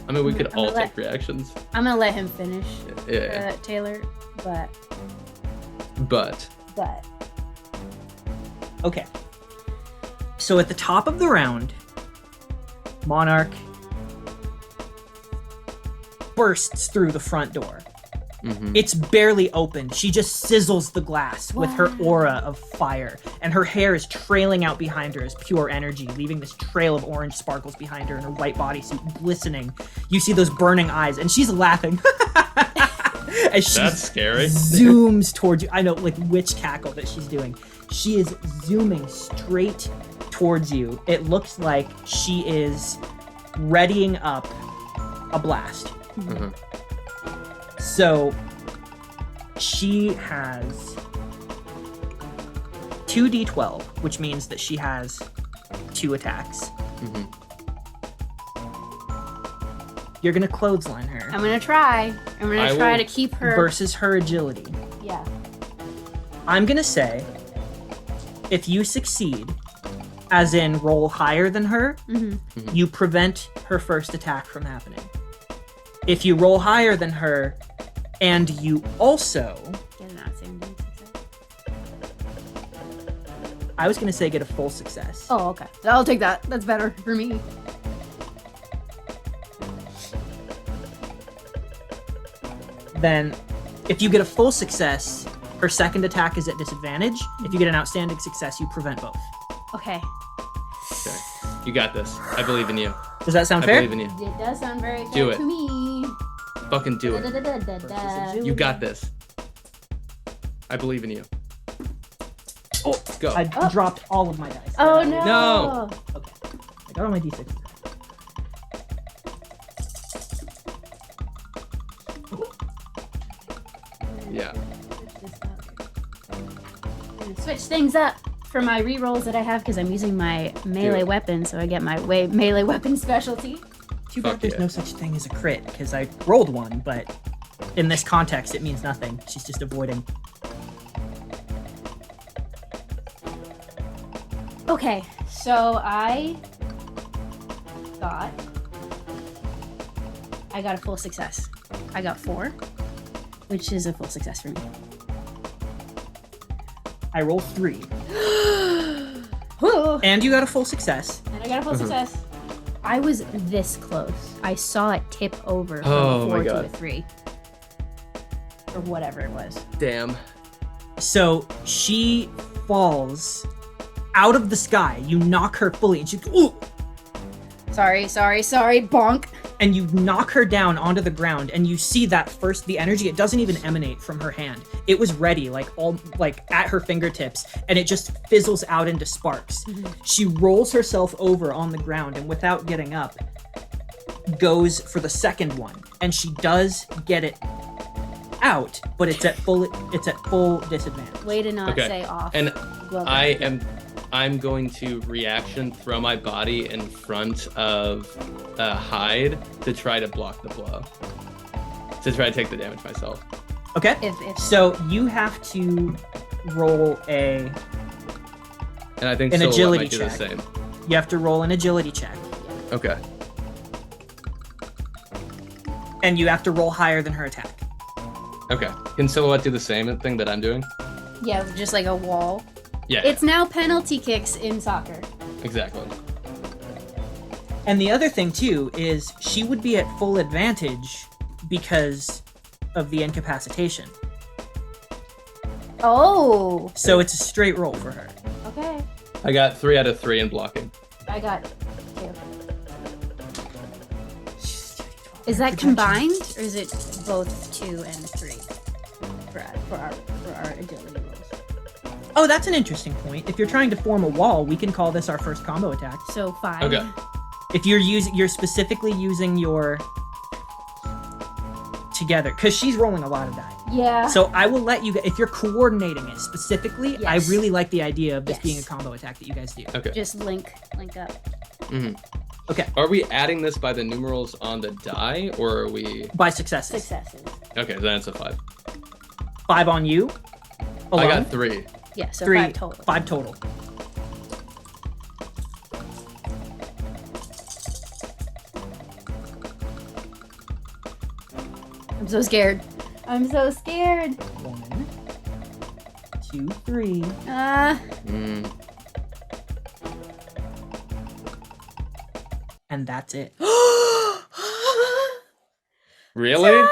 I mean, we could I'm all gonna take reactions. I'm gonna let him finish, Yeah. Taylor. But Okay. So at the top of the round, Monarch bursts through the front door. Mhm. It's barely opened. She just sizzles the glass with her aura of fire, and her hair is trailing out behind her as pure energy, leaving this trail of orange sparkles behind her, and her white bodysuit glistening. You see those burning eyes, and she's laughing. As she That's scary. zooms towards you. I know, like witch cackle that she's doing. She is zooming straight towards you. It looks like she is readying up a blast. Mhm. So she has 2d12, which means that she has 2 attacks. Mhm. You're gonna clothesline her I'm gonna try. I'm gonna I try will- to keep her. versus her agility. Yeah. I'm gonna say, if you succeed, as in roll higher than her, you prevent her first attack from happening. If you roll higher than her, and you also, Get an outstanding success. I was gonna say get a full success. Oh, okay. I'll take that. That's better for me. Then, if you get a full success, her second attack is at disadvantage. If you get an outstanding success, you prevent both. Okay. Okay. You got this. I believe in you. Does that sound I fair? believe in you. It does sound very Do fair it. to me. Fucking do it. Da-da-da-da-da. You got this. I believe in you. Oh, Go. I dropped all of my dice. Oh no. No. Okay. I got all my d6s. Yeah. Switch things up for my rerolls that I have because I'm using my melee it. weapon, so I get my melee weapon specialty. Too Fuck bad there's yeah. no such thing as a crit, because I rolled one, but in this context, it means nothing. She's just avoiding. Okay, so I got a full success. I got 4, which is a full success for me. I rolled 3. Woo! And you got a full success. And I got a full success. I was this close. I saw it tip over from Oh a my 4 to God. a 3. Or whatever it was. Damn. So she falls out of the sky. You knock her fully, and she ooh, Sorry, bonk. and you knock her down onto the ground, and you see that first the energy, it doesn't even emanate from her hand. It was ready, like at her fingertips, and it just fizzles out into sparks. She rolls herself over on the ground, and without getting up, goes for the second one, and she does get it out, but it's at full disadvantage. Way to not Okay. say off. And Well I'm going to reaction throw my body in front of Hyde to try to block the blow. To try to take the damage myself. Okay. If So you have to roll And I think An Silhouette agility might do check. the same. you have to roll an agility check, Okay. and you have to roll higher than her attack. Okay. Can Silhouette do the same thing that I'm doing? yeah, just like a wall. Yeah. It's now penalty kicks in soccer. Exactly. And the other thing too is she would be at full advantage because of the incapacitation. Oh. So it's a straight roll for her. Okay. I got 3 out of 3 in blocking. I got 2. Is that combined, or is it both 2 and 3 for our agility rolls? Oh, that's an interesting point. If you're trying to form a wall, we can call this our first combo attack. So 5. Okay. If you're specifically using your together, because she's rolling a lot of die. Yeah. So I will let you. If you're coordinating it specifically, I Yes. really like the idea of this Yes. being a combo attack that you guys do. Okay. Just link up. Mhm. Okay. Are we adding this by the numerals on the die, or are we? By successes. Successes. Okay, then it's a 5. 5 on you. I Alone? got 3. Yeah, so 3 5 total. 5 total. I'm so scared. I'm so scared. 1, 2, 3. Mm. And that's it. Really?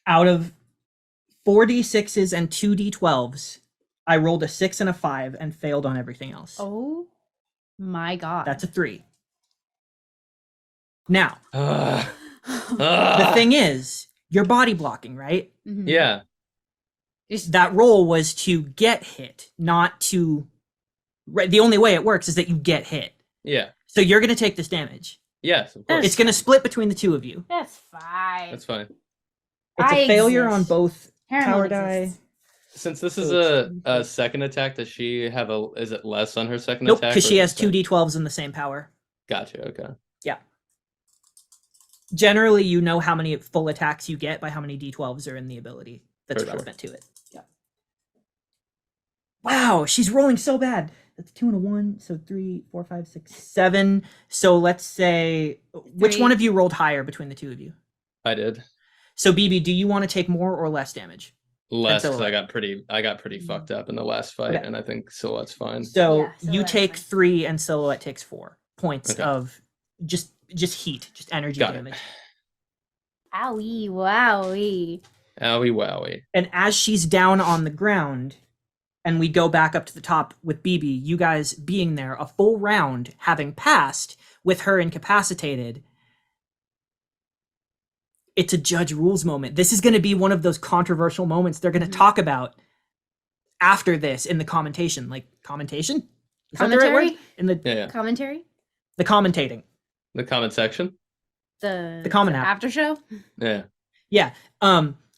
Out of 4d6s and 2d12s, I rolled a 6 and a 5 and failed on everything else. Oh my god. That's a 3. Now, Ugh. the Ugh. thing is, you're body blocking, right? Mhm. Yeah. That roll was to get hit, not to. Right, the only way it works is that you get hit. Yeah. So you're going to take this damage. Yes, of course. It's going to split between the two of you. That's fine. That's fine. It's I a failure on exist. both Paramount power die. exists. Since this is So a second attack, does she have a? Is it less on her second Nope, attack? because or she is has it two same? d12s in the same power. Gotcha. Okay. Yeah. Generally, you know how many full attacks you get by how many d12s are in the ability that's For sure. relevant to it. Yeah. Wow, she's rolling so bad. That's 2 and a 1, so 3, 4, 5, 6, 7. So let's say, which 3. one of you rolled higher between the two of you? I did So BB, do you want to take more or less damage? less because I Silhouette. got pretty fucked up in the last fight, Okay. and I think Silhouette's fine. So Yeah, you Silhouette's take fine. 3 and Silhouette takes 4 points Okay. of just heat, just energy Got it. damage. Owie, wowie. Owie wowie. And as she's down on the ground, and we go back up to the top with BB, you guys being there, a full round having passed with her incapacitated, it's a judge rules moment. This is going to be one of those controversial moments they're going to Mhm. talk about after this in the commentation. Like, commentation? Is that the right word? Commentary? In the Yeah. Commentary? the commentating. The comment section. The comment app. after show? Yeah. Yeah.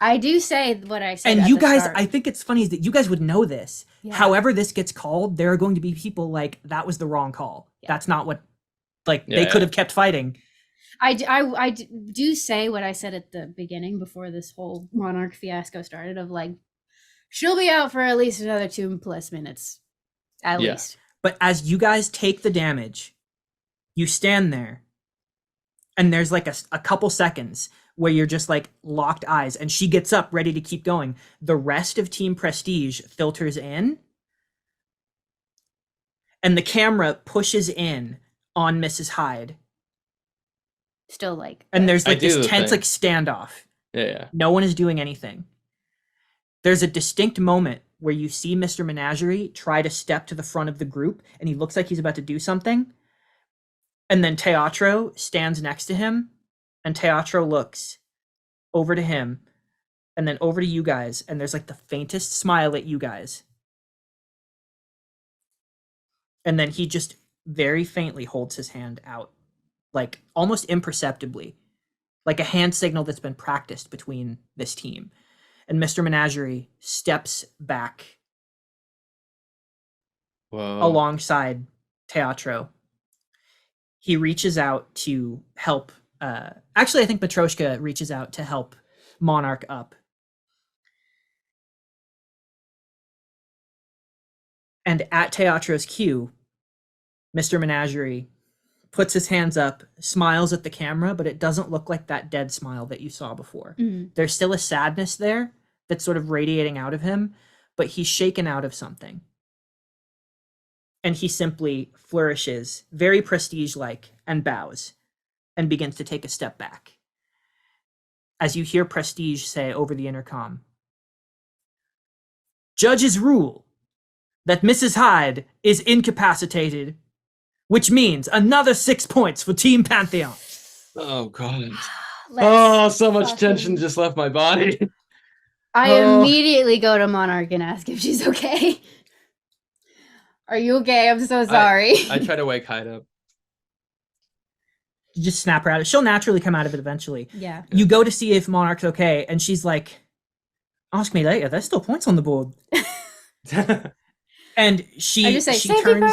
I do say what I said. And at you the guys, start. I think it's funny is that you guys would know this. Yeah. However this gets called, there are going to be people like, that was the wrong call. Yeah. That's not what, like, Yeah, they could yeah. have kept fighting. I do say what I said at the beginning before this whole Monarch fiasco started of like, she'll be out for at least another 2+ minutes. At Yeah. least. But as you guys take the damage, you stand there, and there's like a couple seconds where you're just like locked eyes, and she gets up ready to keep going. The rest of Team Prestige filters in, and the camera pushes in on Mrs. Hyde, Still like. and there's I like do this the tense thing. like standoff. Yeah. No one is doing anything. There's a distinct moment where you see Mr. Menagerie try to step to the front of the group, and he looks like he's about to do something. And then Teatro stands next to him, and Teatro looks over to him, and then over to you guys, and there's like the faintest smile at you guys. And then he just very faintly holds his hand out, like almost imperceptibly, like a hand signal that's been practiced between this team. And Mr. Menagerie steps back Whoa. alongside Teatro. He reaches out to help. Actually, I think Matroshka reaches out to help Monarch up. And at Teatro's cue, Mr. Menagerie puts his hands up, smiles at the camera, but it doesn't look like that dead smile that you saw before. Mhm. There's still a sadness there that's sort of radiating out of him, but he's shaken out of something. And he simply flourishes, very prestige-like, and bows, and begins to take a step back. as you hear Prestige say over the intercom, "Judges rule that Mrs. Hyde is incapacitated, which means another 6 points for Team Pantheon." Oh god. Let's So much tension fucking- just left my body. I Oh. immediately go to Monarch and ask if she's okay. Are you okay? I'm so sorry. I try to wake Hyde up. You just snap her out of it. She'll naturally come out of it eventually. Yeah. You go to see if Monarch's okay, and she's like, "Ask me later. There's still points on the board." And she I just say, she safety turns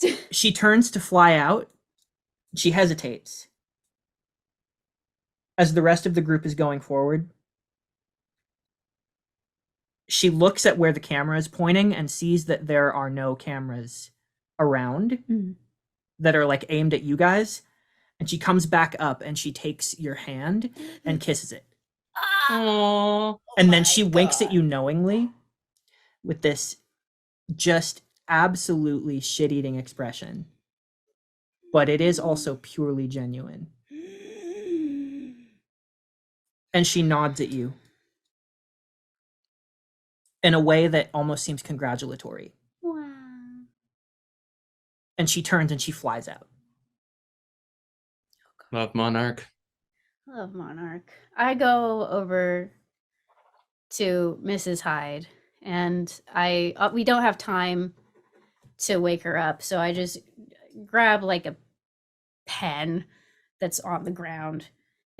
first. she turns to fly out. She hesitates as the rest of the group is going forward. She looks at where the camera is pointing and sees that there are no cameras around Mhm. that are like aimed at you guys. And she comes back up and she takes your hand and kisses it. Aww. And then she winks at you knowingly with this just absolutely shit-eating expression. But it is also purely genuine. And she nods at you in a way that almost seems congratulatory. Wow. And she turns and she flies out. Love Monarch. I love Monarch. I go over to Mrs. Hyde, and we don't have time to wake her up, so I just grab like a pen that's on the ground,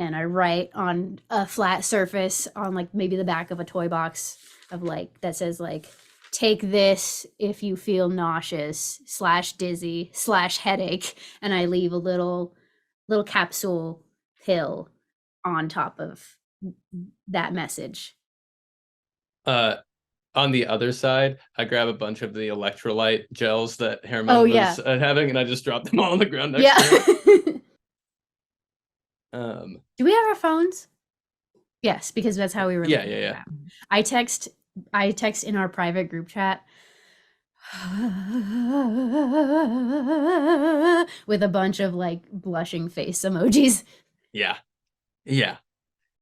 and I write on a flat surface on like maybe the back of a toy box of like that says like, "Take this if you feel nauseous / dizzy / headache," and I leave a little capsule pill on top of that message. On the other side, I grab a bunch of the electrolyte gels that Herman Oh, was yeah. Having, and I just drop them all on the ground next Yeah. to her. Do we have our phones? Yes, because that's how we were. Yeah. I text in our private group chat with a bunch of like blushing face emojis. Yeah.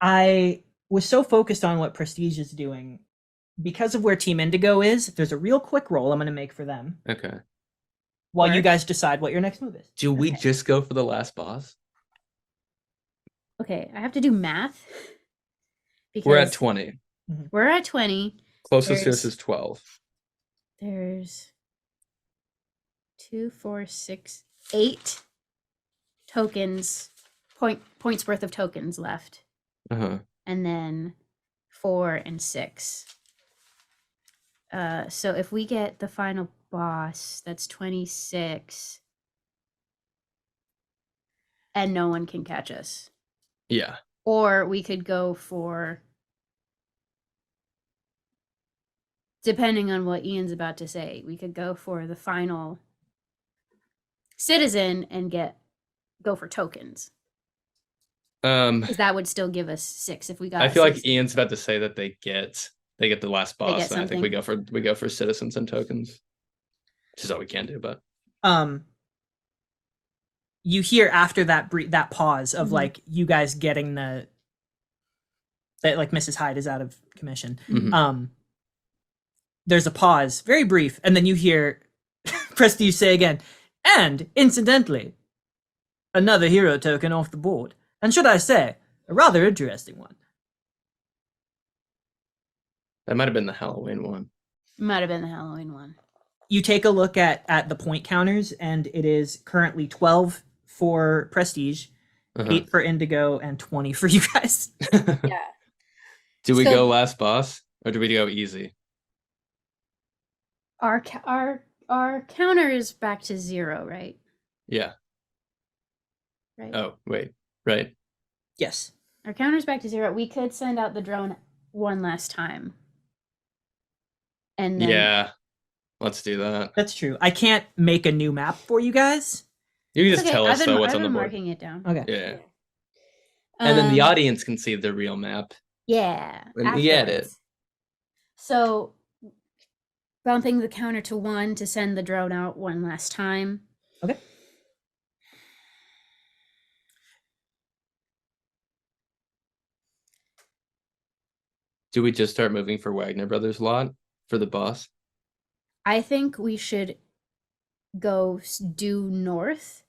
I was so focused on what Prestige is doing. Because of where Team Indigo is, there's a real quick roll I'm going to make for them Okay. while you Work. guys decide what your next move is. Do we Okay. just go for the last boss? Okay, I have to do math. We're at because 20. We're at 20. Closest to us There's- is 12. There's 2, 4, 6, 8 tokens, points worth of tokens left. Uh-huh. And then 4 and 6. So if we get the final boss, that's 26. And no one can catch us. Yeah. Or we could go for, depending on what Ian's about to say, we could go for the final citizen and go for tokens. Because that would still give us 6 if we got. I feel like 6. Ian's about to say that they get the last They boss, get and I think we something. go for citizens and tokens. Which is all we can do, but You hear after that pause of Mhm. like you guys getting that like Mrs. Hyde is out of commission. Mhm. There's a pause, very brief, and then you hear Prestige say again, "And incidentally, another hero token off the board. And should I say, a rather interesting one." that might have been the Halloween one. Might have been the Halloween one. You take a look at the point counters, and it is currently 12 for Prestige, Uh-huh. 8 for Indigo, and 20 for you guys. Yeah. Do we So- go last boss or do we go easy? Our counter is back to 0, right? Yeah. Right. Oh, wait. Right. Yes. Our counter's back to 0. We could send out the drone one last time. And then Yeah. Let's do that. That's true. I can't make a new map for you guys. You can It's just okay, tell us I've been, though what's I've on the been board. marking it down. Okay. Yeah. And then the Um, audience can see the real map. Yeah. When we edit. afterwards. So bumping the counter to 1 to send the drone out one last time. Okay. Do we just start moving for Wagner Brothers lot for the boss? I think we should go due north.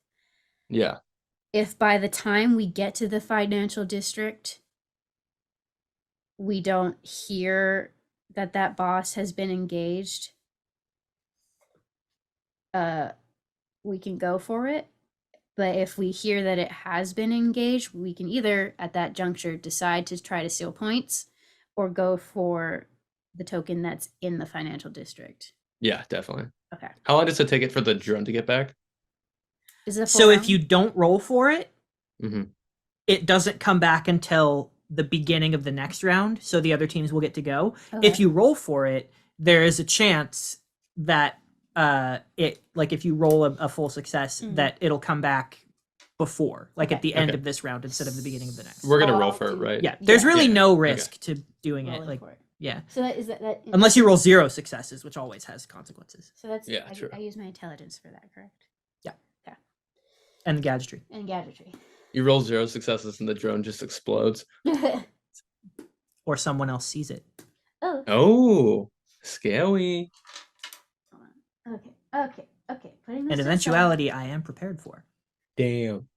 Yeah. If by the time we get to the financial district, we don't hear that boss has been engaged, we can go for it. But if we hear that it has been engaged, we can either at that juncture decide to try to steal points or go for the token that's in the financial district. Yeah, definitely. Okay. How long does it take it for the drone to get back? Is it a So full if round? you don't roll for it, Mm-hmm. it doesn't come back until the beginning of the next round, so the other teams will get to go. Okay. If you roll for it, there is a chance that if you roll a full success, that it'll come back before, like Okay. at the end Okay. of this round instead of the beginning of the next. We're gonna Oh, roll I'll for it, do- right? Yeah, there's really Yeah. no Okay. risk to doing it. Rolling Like, for it. yeah, So is that unless you roll 0 successes, which always has consequences. So that's Yeah, I, true. I use my intelligence for that, correct? And the gadgetry. And gadgetry. You roll 0 successes and the drone just explodes. Or someone else sees it. Oh. Oh, scary. Okay. Putting this An to the side. eventuality I am prepared for. Damn.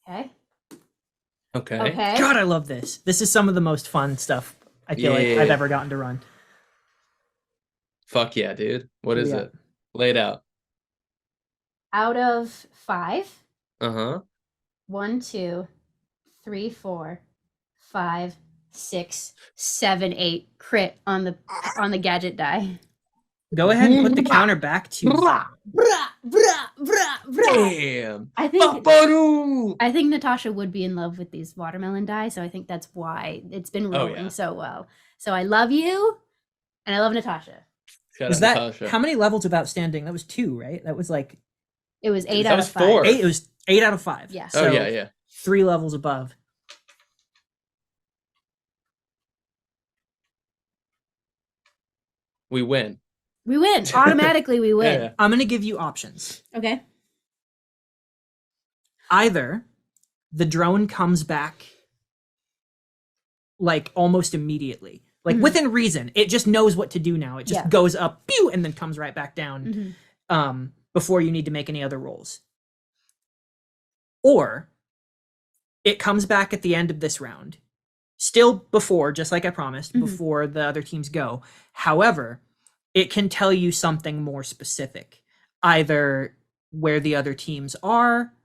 Okay. Okay. Okay. God, I love this. This is some of the most fun stuff I feel like I've Yeah. ever gotten to run. Fuck yeah, dude. What is Yeah. it? Lay it out. Out of 5, Uh-huh. 1, 2, 3, 4, 5, 6, 7, 8 crit on the gadget die. Go ahead and put the counter back to Brah, brah, brah, brah. Damn. I think Ba-ba-doo! I think Natasha would be in love with these watermelon die, so I think that's why it's been Oh, rolling yeah. so well. So I love you, and I love Natasha. Shout Was out that Natasha. how many levels of outstanding? That was 2, right? That was like It was 8 That out was of 5. 4. 8. It was 8 out of 5. Yeah. Oh, So yeah, yeah. 3 levels above. We win. We win. Automatically we win. Yeah. I'm going to give you options. Okay. Either the drone comes back like almost immediately, like Mhm. within reason. It just knows what to do now. It just Yeah. goes up, pew, and then comes right back down Mhm. before you need to make any other rolls. Or it comes back at the end of this round, still before, just like I promised, Mhm. before the other teams go. However, it can tell you something more specific, either where the other teams are,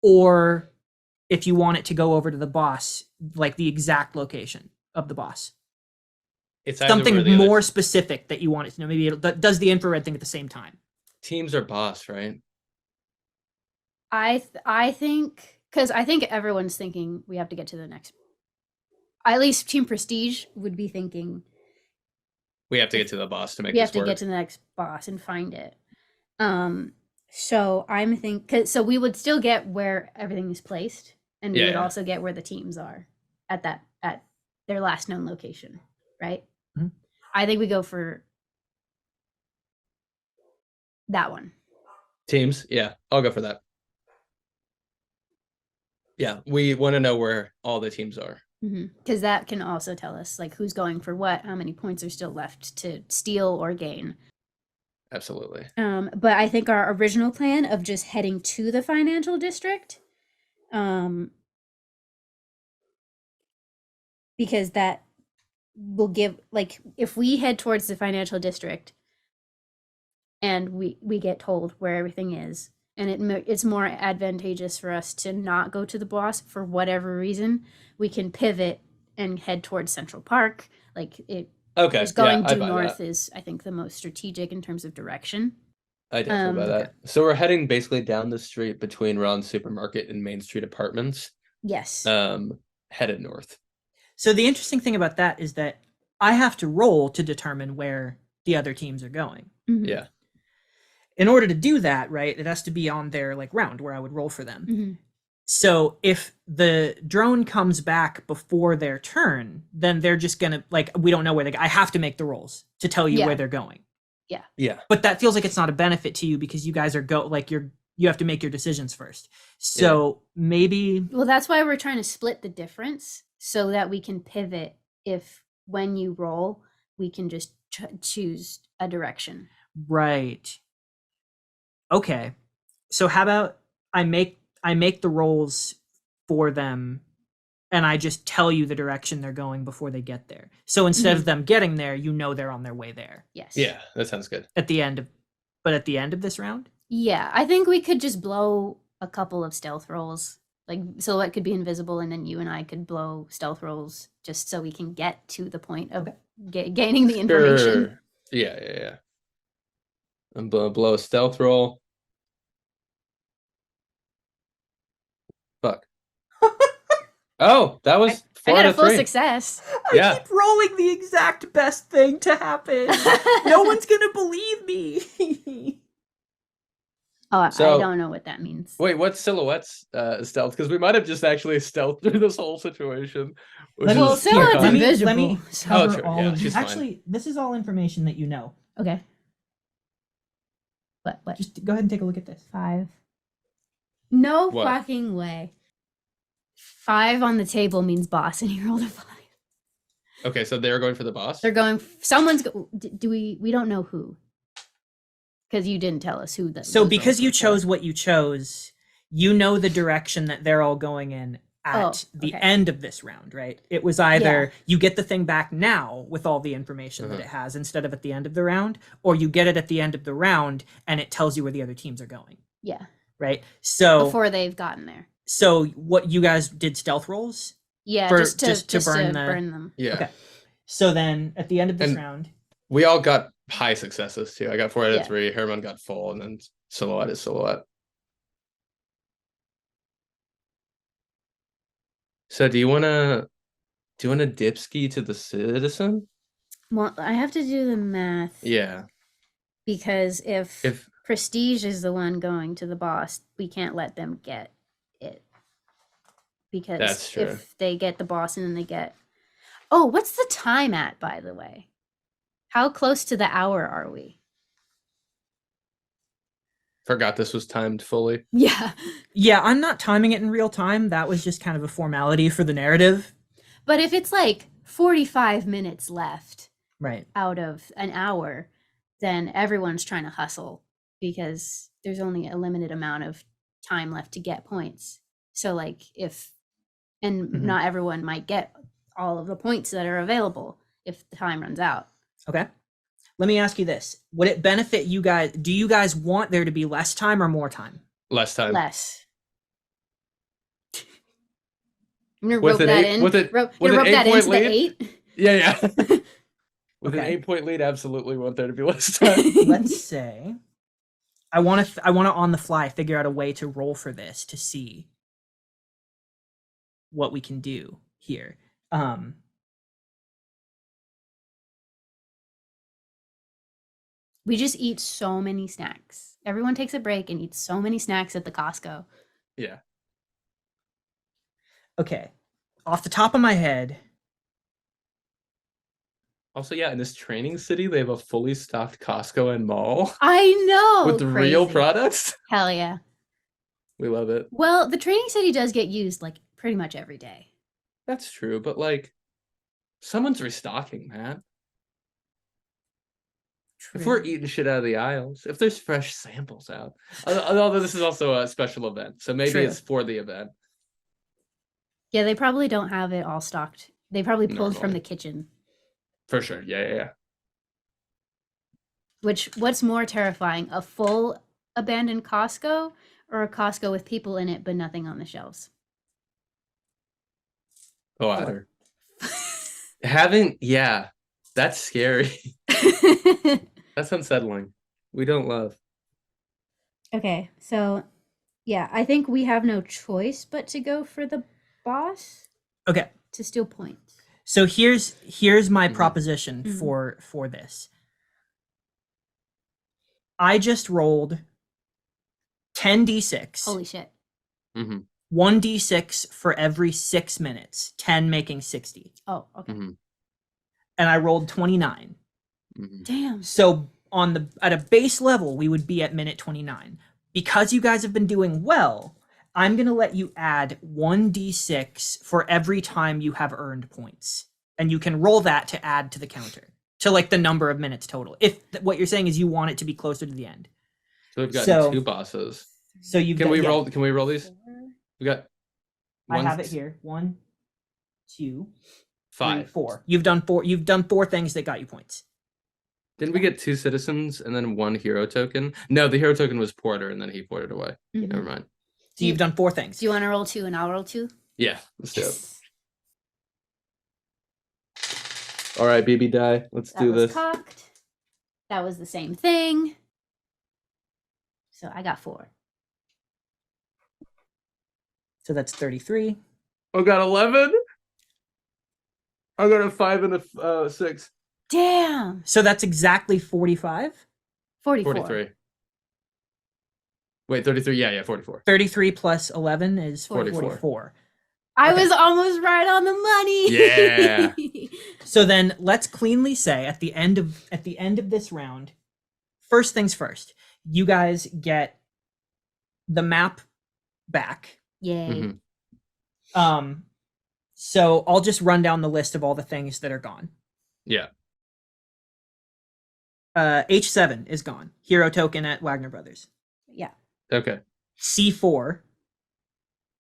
or if you want it to go over to the boss, like the exact location of the boss. It's either where Something the other more specific that you want it to know. Maybe it does the infrared thing at the same time. teams are boss, right? I think because I think everyone's thinking we have to get to the next. At least Team Prestige would be thinking We have to get to the boss to make we this have to work. get to the next boss and find it. So I'm thinking, so we would still get where everything is placed, and we Yeah, would yeah. also get where the teams are at their last known location, right? Mhm. I think we go for that one. Teams, yeah, I'll go for that. Yeah, we want to know where all the teams are. Because that can also tell us like who's going for what, how many points are still left to steal or gain. Absolutely. But I think our original plan of just heading to the financial district, because that will give, like, if we head towards the financial district and we get told where everything is, and it's more advantageous for us to not go to the boss for whatever reason, we can pivot and head towards Central Park. Like it, Okay, just going yeah, I due buy north that. is, I think, the most strategic in terms of direction. I definitely buy okay. that. So we're heading basically down the street between Ron's Supermarket and Main Street Apartments, Yes. headed north. So the interesting thing about that is that I have to roll to determine where the other teams are going. Mhm. Yeah. In order to do that, right, it has to be on their like round where I would roll for them. Mhm. So if the drone comes back before their turn, then they're just gonna like we don't know where they go. I have to make the rolls to tell you Yeah. where they're going. Yeah. But that feels like it's not a benefit to you because you guys are you have to make your decisions first. So maybe Well, that's why we're trying to split the difference so that we can pivot if when you roll, we can just choose a direction. Right. Okay. So how about I make the rolls for them and I just tell you the direction they're going before they get there. So instead of them getting there, you know they're on their way there. Yes. Yeah, that sounds good. At the end of this round? Yeah, I think we could just blow a couple of stealth rolls. Like Silhouette could be invisible, and then you and I could blow stealth rolls just so we can get to the point of gaining the information. Sure. Yeah. I'm gonna blow a stealth roll. Fuck. Oh, that was I 4 got out a of full 3. success. Yeah. I keep rolling the exact best thing to happen. No one's gonna believe me. Oh, So- I don't know what that means. Wait, what's Silhouette's stealth? Because we might have just actually stealthed through this whole situation. which Let me- Well, is Silhouette's terrifying. invisible. Let me so- cover true. all Yeah, of she's fine. Actually, this is all information that you know. Okay. What? Just go ahead and take a look at this. 5. No What? fucking way. 5 on the table means boss, and he rolled a 5. Okay, so they're going for the boss. They're going. Someone's. Do we? We don't know who. Because you didn't tell us who. So those because rolls you were for. chose what you chose, you know the direction that they're all going in at the okay. end of this round, right? It was either you get the thing back now with all the information that it has instead of at the end of the round, or you get it at the end of the round and it tells you where the other teams are going, Yeah. right? So Before they've gotten there. so what you guys did stealth rolls? Yeah. For- just to burn burn, the- them. Yeah. Okay. So then at the end of this And- round, We all got high successes too. I got 4 out of Yeah. 3. Herman got full, and then Silhouette is Silhouette. So do you wanna dip ski to the citizen? Well, I have to do the math. Yeah. Because if If Prestige is the one going to the boss, we can't let them get it. Because That's true. if they get the boss and then they get. Oh, what's the time at, by the way? How close to the hour are we? forgot this was timed fully. Yeah. yeah, I'm not timing it in real time. That was just kind of a formality for the narrative. But if it's like 45 minutes left Right. out of an hour, then everyone's trying to hustle because there's only a limited amount of time left to get points. So like and Mhm. not everyone might get all of the points that are available if the time runs out. Okay. Let me ask you this. Would it benefit you guys? Do you guys want there to be less time or more time? Less time. Less. I'm gonna With rope an that eight- in. with it- Rope, with gonna an rope that 8-point into the lead? 8. Yeah. With Okay. an 8-point lead, absolutely want there to be less time. Let's say I want to on the fly figure out a way to roll for this to see what we can do here. We just eat so many snacks. Everyone takes a break and eats so many snacks at the Costco. Yeah. Okay. Off the top of my head, Also, yeah, in this training city, they have a fully stocked Costco and mall I know. with the real crazy. products. Hell yeah. We love it. Well, the training city does get used like pretty much every day. That's true, but like, someone's restocking, man. If we're eating shit out of the aisles, if there's fresh samples out, although this is also a special event, so maybe True. it's for the event. Yeah, they probably don't have it all stocked. They probably pulled from Normally. the kitchen. For sure. Yeah. What's more terrifying, a full abandoned Costco or a Costco with people in it but nothing on the shelves? Oh, either. Yeah, that's scary. That's unsettling. We don't love. Okay, so yeah, I think we have no choice but to go for the boss okay. to steal points. So here's my Mhm. proposition Mhm. for this. I just rolled 10d6. Holy shit. Mm-hmm. 1d6 for every 6 minutes, 10 making 60. Oh, okay. Mm-hmm. And I rolled 29. Mm-hmm. Damn. So at a base level, we would be at minute 29. Because you guys have been doing well, I'm going to let you add 1d6 for every time you have earned points. And you can roll that to add to the counter, to like the number of minutes total. If what you're saying is you want it to be closer to the end. So we've got So- 2 bosses. So you've Can got, we yeah, roll? Can we roll these? We got. I one, have it here. 1, 2, 3, 5. 4. You've done 4. You've done 4 things that got you points. Didn't we get 2 citizens and then 1 hero token? No, the hero token was Porter, and then he ported away. Mhm. Never mind. So you've done 4 things. Do you want to roll 2 and I'll roll 2? Yeah, let's do it. All right, BB die. Let's That do was this. cocked. That was the same thing. So I got 4. So that's 33. I got 11. I got a 5 and a 6. Damn. So that's exactly 45. 44. 43. Wait, 33. Yeah, 44. 33 plus 11 is 44. 44. I Okay. was almost right on the money. Yeah. So then let's cleanly say at the end of this round, first things first, you guys get the map back. Yay. Mhm. So I'll just run down the list of all the things that are gone. Yeah. H7 is gone. Hero token at Wagner Brothers. Yeah. Okay. C4.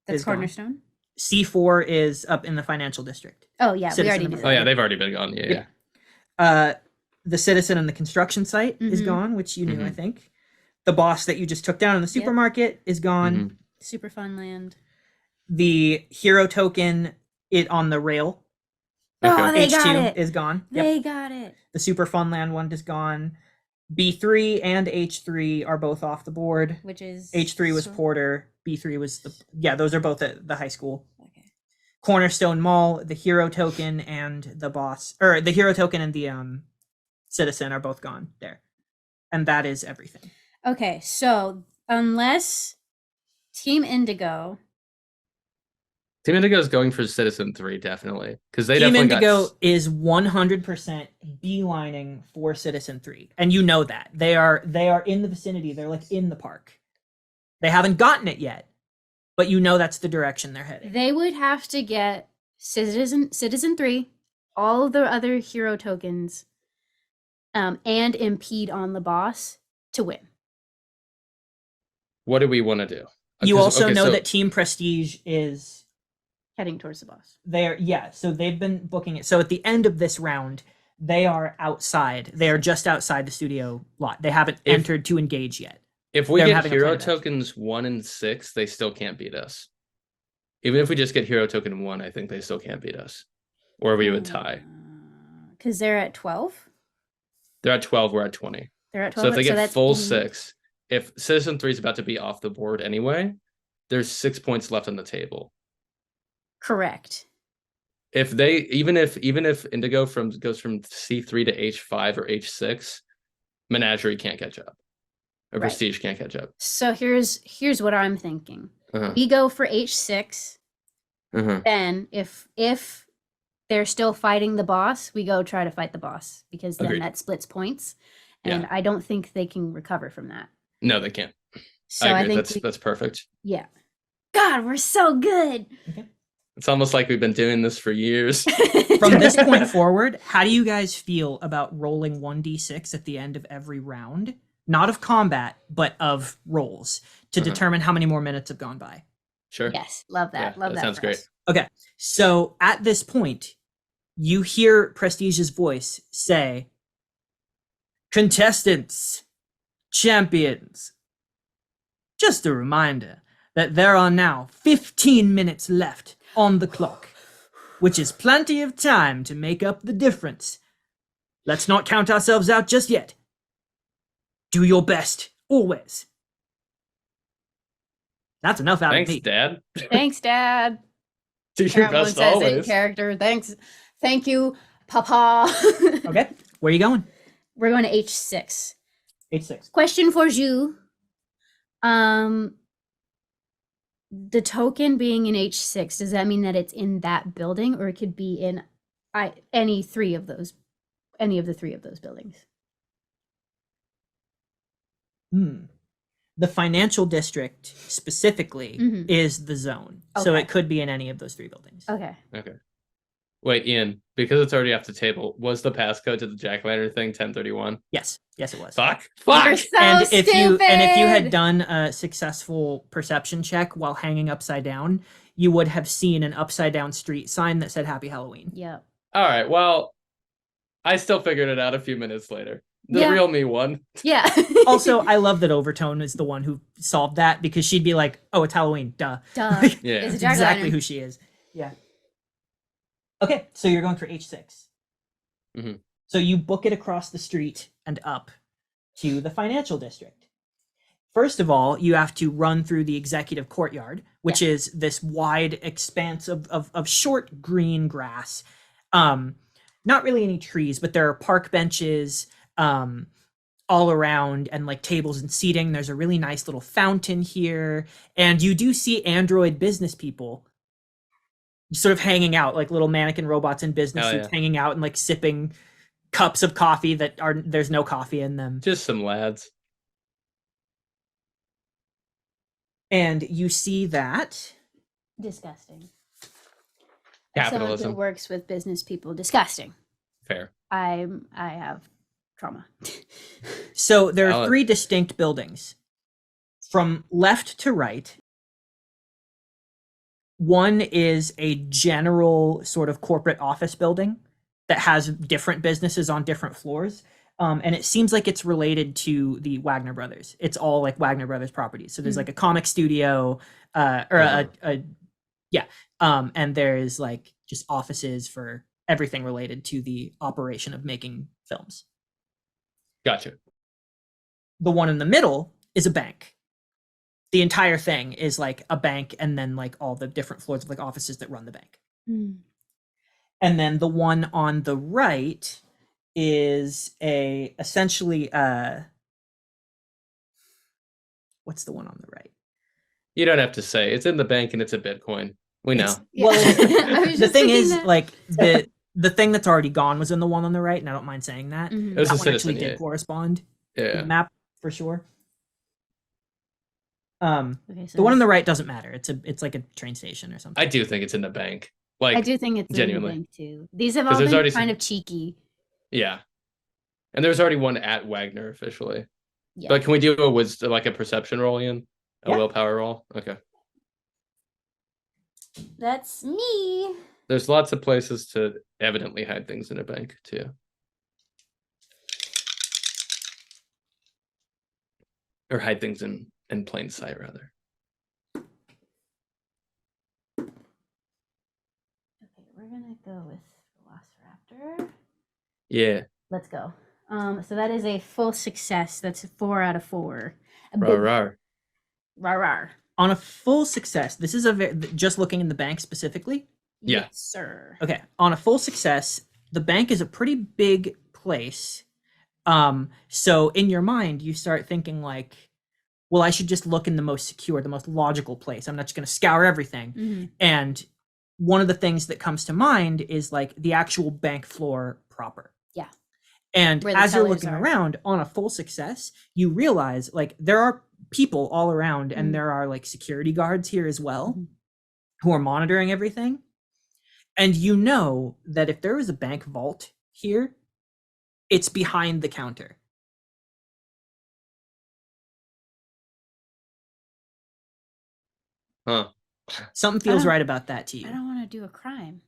That's Is gone. Cornerstone. C4 is up in the financial district. Oh yeah, we Citizen already of knew the- Oh yeah, that. they've already been gone. Yeah. Yeah. The citizen and the construction site is Mhm. gone, which you knew, I Mhm. think. The boss that you just took down in the Yep. supermarket is gone. Mhm. Super fun land. The hero token it on the rail Oh, Okay. they got H2 it. is gone. Yep. They got it. The Super Funland one is gone. B3 and H3 are both off the board. Which is H3 was so- Porter. B3 was those are both at the high school. Okay. Cornerstone Mall, the hero token and the boss, or the hero token and the citizen are both gone there. And that is everything. Okay, so unless Team Indigo, Team Indigo is going for Citizen 3, definitely. Because they Team definitely Indigo got. is 100% beelining for Citizen 3. And you know that. They are in the vicinity. They're like in the park. They haven't gotten it yet, but you know that's the direction they're heading. they would have to get Citizen 3, all of the other hero tokens, and impede on the boss to win. What do we want to do? You 'Cause- also okay, know so- that Team Prestige is Heading towards the boss. so they've been booking it. So at the end of this round, they are outside. They are just outside the studio lot. They haven't If- entered to engage yet. If we They're get having a hero plan of action. tokens 1 and 6, they still can't beat us. Even if we just get hero token 1, I think they still can't beat us. Or we would tie. Because they're at 12. They're at 12, we're at 20. They're at 12. So if they get that's full 80. 6, if Citizen 3 is about to be off the board anyway, there's 6 points left on the table. Correct. If they even if Indigo goes from C3 to H5 or H6, Menagerie can't catch up. Or Right. Prestige can't catch up. So here's what I'm thinking. Uh-huh. We go for H6. Uh-huh. Then if they're still fighting the boss, we go try to fight the boss because then Agreed. that splits points. And Yeah. I don't think they can recover from that. No, they can't. So I I, agree. think That's perfect. yeah. God, we're so good. It's almost like we've been doing this for years. From this point forward, how do you guys feel about rolling 1d6 at the end of every round? Not of combat, but of rolls to Uh-huh. determine how many more minutes have gone by. Sure. Yes, love that. Yeah, love that that. sounds for great. us. Okay, so at this point, you hear Prestige's voice say, "Contestants, champions, just a reminder that there are now 15 minutes left on the clock, which is plenty of time to make up the difference. Let's not count ourselves out just yet. Do your best, always." That's enough out Thanks, of me. Dad. Thanks, Dad. Do your Everyone best says it in always. character. Thanks. Thank you, Papa. Okay, where are you going? We're going to H6. H6. Question for you. The token being in H6, does that mean that it's in that building, or it could be in any of the three of those buildings? The financial district specifically Mhm. is the zone. So Okay. it could be in any of those 3 buildings. Okay. Okay. Wait, Ian, because it's already off the table, was the passcode to the jack-o'-lantern thing 1031? Yes. Yes, it was. Fuck. You're Fuck. so and if you had stupid! done a successful perception check while hanging upside down, you would have seen an upside down street sign that said Happy Halloween. Yep. All right, well, I still figured it out a few minutes later. The Yeah. real me won. Yeah. Also, I love that Overtone is the one who solved that because she'd be like, "Oh, it's Halloween, duh." Duh. Yeah. It's a Exactly jack-o'-lantern. who she is. Yeah. Okay, so you're going for H6. Mhm. So you book it across the street and up to the financial district. First of all, you have to run through the executive courtyard, which is this wide expanse of short green grass. Not really any trees, but there are park benches all around and like tables and seating. There's a really nice little fountain here. And you do see android business people sort of hanging out, like little mannequin robots in business Hell suits yeah. hanging out and like sipping cups of coffee that there's no coffee in them. Just some lads. And you see that Disgusting. As someone who Capitalism. works with business people, disgusting. Fair. I have trauma. so there are Valid. 3 distinct buildings from left to right. One is a general sort of corporate office building that has different businesses on different floors. And it seems like it's related to the Wagner Brothers. It's all like Wagner Brothers properties. So there's like a comic studio, and there's like just offices for everything related to the operation of making films. Gotcha. The one in the middle is a bank. The entire thing is like a bank, and then like all the different floors of like offices that run the bank. And then the one on the right is essentially what's the one on the right? You don't have to say. It's in the bank and it's a Bitcoin. We know. Yeah. Well, I was the just thing thinking is, that. like the thing that's already gone was in the one on the right, and I don't mind saying that. Mhm. It was That a one actually citizen, did yeah. correspond to the Yeah. map for sure. Okay, so The one on this- the right doesn't matter. It's like a train station or something. I do think it's in the bank. Like, I do think it's genuinely. in the bank too. These have 'Cause all there's been already kind some- of cheeky. yeah. And there's already one at Wagner officially. Yeah. But can we do like a perception roll, Ian? A Yeah. willpower roll? Okay. That's me. There's lots of places to evidently hide things in a bank too. Or hide things in plain sight, rather. Okay, we're gonna go with Velociraptor. Yeah. Let's go. So that is a full success. That's 4 out of 4. A Rar, big rar. rar. On a full success, this is just looking in the bank specifically. Yeah. Yes, sir. Okay, on a full success, the bank is a pretty big place. So in your mind, you start thinking like, well, I should just look in the most secure, the most logical place. I'm not just going to scour everything. Mhm. And one of the things that comes to mind is like the actual bank floor proper. Yeah. And Where the as you're tellers looking are. around on a full success, you realize like there are people all around, and Mhm. there are like security guards here as well Mhm. who are monitoring everything. And you know that if there was a bank vault here, it's behind the counter. Huh. Something feels don't- right about that to you. I don't want to do a crime.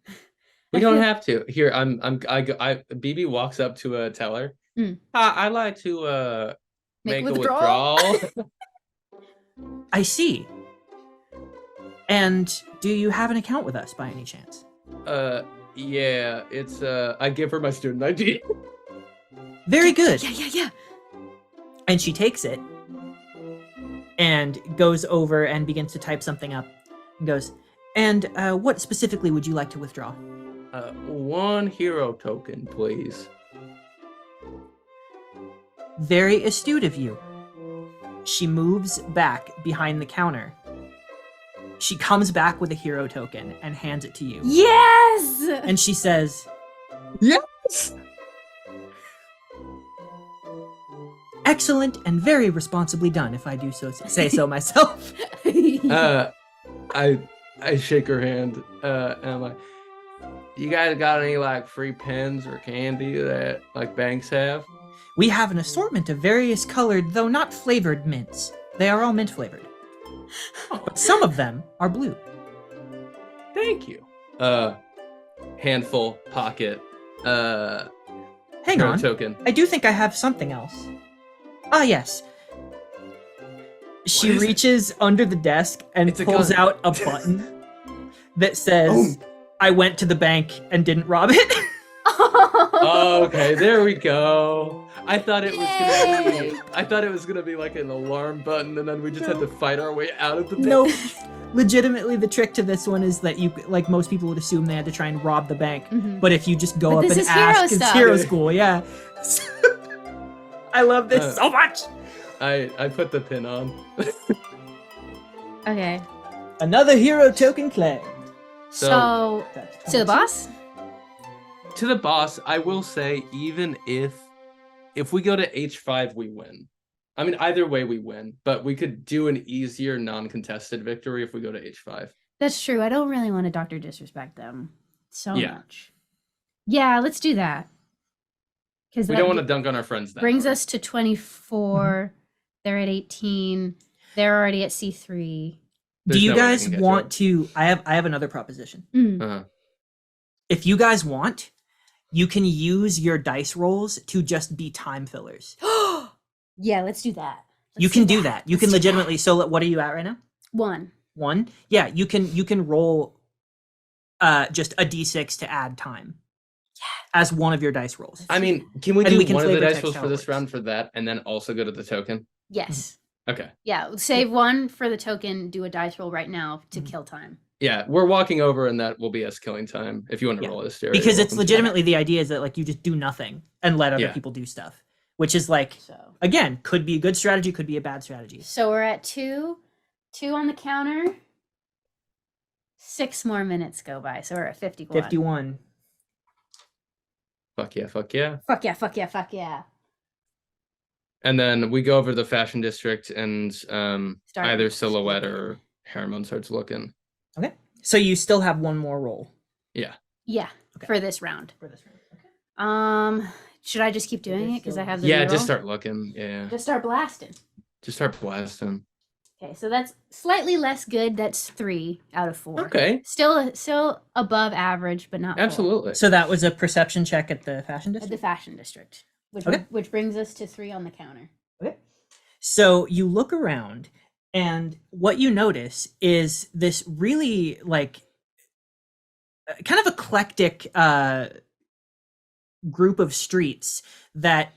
We I don't feel- have to. Here, BB walks up to a teller. Mm. I'd like to Make make a withdrawal?" withdrawal. I see. And do you have an account with us by any chance? Yeah, it's I give her my student ID. Very good. Yeah. And she takes it and goes over and begins to type something up and goes, and what specifically would you like to withdraw? 1 hero token, please. Very astute of you. She moves back behind the counter. She comes back with a hero token and hands it to you. Yes. And she says, Yes. excellent and very responsibly done, if I do so say so myself. I shake her hand, and I'm like, you guys got any like free pens or candy that like banks have? We have an assortment of various colored, though not flavored mints. They are all mint flavored. But some of them are blue. Thank you. Handful, pocket, Hang hero on. token. I do think I have something else. Ah, yes. She What is it? reaches under the desk and It's a pulls gun. out a button that says, Oh. I went to the bank and didn't rob it. Oh, okay, there we go. I thought it was Yay! gonna be like an alarm button, and then we just had to fight our way out of the bank. No, legitimately, the trick to this one is that you, like most people would assume, they had to try and rob the bank. Mhm. But if you just go But up this and is hero ask, it's stuff. hero school, yeah. I love this so much. I put the pin on. Okay. Another hero token claimed. So, That's to the 22. boss? To the boss, I will say, even if we go to H5, we win. I mean, either way we win, but we could do an easier non-contested victory if we go to H5. That's true. I don't really want to Dr. Disrespect them so Yeah. much. Yeah, let's do that. Because We don't want to dunk on our friends that brings hard. us to 24. They're at 18. They're already at C3. There's Do you no way I guys can get to want it. to? I have another proposition. Mm. Uh-huh. If you guys want, you can use your dice rolls to just be time fillers. Yeah, let's do that. You Let's can do that. You Let's can do legitimately. So what are you at right now? 1. 1. Yeah, you can roll just a d6 to add time as one of your dice rolls. I mean, can we And do we can one of the flavor dice text rolls how for it this works. round for that, and then also go to the token? Yes. Okay. Yeah, save 1 for the token, do a dice roll right now to Mhm. kill time. Yeah, we're walking over, and that will be us killing time. If you want to Yeah. roll Asteria, Because you're it's welcome to. legitimately the idea is that like you just do nothing and let other Yeah. people do stuff, which is like So again could be a good strategy, could be a bad strategy. So we're at 2. 2 on the counter. 6 more minutes go by, so we're at 51. 51. Fuck yeah, fuck yeah. Fuck yeah, fuck yeah, fuck yeah. And then we go over to the fashion district, and Start either Silhouette looking. or Harriman starts looking. Okay. So you still have one more roll Yeah. Yeah, Okay. for this round. for this round. Okay. Should I just keep doing it because I have the Yeah, reroll? just start looking. Yeah. Just start blasting. Just start blasting. Okay, so that's slightly less good. That's 3 out of 4. Okay. Still above average, but not full. Absolutely. So that was a perception check at the fashion At the district. fashion district, Okay. which brings us to 3 on the counter. Okay. So you look around, and what you notice is this really like kind of eclectic group of streets that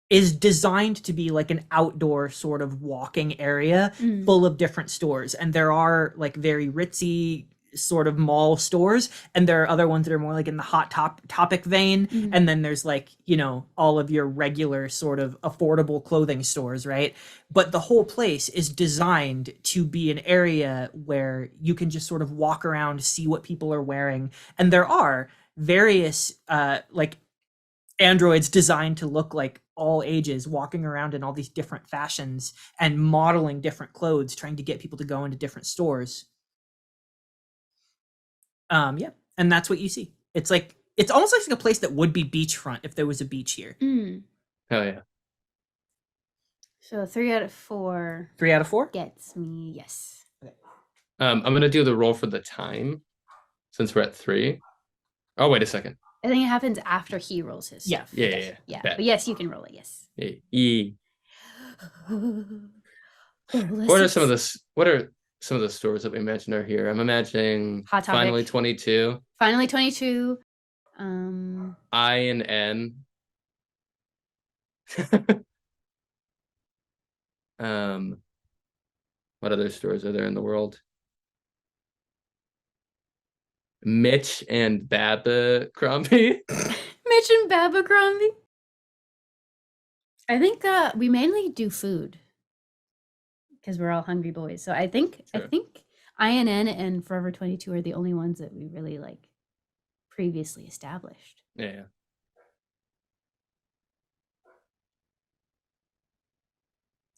is designed to be like an outdoor sort of walking area Mm. full of different stores. And there are like very ritzy sort of mall stores, and there are other ones that are more like in the hot topic vein. Mhm. And then there's like, you know, all of your regular sort of affordable clothing stores, right? But the whole place is designed to be an area where you can just sort of walk around, see what people are wearing. And there are various like androids designed to look like all ages, walking around in all these different fashions and modeling different clothes, trying to get people to go into different stores. Yeah, and that's what you see. It's like it's almost like a place that would be beachfront if there was a beach here. Mm. Hell yeah. So 3 out of 4 3 out of 4. gets me yes. I'm gonna do the roll for the time since we're at 3. Oh, wait a second. I think it happens after he rolls his Yeah. stuff. Yeah. Yeah, Bet. but yes, you can roll it. Yes. Yeah. Oh, What are some of the stores that we mentioned are here? I'm imagining Hot Topic. Finally 22, Finally 22. I and N. What other stores are there in the world? Mitch and Baba Crombie. Mitch and Babacrombie. I think we mainly do food because we're all hungry boys. So I think Sure. INN and Forever 22 are the only ones that we really like previously established. Yeah.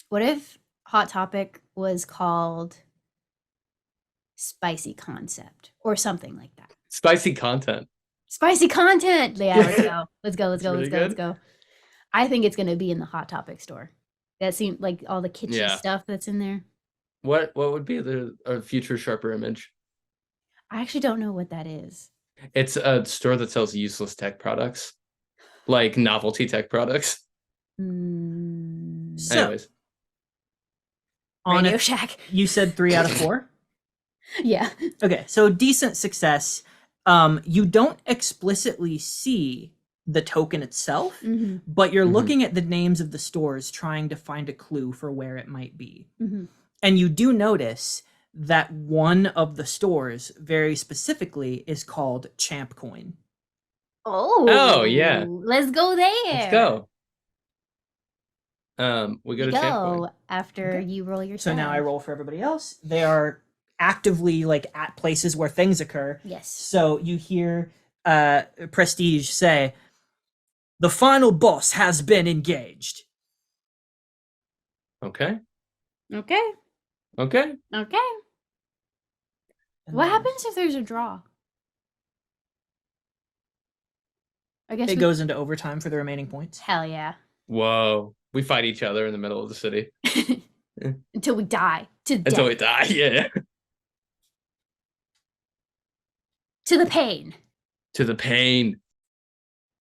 What if Hot Topic was called Spicy Concept or something like that? Spicy content. Spicy content. Yeah, let's go. Let's go. Let's It's go. really Let's go. Let's good. go. I think it's gonna be in the Hot Topic store. That seemed like all the kitschy Yeah. stuff that's in there. What would be a future sharper image? I actually don't know what that is. It's a store that sells useless tech products, like novelty tech products. Mm, So, Anyways, on Radio it, Shack. you said 3 out of 4. Yeah. Okay, so decent success. You don't explicitly see the token itself, Mhm, but you're Mhm. looking at the names of the stores trying to find a clue for where it might be. mhm. And you do notice that one of the stores, very specifically, is called Champ Coin. Oh. yeah. Let's go there. let's go. We go You to Champ Coin. go after Okay. you roll your So now I tab. roll for everybody else. They are actively like at places where things occur. Yes. So you hear Prestige say, "The final boss has been engaged." Okay. Okay. Okay. Okay. And What then happens if there's a draw? I guess It we- goes into overtime for the remaining points. Hell yeah. Whoa. We fight each other in the middle of the city Until we die. To death. until we die. Yeah. To the pain. To the pain.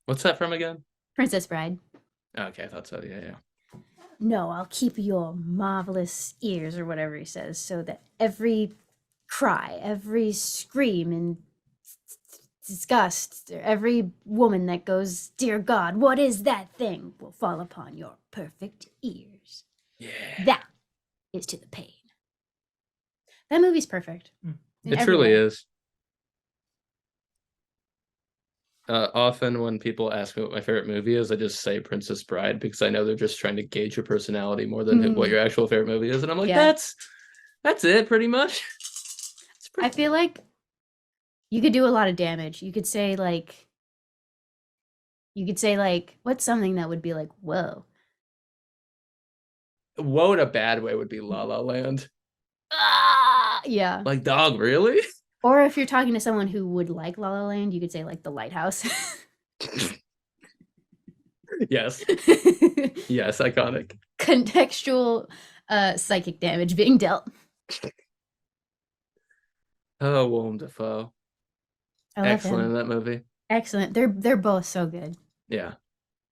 What's that from again? Princess Bride. Okay, I thought so. Yeah. No, I'll keep your marvelous ears, or whatever he says, so that every cry, every scream and disgust, every woman that goes, "Dear God, what is that thing?" will fall upon your perfect ears. Yeah. That is to the pain. That movie's perfect. Mm. In It every truly way. is. Often when people ask me what my favorite movie is, I just say Princess Bride because I know they're just trying to gauge your personality more than what your actual favorite movie is. And I'm like, Yeah. that's it pretty much. It's I feel like you could do a lot of damage. You could say like, what's something that would be like, whoa. Whoa, in a bad way would be La La Land. Ah, yeah. Like, dog, really? Or if you're talking to someone who would like La La Land, you could say like The Lighthouse. Yes. Yes, iconic. Contextual psychic damage being dealt. Oh, Willem Dafoe. I love Excellent in him. that movie. Excellent. They're both so good. Yeah.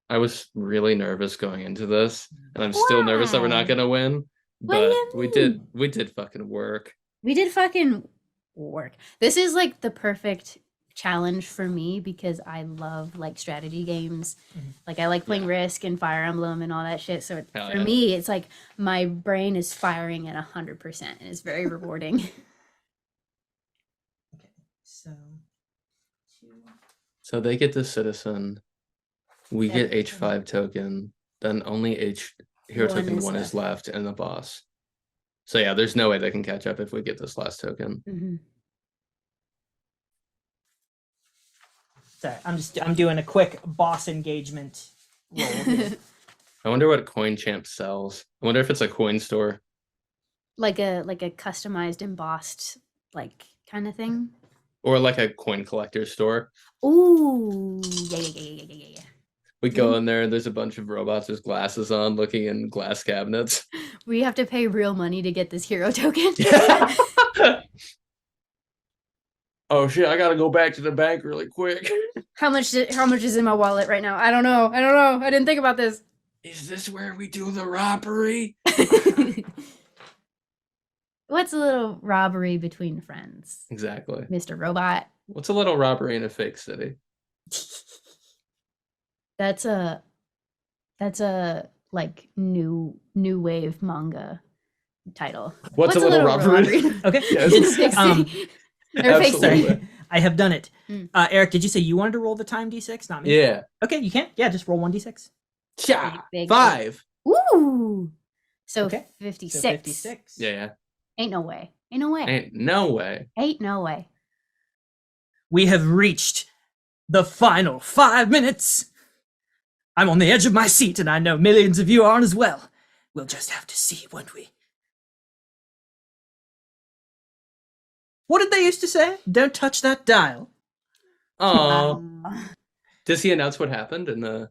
I was really nervous going into this, and I'm still nervous that we're not Why? gonna win. What do But you we did fucking work. We did fucking work. This is like the perfect challenge for me because I love like strategy games. Mhm. Like I like playing Yeah. Risk and Fire Emblem and all that shit. So Hell for yeah. me, it's like my brain is firing at 100%, and it's very rewarding. Okay, so 2. So they get the citizen. We get Everything. H5 token. Then only hero One token is 1 is left, and the boss. So yeah, there's no way they can catch up if we get this last token. Mhm. Sorry, I'm doing a quick boss engagement roll here. I wonder what Coin Champ sells. I wonder if it's a coin store. like a customized embossed like kind of thing. Or like a coin collector store. Ooh, yeah. We go in there and there's a bunch of robots with glasses on looking in glass cabinets. We have to pay real money to get this hero token. Oh shit, I gotta go back to the bank really quick. How much is in my wallet right now? I don't know. I didn't think about this. Is this where we do the robbery? What's a little robbery between friends, Exactly. Mr. Robot? What's a little robbery in a fake city? That's a like new wave manga title. What's a little robbery? Okay, Yes. Fake um, city. Or fake Absolutely. city. sorry, I have done it. Mm. Eric, did you say you wanted to roll the time d6? Not me. Yeah. Okay, you can. Yeah, just roll 1d6. Cha! Big, 5. Ooh. So Okay. 56. So 56. Yeah. Ain't no way. Ain't no way. Ain't no way. Ain't no way. We have reached the final 5 minutes. I'm on the edge of my seat, and I know millions of you are as well. We'll just have to see, won't we? What did they used to say? Don't touch that dial. Oh, Aw. does he announce what happened in the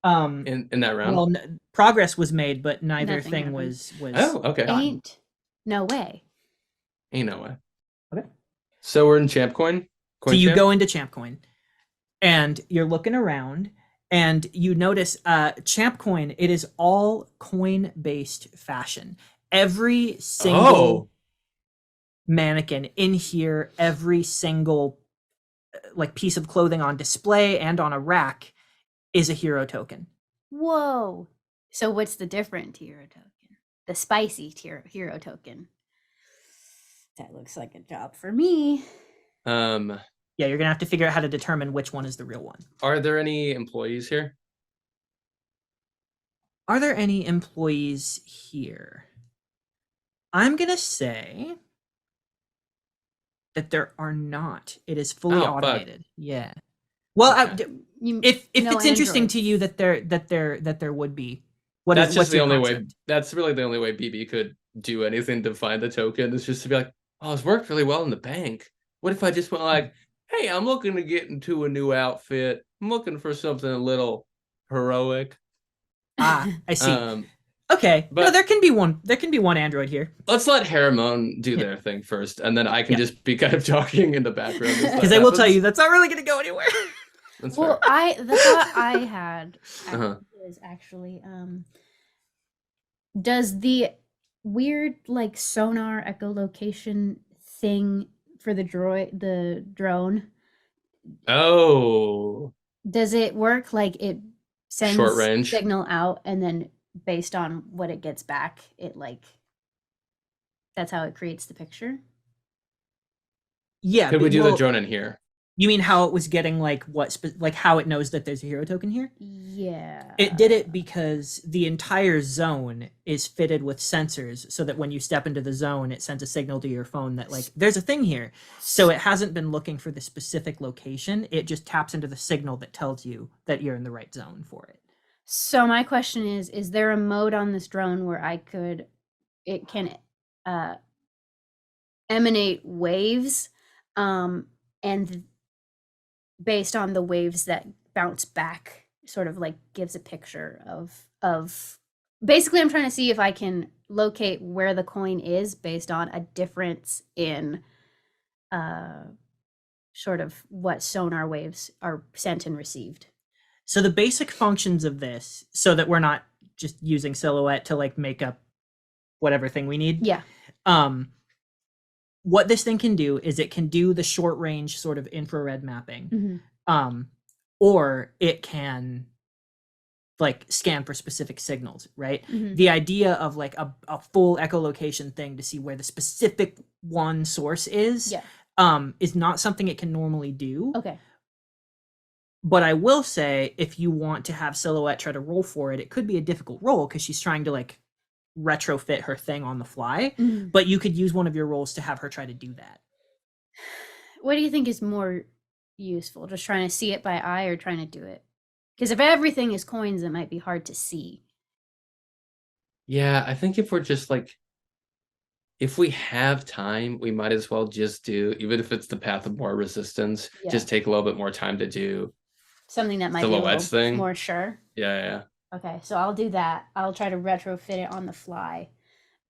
in that round? Well, progress was made, but neither Nothing thing happened. was Oh, okay. gotten. No way. Ain't no way. Okay. So we're in Champ Coin. So you go into Champ Coin, and you're looking around, and you notice Champ Coin. It is all coin-based fashion. Every single mannequin in here, every single like piece of clothing on display and on a rack is a hero token. Whoa. So what's the different hero token? The spicy hero token. That looks like a job for me. Yeah, you're gonna have to figure out how to determine which one is the real one. Are there any employees here? Are there any employees here? I'm gonna say that there are not. It is fully Oh, fuck. automated. Yeah. Well, Okay. if No it's interesting androids. to you that there would be, That's just what's the your only way. concept? That's really the only way BB could do anything to find the token. Is just to be like, oh, it's worked really well in the bank. What if I just went like, hey, I'm looking to get into a new outfit. I'm looking for something a little heroic. Ah, I see. Okay, but- no, there can be one. There can be one android here Let's let Haramon do their thing first, and then I can Yeah. just be kind of talking in the background. as that because I will tell happens. you that's not really going to go anywhere. That's Well, fair. the thought I had Uh-huh. is actually, does the weird like sonar echolocation thing for the drone, Oh, does it work like it sends Short range. signal out and then based on what it gets back, it like that's how it creates the picture? Yeah. could we do the well, drone in here? You mean how it was getting like like how it knows that there's a hero token here? Yeah. It did it because the entire zone is fitted with sensors so that when you step into the zone, it sends a signal to your phone that like there's a thing here. So it hasn't been looking for the specific location. It just taps into the signal that tells you that you're in the right zone for it. So my question is there a mode on this drone where it can emanate waves, and based on the waves that bounce back, sort of like gives a picture of basically I'm trying to see if I can locate where the coin is based on a difference in sort of what sonar waves are sent and received. So the basic functions of this, so that we're not just using silhouette to like make up whatever thing we need. Yeah. What this thing can do is it can do the short range sort of infrared mapping. Mhm. Or it can like scan for specific signals, right? Mhm. The idea of like a full echolocation thing to see where the specific one source is, is not something it can normally do. Okay. But I will say, if you want to have Silhouette try to roll for it, it could be a difficult roll because she's trying to like retrofit her thing on the fly. Mhm. But you could use one of your rolls to have her try to do that. What do you think is more useful? Just trying to see it by eye or trying to do it? Because if everything is coins, it might be hard to see. Yeah, I think if we're just like, if we have time, we might as well just do, even if it's the path of more resistance, Yeah. just take a little bit more time to do. Something that might be a Silhouette's little thing. more sure. Yeah. Okay, so I'll do that. I'll try to retrofit it on the fly.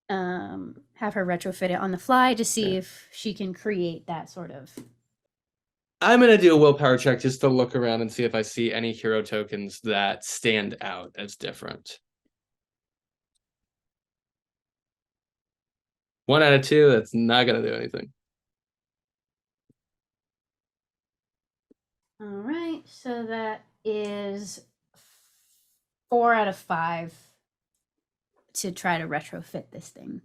Have her retrofit it on the fly to see Yeah. if she can create that sort of. I'm gonna do a willpower check just to look around and see if I see any hero tokens that stand out as different. 1 out of 2, that's not gonna do anything. All right, so that is 4 out of 5 to try to retrofit this thing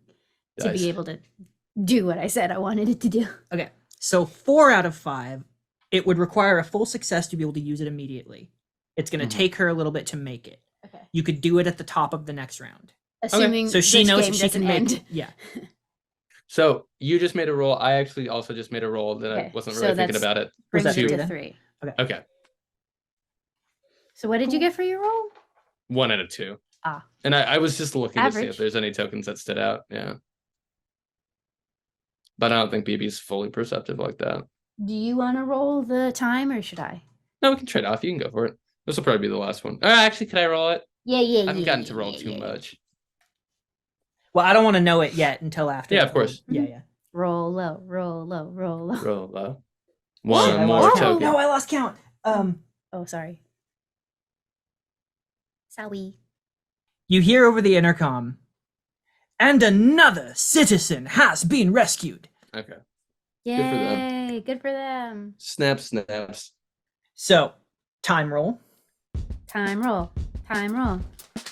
to Nice. be able to do what I said I wanted it to do. Okay, so 4 out of 5, it would require a full success to be able to use it immediately. It's going to Mhm. take her a little bit to make it. Okay. You could do it at the top of the next round. Assuming So she this knows game that she can doesn't make end. Yeah. So you just made a roll. I actually also just made a roll that I Okay, wasn't so really thinking that's- about it. Brings that it three to then? 3. Okay. So what did you get for your roll? 1 out of 2. Ah. And I was just looking to see Average. if there's any tokens that stood out. Yeah. But I don't think BB's fully perceptive like that. Do you want to roll the time or should I? No, we can trade off. You can go for it. This will probably be the last one. Actually, can I roll it? Yeah, yeah, I haven't yeah, gotten to yeah, roll yeah, too yeah. much. Well, I don't want to know it yet until after. Yeah, of course. Yeah, yeah. Roll low, roll low, roll low. Roll low. Shit, One I more lost count. token. No, I lost count. Oh, sorry. Sorry. You hear over the intercom, and another citizen has been rescued. Okay. Yay! Good for them. Snaps. So, time roll. Time roll. Time roll.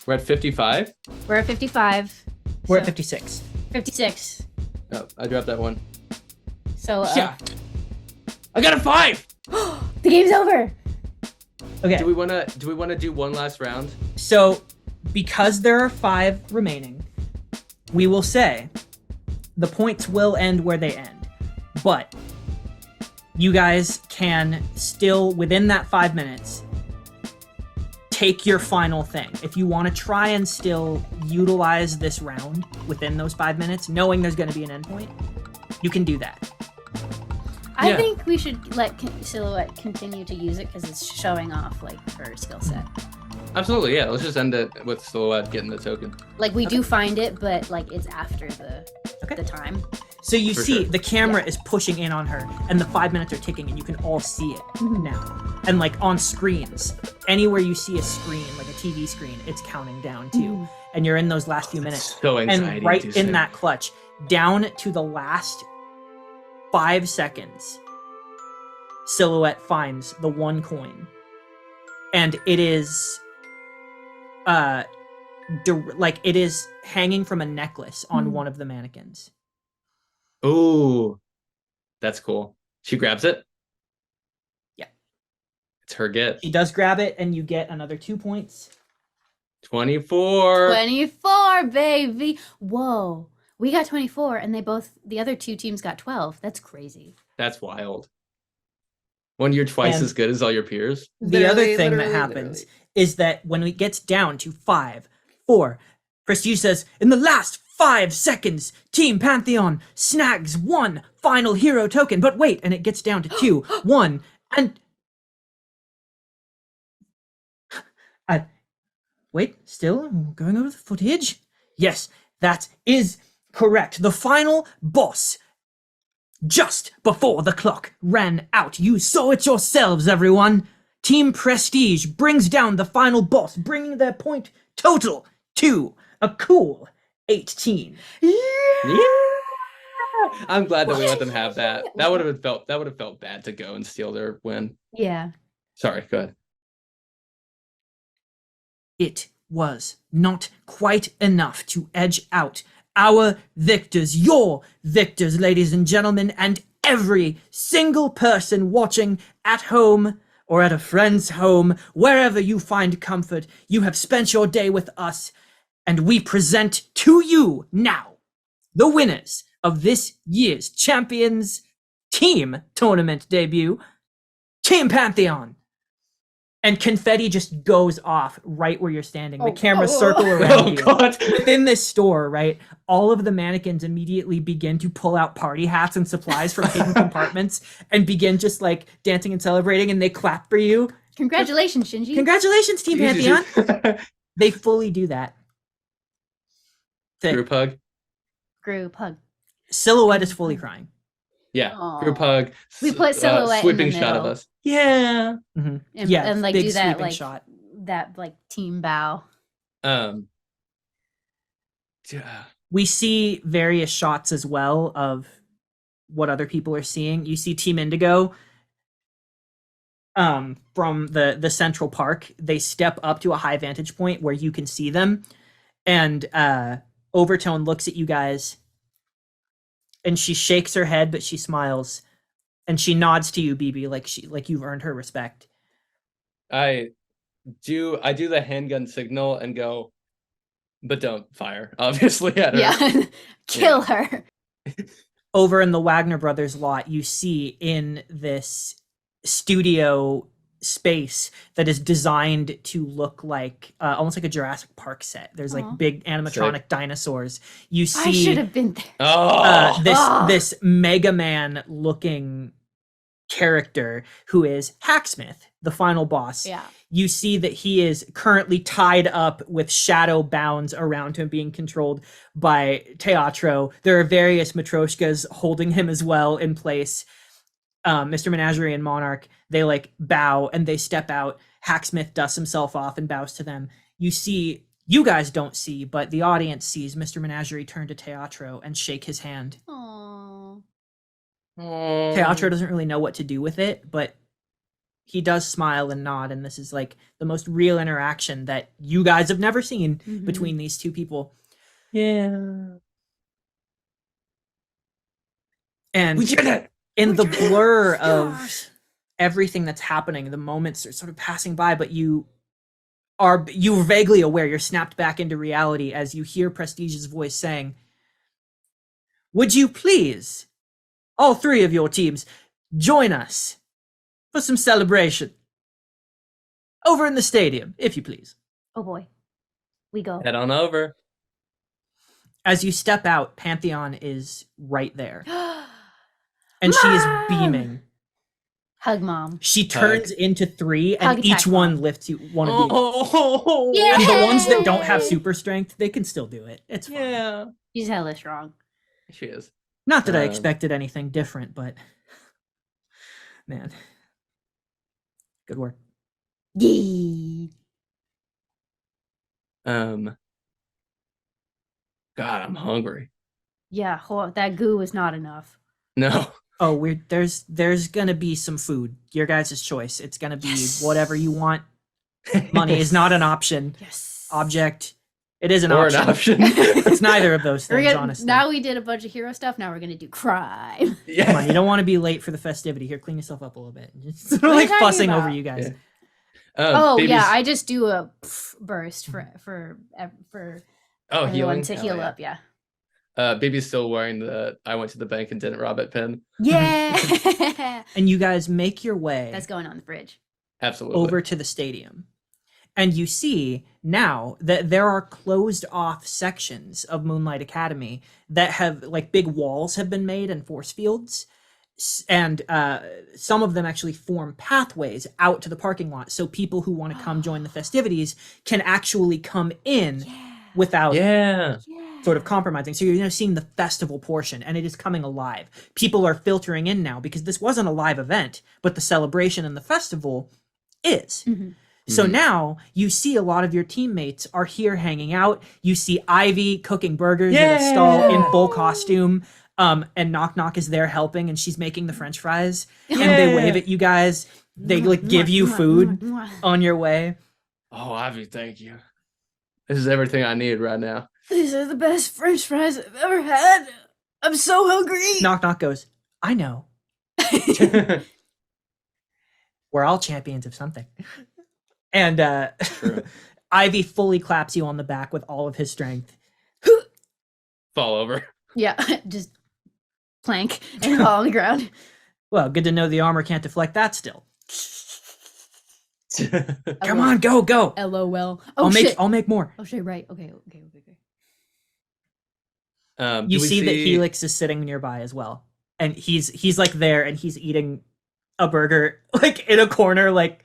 We're at 55. We're at 55. We're at so 56. 56. Oh, I dropped that one. So Yeah. I got a 5. the game's over. Okay. Do we wanna do one last round? So, because there are 5 remaining, we will say the points will end where they end. But you guys can still, within that 5 minutes, take your final thing. If you want to try and still utilize this round within those 5 minutes, knowing there's going to be an endpoint, you can do that. I Yeah. think we should let Silhouette continue to use it because it's showing off like her skill set. Absolutely, yeah. Let's just end it with Silhouette getting the token. Like we do find it, but like it's after Okay. the time. So you For see sure. the camera is pushing in on her, and the 5 minutes are ticking, and you can all see it now. And like on screens, anywhere you see a screen, like a TV screen, it's counting down too. And you're in those last few minutes. So anxiety. And right in that clutch, down to the last 5 seconds, Silhouette finds the 1 coin, and it is like it is hanging from a necklace on one of the mannequins. Ooh, that's cool. She grabs it. Yeah. It's her gift. She does grab it, and you get another 2 points. 24. 24, baby. Whoa. We got 24 and the other 2 teams got 12. That's crazy. That's wild. When you're twice And as good as all your peers. The other Literally, thing that literally, happens literally. is that when it gets down to 5, 4, Prestige says, in the last 5 seconds, Team Pantheon snags 1 final hero token. But wait, and it gets down to 2, 1, and... wait, still going over the footage? Yes, that is correct. The final boss, just before the clock ran out. You saw it yourselves, everyone. Team Prestige brings down the final boss, bringing their point total to a cool 18. Yeah. I'm glad that we let them have that. That would have felt bad to go and steal their win. Yeah. Sorry, go ahead. It was not quite enough to edge out our victors, your victors, ladies and gentlemen, and every single person watching at home or at a friend's home, wherever you find comfort. You have spent your day with us, and we present to you now the winners of this year's Champions Team Tournament debut, Team Pantheon. And confetti just goes off right where you're standing. The cameras circle around Oh you. god. Within this store, right, all of the mannequins immediately begin to pull out party hats and supplies from hidden compartments and begin just like dancing and celebrating, and they clap for you. Congratulations, Shinji. Congratulations, Team Pantheon. They fully do that. Group hug. Group hug. Silhouette is fully crying. Yeah. Aw. Group hug. We put Silhouette in the sweeping shot of middle. us. Yeah. And, Yeah, and like big do that sweeping like shot. that like team bow. Yeah. We see various shots as well of what other people are seeing. You see Team Indigo from the central park. They step up to a high vantage point where you can see them, and Overtone looks at you guys, and she shakes her head, but she smiles, and she nods to you, BB, like you've earned her respect. I do the handgun signal and go, but don't fire, obviously, at her. Yeah. Kill her. Over in the Wagner Brothers lot, you see in this studio space that is designed to look like almost like a Jurassic Park set. There's like Aw. big animatronic dinosaurs. You I should see have been there. Oh, this Mega Man looking character who is Hacksmith, the final boss. Yeah. You see that he is currently tied up with shadow bounds around him, being controlled by Teatro. There are various Matryoshkas holding him as well in place. Mr. Menagerie and Monarch, they like bow and they step out. Hacksmith dusts himself off and bows to them. You guys don't see, but the audience sees Mr. Menagerie turn to Teatro and shake his hand. Aww. Teatro doesn't really know what to do with it, but he does smile and nod, and this is like the most real interaction that you guys have never seen Mhm. between these two people. yeah. And We did it. in the blur of Gosh. everything that's happening, the moments are sort of passing by, but you're vaguely aware, you're snapped back into reality as you hear Prestige's voice saying, "Would you please, all three of your teams, join us for some celebration over in the stadium, if you please." Oh boy. We go. Head on over. As you step out, Pantheon is right there, and she is Mom! beaming. Hug mom. She turns into three, and Hug each attack, one Mom. lifts you one of you. Oh, Yeah. And the ones that don't have super strength, they can still do it. It's fine. yeah. She's hella strong. She is. Not that I Um, expected anything different, but man, good work. Yee. God, I'm hungry. Yeah, that goo was not enough. No. Oh, there's gonna be some food. Your guys' choice. It's gonna be Yes. whatever you want. Money is not an option. Yes. Object. It is an Or option. an option. It's neither of those We're things, gonna, honestly. now we did a bunch of hero stuff. Now we're gonna do crime. Yeah. Come on, you don't want to be late for the festivity. Here, clean yourself up a little bit. Just sort of What are you like talking fussing over about? you guys. Yeah. Oh Baby's- yeah, I just do a burst for oh, everyone healing to Hell heal yeah. up. Yeah. Baby's still wearing the I went to the bank and didn't rob it pin. Yeah. And you guys make your way That's going on the fridge. Absolutely. over to the stadium. And you see now that there are closed off sections of Moonlight Academy that have like big walls have been made and force fields. And some of them actually form pathways out to the parking lot. So people who want to come join the festivities can actually come in without Yeah. sort of compromising. So you're now seeing the festival portion, and it is coming alive. People are filtering in now because this wasn't a live event, but the celebration and the festival is. Mhm. So Mhm. now you see a lot of your teammates are here hanging out. You see Ivy cooking burgers at a stall in full costume. And Knock Knock is there helping, and she's making the French fries. And they wave at you guys. They like give you food on your way. Oh, Ivy, thank you. This is everything I need right now. These are the best French fries I've ever had. I'm so hungry. Knock Knock goes, "I know. We're all champions of something." And True. Ivy fully claps you on the back with all of his strength. Fall over. Yeah, just plank and fall on the ground. Well, good to know the armor can't deflect that still. I Come will- on, go. LOL. Oh shit. I'll make more. Oh shit. Right. Okay. You Do we see that Helix is sitting nearby as well. And he's like there and he's eating a burger like in a corner, like,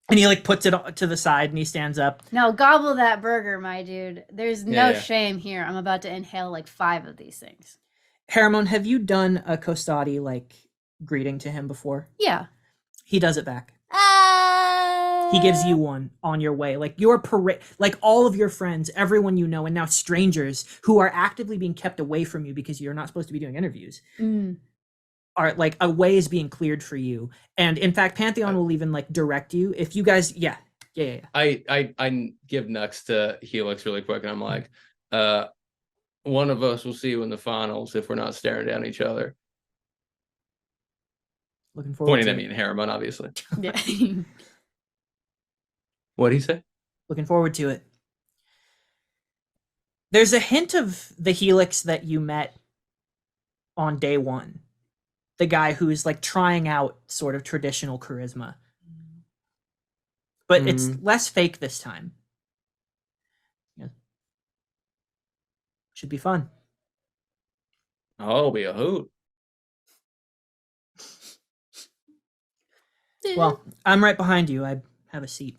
and he like puts it to the side and he stands up. Now gobble that burger, my dude. There's no Yeah. shame here. I'm about to inhale like 5 of these things. Haramon, have you done a Costati like greeting to him before? Yeah. He does it back. He gives you one on your way. Like your parade, like all of your friends, everyone you know, and now strangers who are actively being kept away from you because you're not supposed to be doing interviews, are like a way is being cleared for you. And in fact, Pantheon will even like direct you if you guys, yeah. I give Nux to Helix really quick, and I'm like, one of us will see you in the finals if we're not staring down each other. Looking forward Pointing to at it. me and Haramon, obviously. Yeah. What'd he say? Looking forward to it. There's a hint of the Helix that you met on day one the guy who's like trying out sort of traditional charisma. But it's less fake this time. Yeah. Should be fun. Oh, be a hoot. Well, I'm right behind you. I have a seat.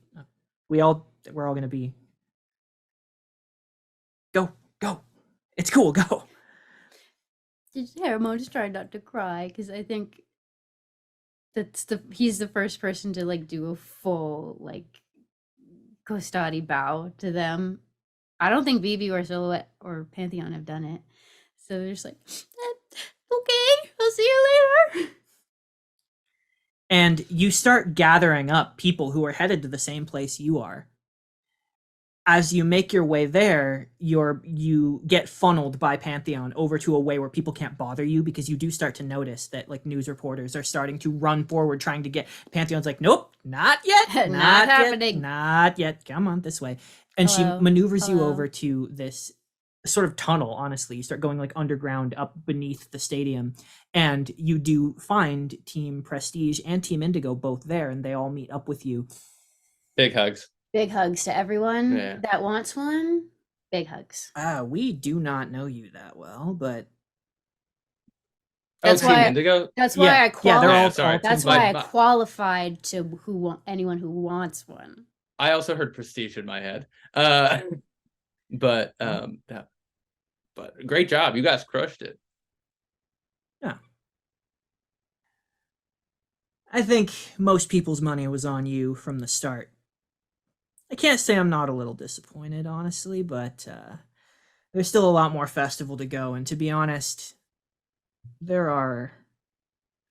We're all gonna be. Go. It's cool. Go. Harriman just trying not to cry because I think he's the first person to like do a full like Costati bow to them. I don't think Vivi or Silhouette or Pantheon have done it. So they're just like, okay, I'll see you later. And you start gathering up people who are headed to the same place you are. As you make your way there, you get funneled by Pantheon over to a way where people can't bother you, because you do start to notice that like news reporters are starting to run forward trying to get. Pantheon's like, nope, not yet, Not happening. not yet. Come on, this way. And Hello, she maneuvers you hello. over to this sort of tunnel. Honestly, you start going like underground up beneath the stadium, and you do find Team Prestige and Team Indigo both there, and they all meet up with you. Big hugs. Big hugs to everyone Yeah. that wants one. Big hugs. We do not know you that well, but That's oh, Team why- Indigo. That's why yeah, I qualified. they're all. sorry. That's But- why I but- qualified to anyone who wants one. I also heard Prestige in my head. But great job. You guys crushed it. I think most people's money was on you from the start. I can't say I'm not a little disappointed, honestly, but there's still a lot more festival to go, and to be honest, there are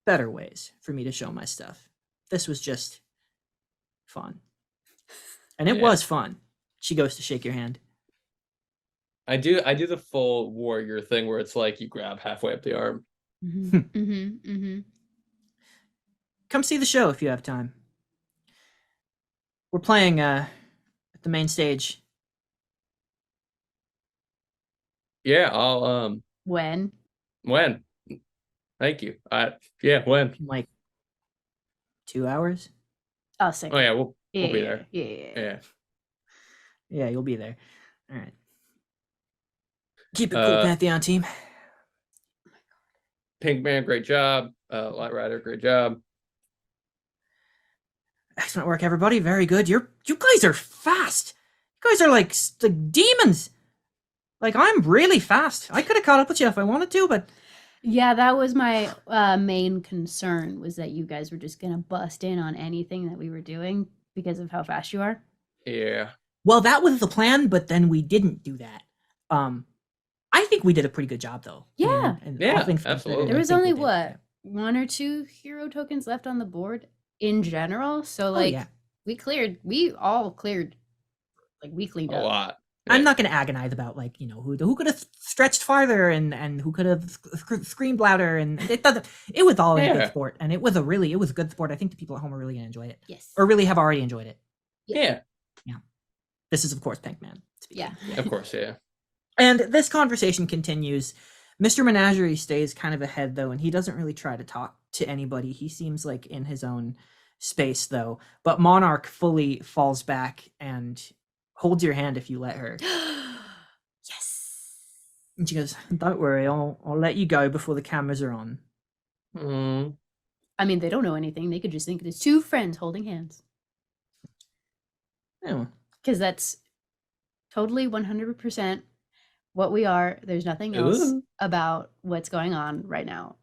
better ways for me to show my stuff. This was just fun. And it Yeah. was fun. She goes to shake your hand. I do the full warrior thing where it's like you grab halfway up the arm. Come see the show if you have time. We're playing at the main stage. Yeah, I'll When? when? Thank you. Yeah, when? In like 2 hours. I'll sing. Oh yeah, we'll yeah, be there. Yeah. Yeah. Yeah, you'll be there. All right. Keep it cool, Pantheon team. Pink Man, great job. Light Rider, great job. Excellent work, everybody. Very good. You guys are fast. You guys are like demons. Like, I'm really fast. I could have caught up with you if I wanted to, but Yeah, that was my main concern, was that you guys were just gonna bust in on anything that we were doing because of how fast you are. Yeah. well, that was the plan. But then we didn't do that. I think we did a pretty good job, though. Yeah. And Yeah, all things absolutely. considered, There I was think we only did. what, 1 or 2 hero tokens left on the board in general. So Oh, like yeah. we all cleared, like we cleaned A up. lot. I'm Yeah. not going to agonize about like who could have stretched farther and who could have screamed louder, and it doesn't. It was all in good Yeah. sport, and it was a good sport. I think the people at home are really going to enjoy it, Yes. or really have already enjoyed it. Yeah. This is of course Pinkman. Yeah. Of course, yeah. And this conversation continues. Mr. Menagerie stays kind of ahead though, and he doesn't really try to talk to anybody. He seems like in his own space though. But Monarch fully falls back and holds your hand if you let her. Yes. And she goes, "Don't worry, I'll let you go before the cameras are on." Mm. I mean, they don't know anything. They could just think it's 2 friends holding hands. Oh, Because that's totally 100% what we are. There's nothing else Ooh. about what's going on right now.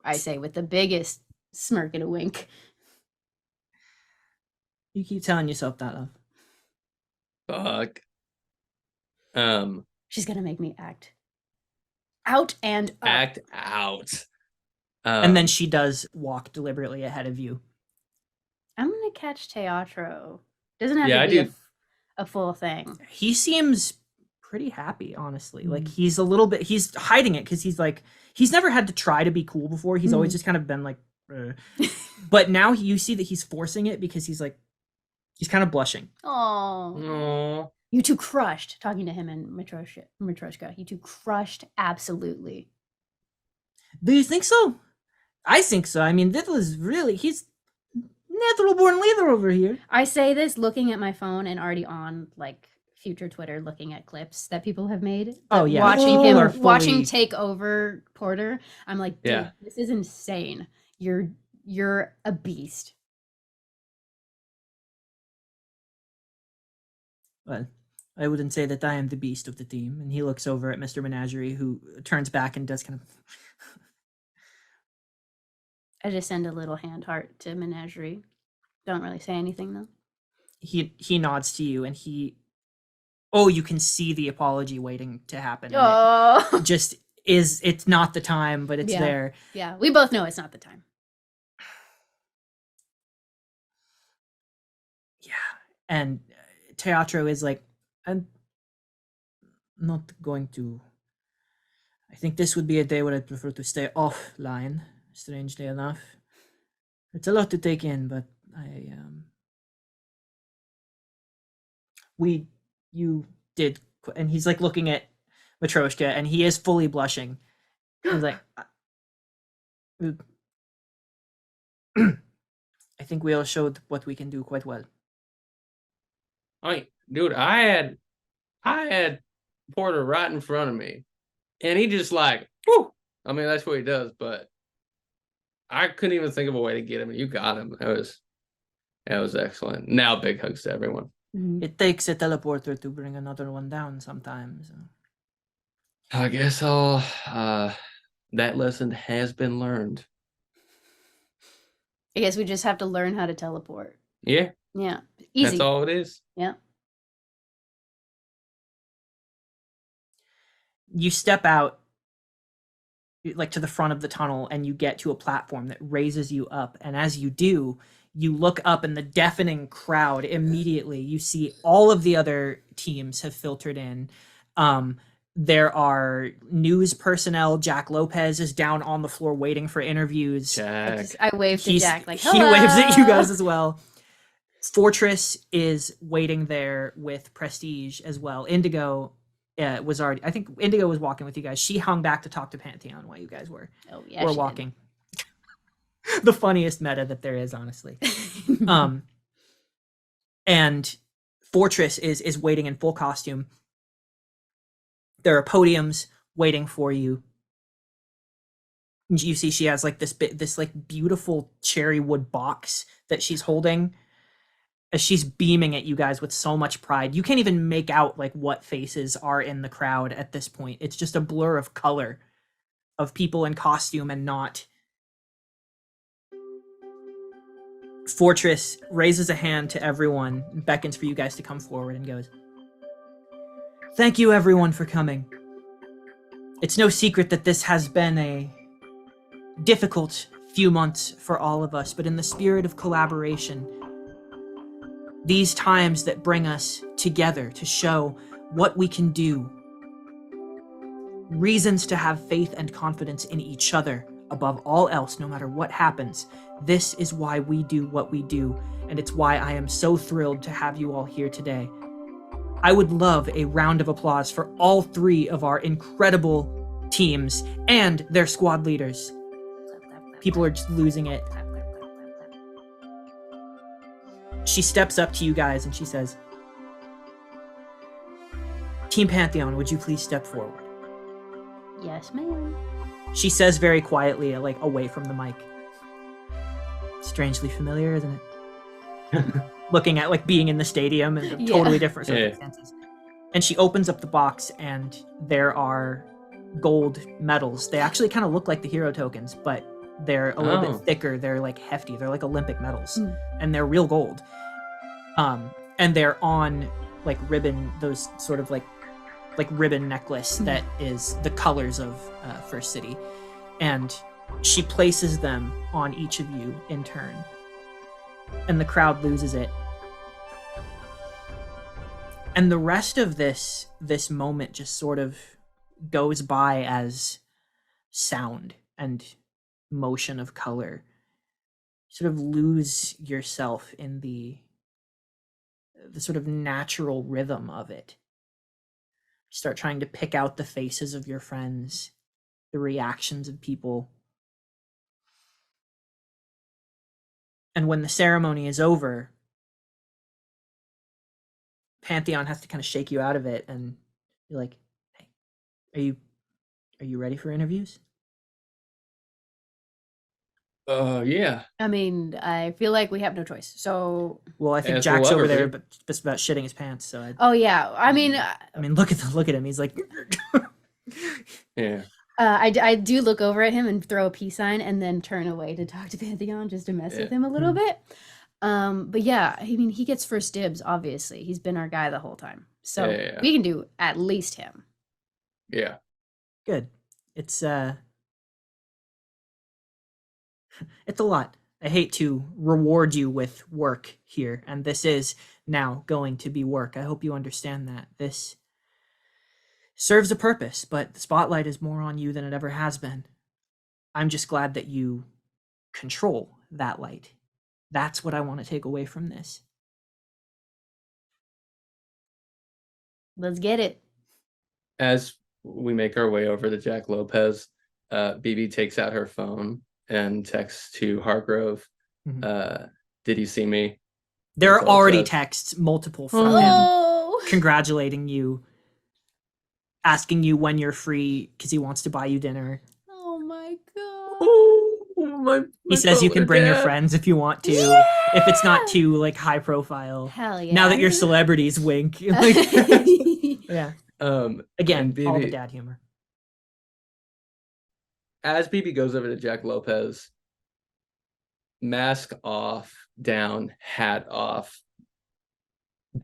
I say with the biggest smirk and a wink. you keep telling yourself that, love. Fuck. She's gonna make me act out and up. Act out. And then she does walk deliberately ahead of you. I'm gonna catch Teatro. Doesn't have Yeah, to I be do. a full thing. He seems pretty happy, honestly. Like he's hiding it because he's never had to try to be cool before. He's always just kind of been like, but now you see that he's forcing it because he's kind of blushing. Oh, Aw. you two crushed. Talking to him and Matryoshka, you two crushed absolutely. Do you think so? I think so. I mean, that was really, he's natural born leader over here. I say this looking at my phone and already on like future Twitter, looking at clips that people have made. Oh, yeah. watching People are him, watching fully- take over Porter. I'm like, dude, Yeah. this is insane. You're a beast. Well, I wouldn't say that I am the beast of the team. And he looks over at Mr. Menagerie, who turns back and does kind of. I just send a little hand heart to Menagerie. Don't really say anything though. He nods to you, and he. Oh, you can see the apology waiting to happen. and Oh, it just is. It's not the time, but it's Yeah. there. yeah. We both know it's not the time. Yeah, and Teatro is like, I'm not going to. I think this would be a day where I'd prefer to stay offline. Strangely enough, it's a lot to take in, but you did, and he's like looking at Matryoshka, and he is fully blushing. He's like, I think we all showed what we can do quite well. I mean, dude, I had Porter right in front of me, and he just like, whoo. I mean, that's what he does, but I couldn't even think of a way to get him. You got him. That was excellent. Now, big hugs to everyone. It takes a teleporter to bring another one down sometimes. I guess all that lesson has been learned. I guess we just have to learn how to teleport. Yeah, Yeah, easy. that's all it is. Yeah. You step out like to the front of the tunnel, and you get to a platform that raises you up, and as you do, you look up, and the deafening crowd immediately, you see all of the other teams have filtered in. There are news personnel. Jack Lopez is down on the floor waiting for interviews. Jack. I waved to Jack like, he waves at you "Hello." guys as well. Fortress is waiting there with Prestige as well. Indigo was already. I think Indigo was walking with you guys. She hung back to talk to Pantheon while you guys were Oh yeah, were she did. walking. The funniest meta that there is, honestly. And Fortress is waiting in full costume. There are podiums waiting for you. You see she has like this like beautiful cherry wood box that she's holding as she's beaming at you guys with so much pride. You can't even make out like what faces are in the crowd at this point. It's just a blur of color of people in costume and not. Fortress raises a hand to everyone, beckons for you guys to come forward, and goes, "Thank you everyone for coming. It's no secret that this has been a difficult few months for all of us, but in the spirit of collaboration, these times that bring us together to show what we can do, reasons to have faith and confidence in each other above all else, no matter what happens, this is why we do what we do, and it's why I am so thrilled to have you all here today. I would love a round of applause for all three of our incredible teams and their squad leaders." People are just losing it. She steps up to you guys and she says, "Team Pantheon, would you please step forward?" Yes, ma'am. She says very quietly, like away from the mic. Strangely familiar, isn't it? Looking at like being in the stadium and Yeah. totally different Yeah. circumstances. And she opens up the box, and there are gold medals. They actually kind of look like the hero tokens, but they're a little bit thicker. They're like hefty. They're like Olympic medals, and they're real gold. And they're on like ribbon, those sort of like ribbon necklace that is the colors of First City. And she places them on each of you in turn, and the crowd loses it. And the rest of this moment just sort of goes by as sound and motion of color. You sort of lose yourself in the sort of natural rhythm of it. You start trying to pick out the faces of your friends, the reactions of people. And when the ceremony is over, Pantheon has to kind of shake you out of it, and you're like, "Hey, are you ready for interviews?" Yeah. I mean, I feel like we have no choice. So, Well, I think As Jack's will over there, every- but just about shitting his pants. So oh yeah, I mean, I mean, look at him. He's like, Yeah. I do look over at him and throw a peace sign and then turn away to talk to Pantheon just to mess with Yeah. him a little Hmm. bit. But yeah, I mean, he gets first dibs, obviously. He's been our guy the whole time. So Yeah. we can do at least him. Yeah. good. It's a lot. I hate to reward you with work here, and this is now going to be work. I hope you understand that. This serves a purpose, but the spotlight is more on you than it ever has been. I'm just glad that you control that light. That's what I want to take away from this. Let's get it. As we make our way over to Jack Lopez, BB takes out her phone and texts to Hargrove. Mhm. Did you see me? There That's are all it already says. texts, multiple from him, Oh, congratulating you, asking you when you're free because he wants to buy you dinner. oh my god. Oh, my He says you can bring your dad. friends if you want to, if it's not too like high profile. Hell yeah. Now that you're celebrities, wink. Like, yeah. Again, and all the BB dad humor. as BB goes over to Jack Lopez, mask off, down, hat off.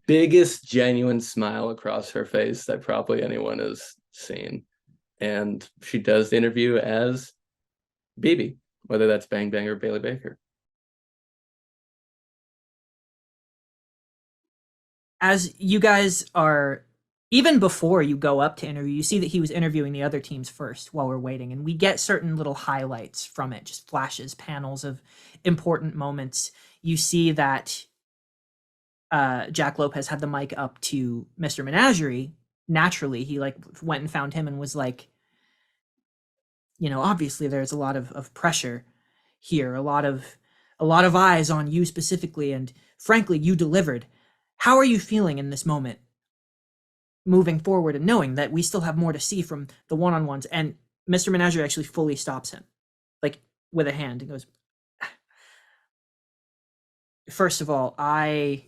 Biggest genuine smile across her face that probably anyone has seen. And she does the interview as BB, whether that's Bang Bang or Bailey Baker. As you guys are, even before you go up to interview, you see that he was interviewing the other teams first while we're waiting, and we get certain little highlights from it, just flashes, panels of important moments. You see that Jack Lopez had the mic up to Mr. Menagerie. Naturally, he like went and found him and was like, obviously there's a lot of pressure here, a lot of eyes on you specifically, and frankly, you delivered. How are you feeling in this moment, moving forward and knowing that we still have more to see from the one-on-ones? And Mr. Menagerie actually fully stops him, like with a hand, and goes, first of all, I'm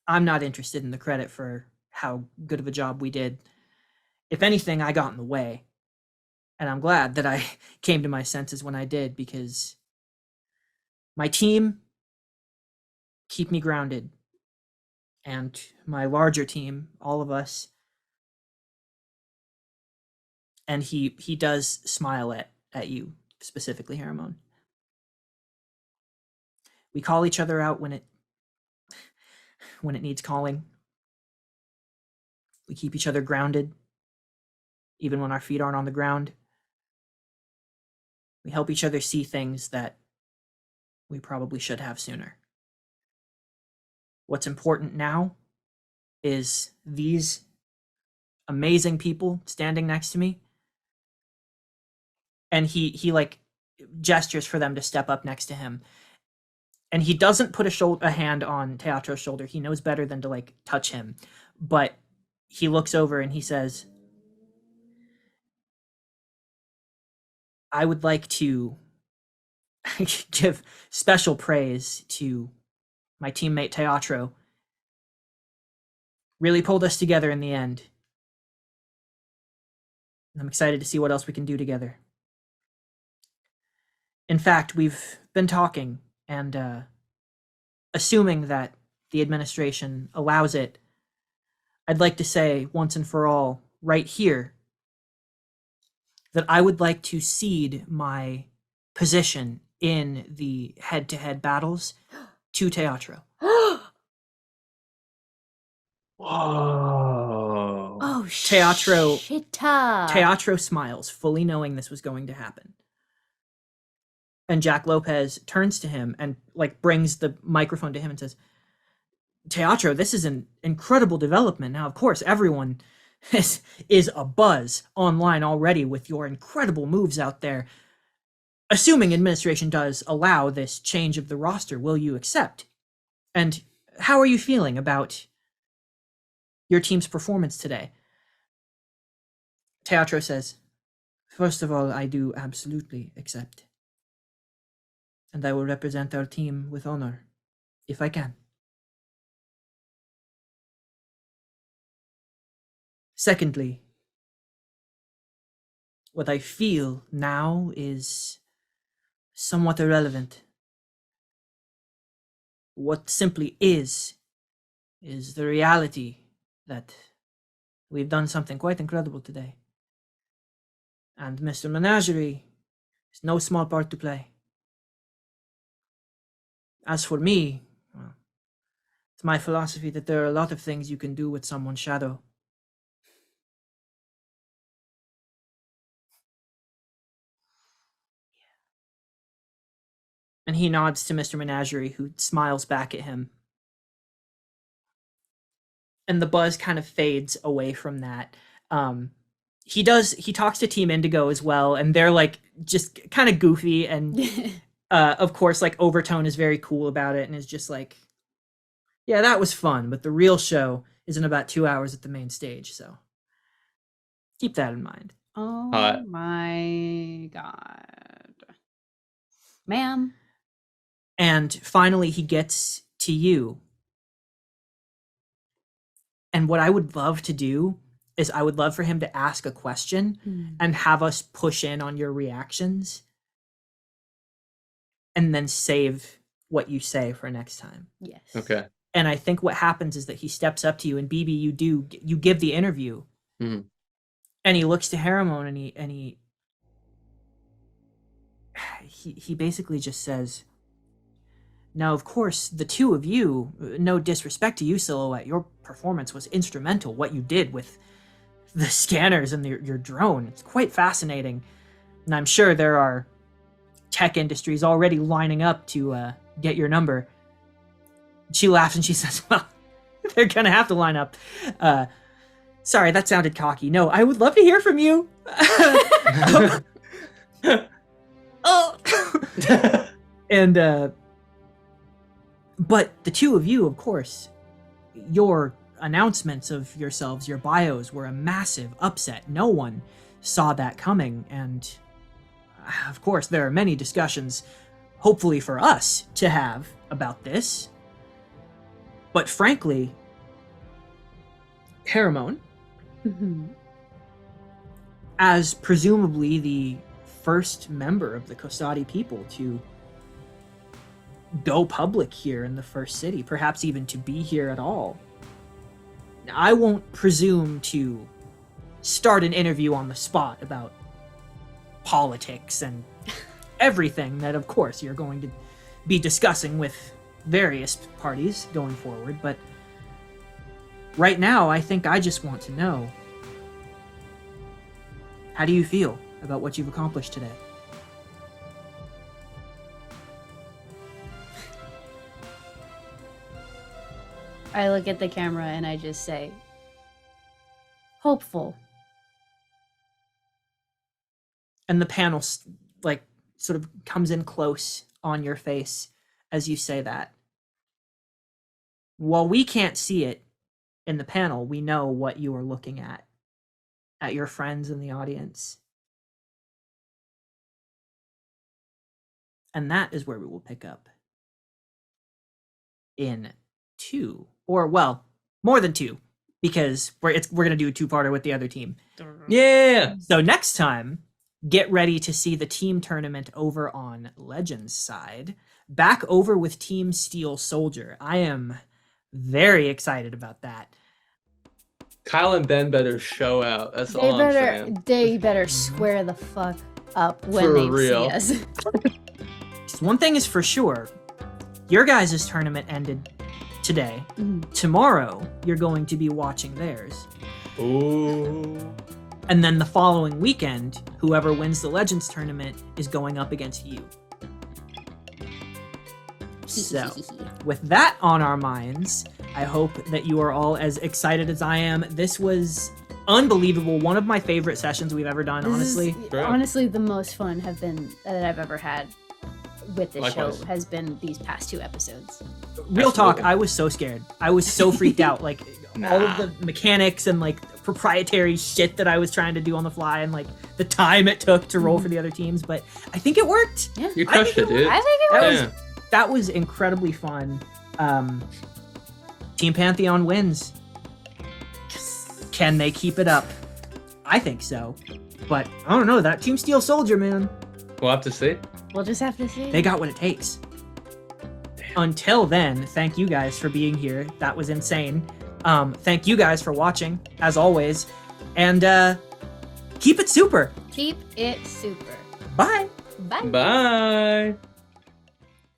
not interested in the credit for how good of a job we did. If anything, I got in the way. And I'm glad that I came to my senses when I did, because my team keep me grounded. And my larger team, all of us. And he does smile at you, specifically, Haramon. We call each other out when it needs calling. We keep each other grounded, even when our feet aren't on the ground. We help each other see things that we probably should have sooner. What's important now is these amazing people standing next to me. And he like gestures for them to step up next to him. And he doesn't put a hand on Teatro's shoulder. He knows better than to like touch him. But he looks over and he says, I would like to give special praise to my teammate Teatro. Really pulled us together in the end. I'm excited to see what else we can do together. In fact, we've been talking, and assuming that the administration allows it, I'd like to say once and for all, right here, that I would like to cede my position in the head-to-head battles to Teatro. Whoa. Oh, Teatro- shit-a. Teatro smiles, fully knowing this was going to happen. And Jack Lopez turns to him and like brings the microphone to him and says, Teatro, this is an incredible development. Now, of course, everyone is a buzz online already with your incredible moves out there. assuming administration does allow this change of the roster, will you accept? And how are you feeling about your team's performance today? Teatro says, first of all, I do absolutely accept. And I will represent our team with honor, if I can. Secondly, what I feel now is somewhat irrelevant. What simply is the reality that we've done something quite incredible today. And Mr. Menagerie is no small part to play. As for me, well, it's my philosophy that there are a lot of things you can do with someone's shadow. And he nods to Mr. Menagerie, who smiles back at him. And the buzz kind of fades away from that. He talks to Team Indigo as well, and they're like just kind of goofy, and of course, like Overtone is very cool about it and is just like, yeah, that was fun, but the real show is in about 2 hours at the main stage, so keep that in mind. Oh Hot. my god. Ma'am. And finally, he gets to you. And what I would love to do is I would love for him to ask a question and have us push in on your reactions and then save what you say for next time. Yes. Okay. And I think what happens is that he steps up to you, and BB, you give the interview, Mhm. and he looks to Haramon, and he basically just says, now, of course, the two of you, no disrespect to you, Silhouette, your performance was instrumental. What you did with the scanners and your drone, it's quite fascinating. And I'm sure there are tech industries already lining up to get your number. She laughs and she says, well, they're going to have to line up. Sorry, that sounded cocky. No, I would love to hear from you. Oh. And, but the two of you, of course, your announcements of yourselves, your bios, were a massive upset. No one saw that coming, and of course, there are many discussions, hopefully for us, to have about this. But frankly, Haramon, as presumably the first member of the Kosadi people to go public here in the first city, perhaps even to be here at all, I won't presume to start an interview on the spot about politics and everything that, of course, you're going to be discussing with various parties going forward, but right now, I think I just want to know, how do you feel about what you've accomplished today? I look at the camera and I just say, hopeful. And the panel like sort of comes in close on your face as you say that. While we can't see it in the panel, we know what you are looking at your friends in the audience. And that is where we will pick up in 2, or well, more than 2, because we're going to do a 2-parter with the other team. Yeah. So next time, get ready to see the team tournament over on Legends side. Back over with Team Steel Soldier. I am very excited about that. Kyle and Ben better show out. That's all I'm saying. They better square the fuck up when For they real. see us. Just one thing is for sure. Your guys' tournament ended today. Tomorrow, you're going to be watching theirs. Ooh. And then the following weekend, whoever wins the Legends tournament is going up against you. So, with that on our minds, I hope that you are all as excited as I am. This was unbelievable. One of my favorite sessions we've ever done, honestly. Sure. Honestly, the most fun that I've ever had with this Likewise. show has been these past 2 episodes. Real talk, Absolutely. I was so scared. I was so freaked out. Like all of the mechanics and like proprietary shit that I was trying to do on the fly and like the time it took to roll for the other teams. But I think it worked. Yeah. You crushed it, dude. I think it That was. Yeah. That was incredibly fun. Team Pantheon wins. Can they keep it up? I think so. But I don't know. That Team Steel Soldier, man, We'll have to see. We'll just have to see. they got what it takes. Until then, thank you guys for being here. That was insane. Thank you guys for watching, as always. And keep it super. Keep it super. Bye. Bye. Bye.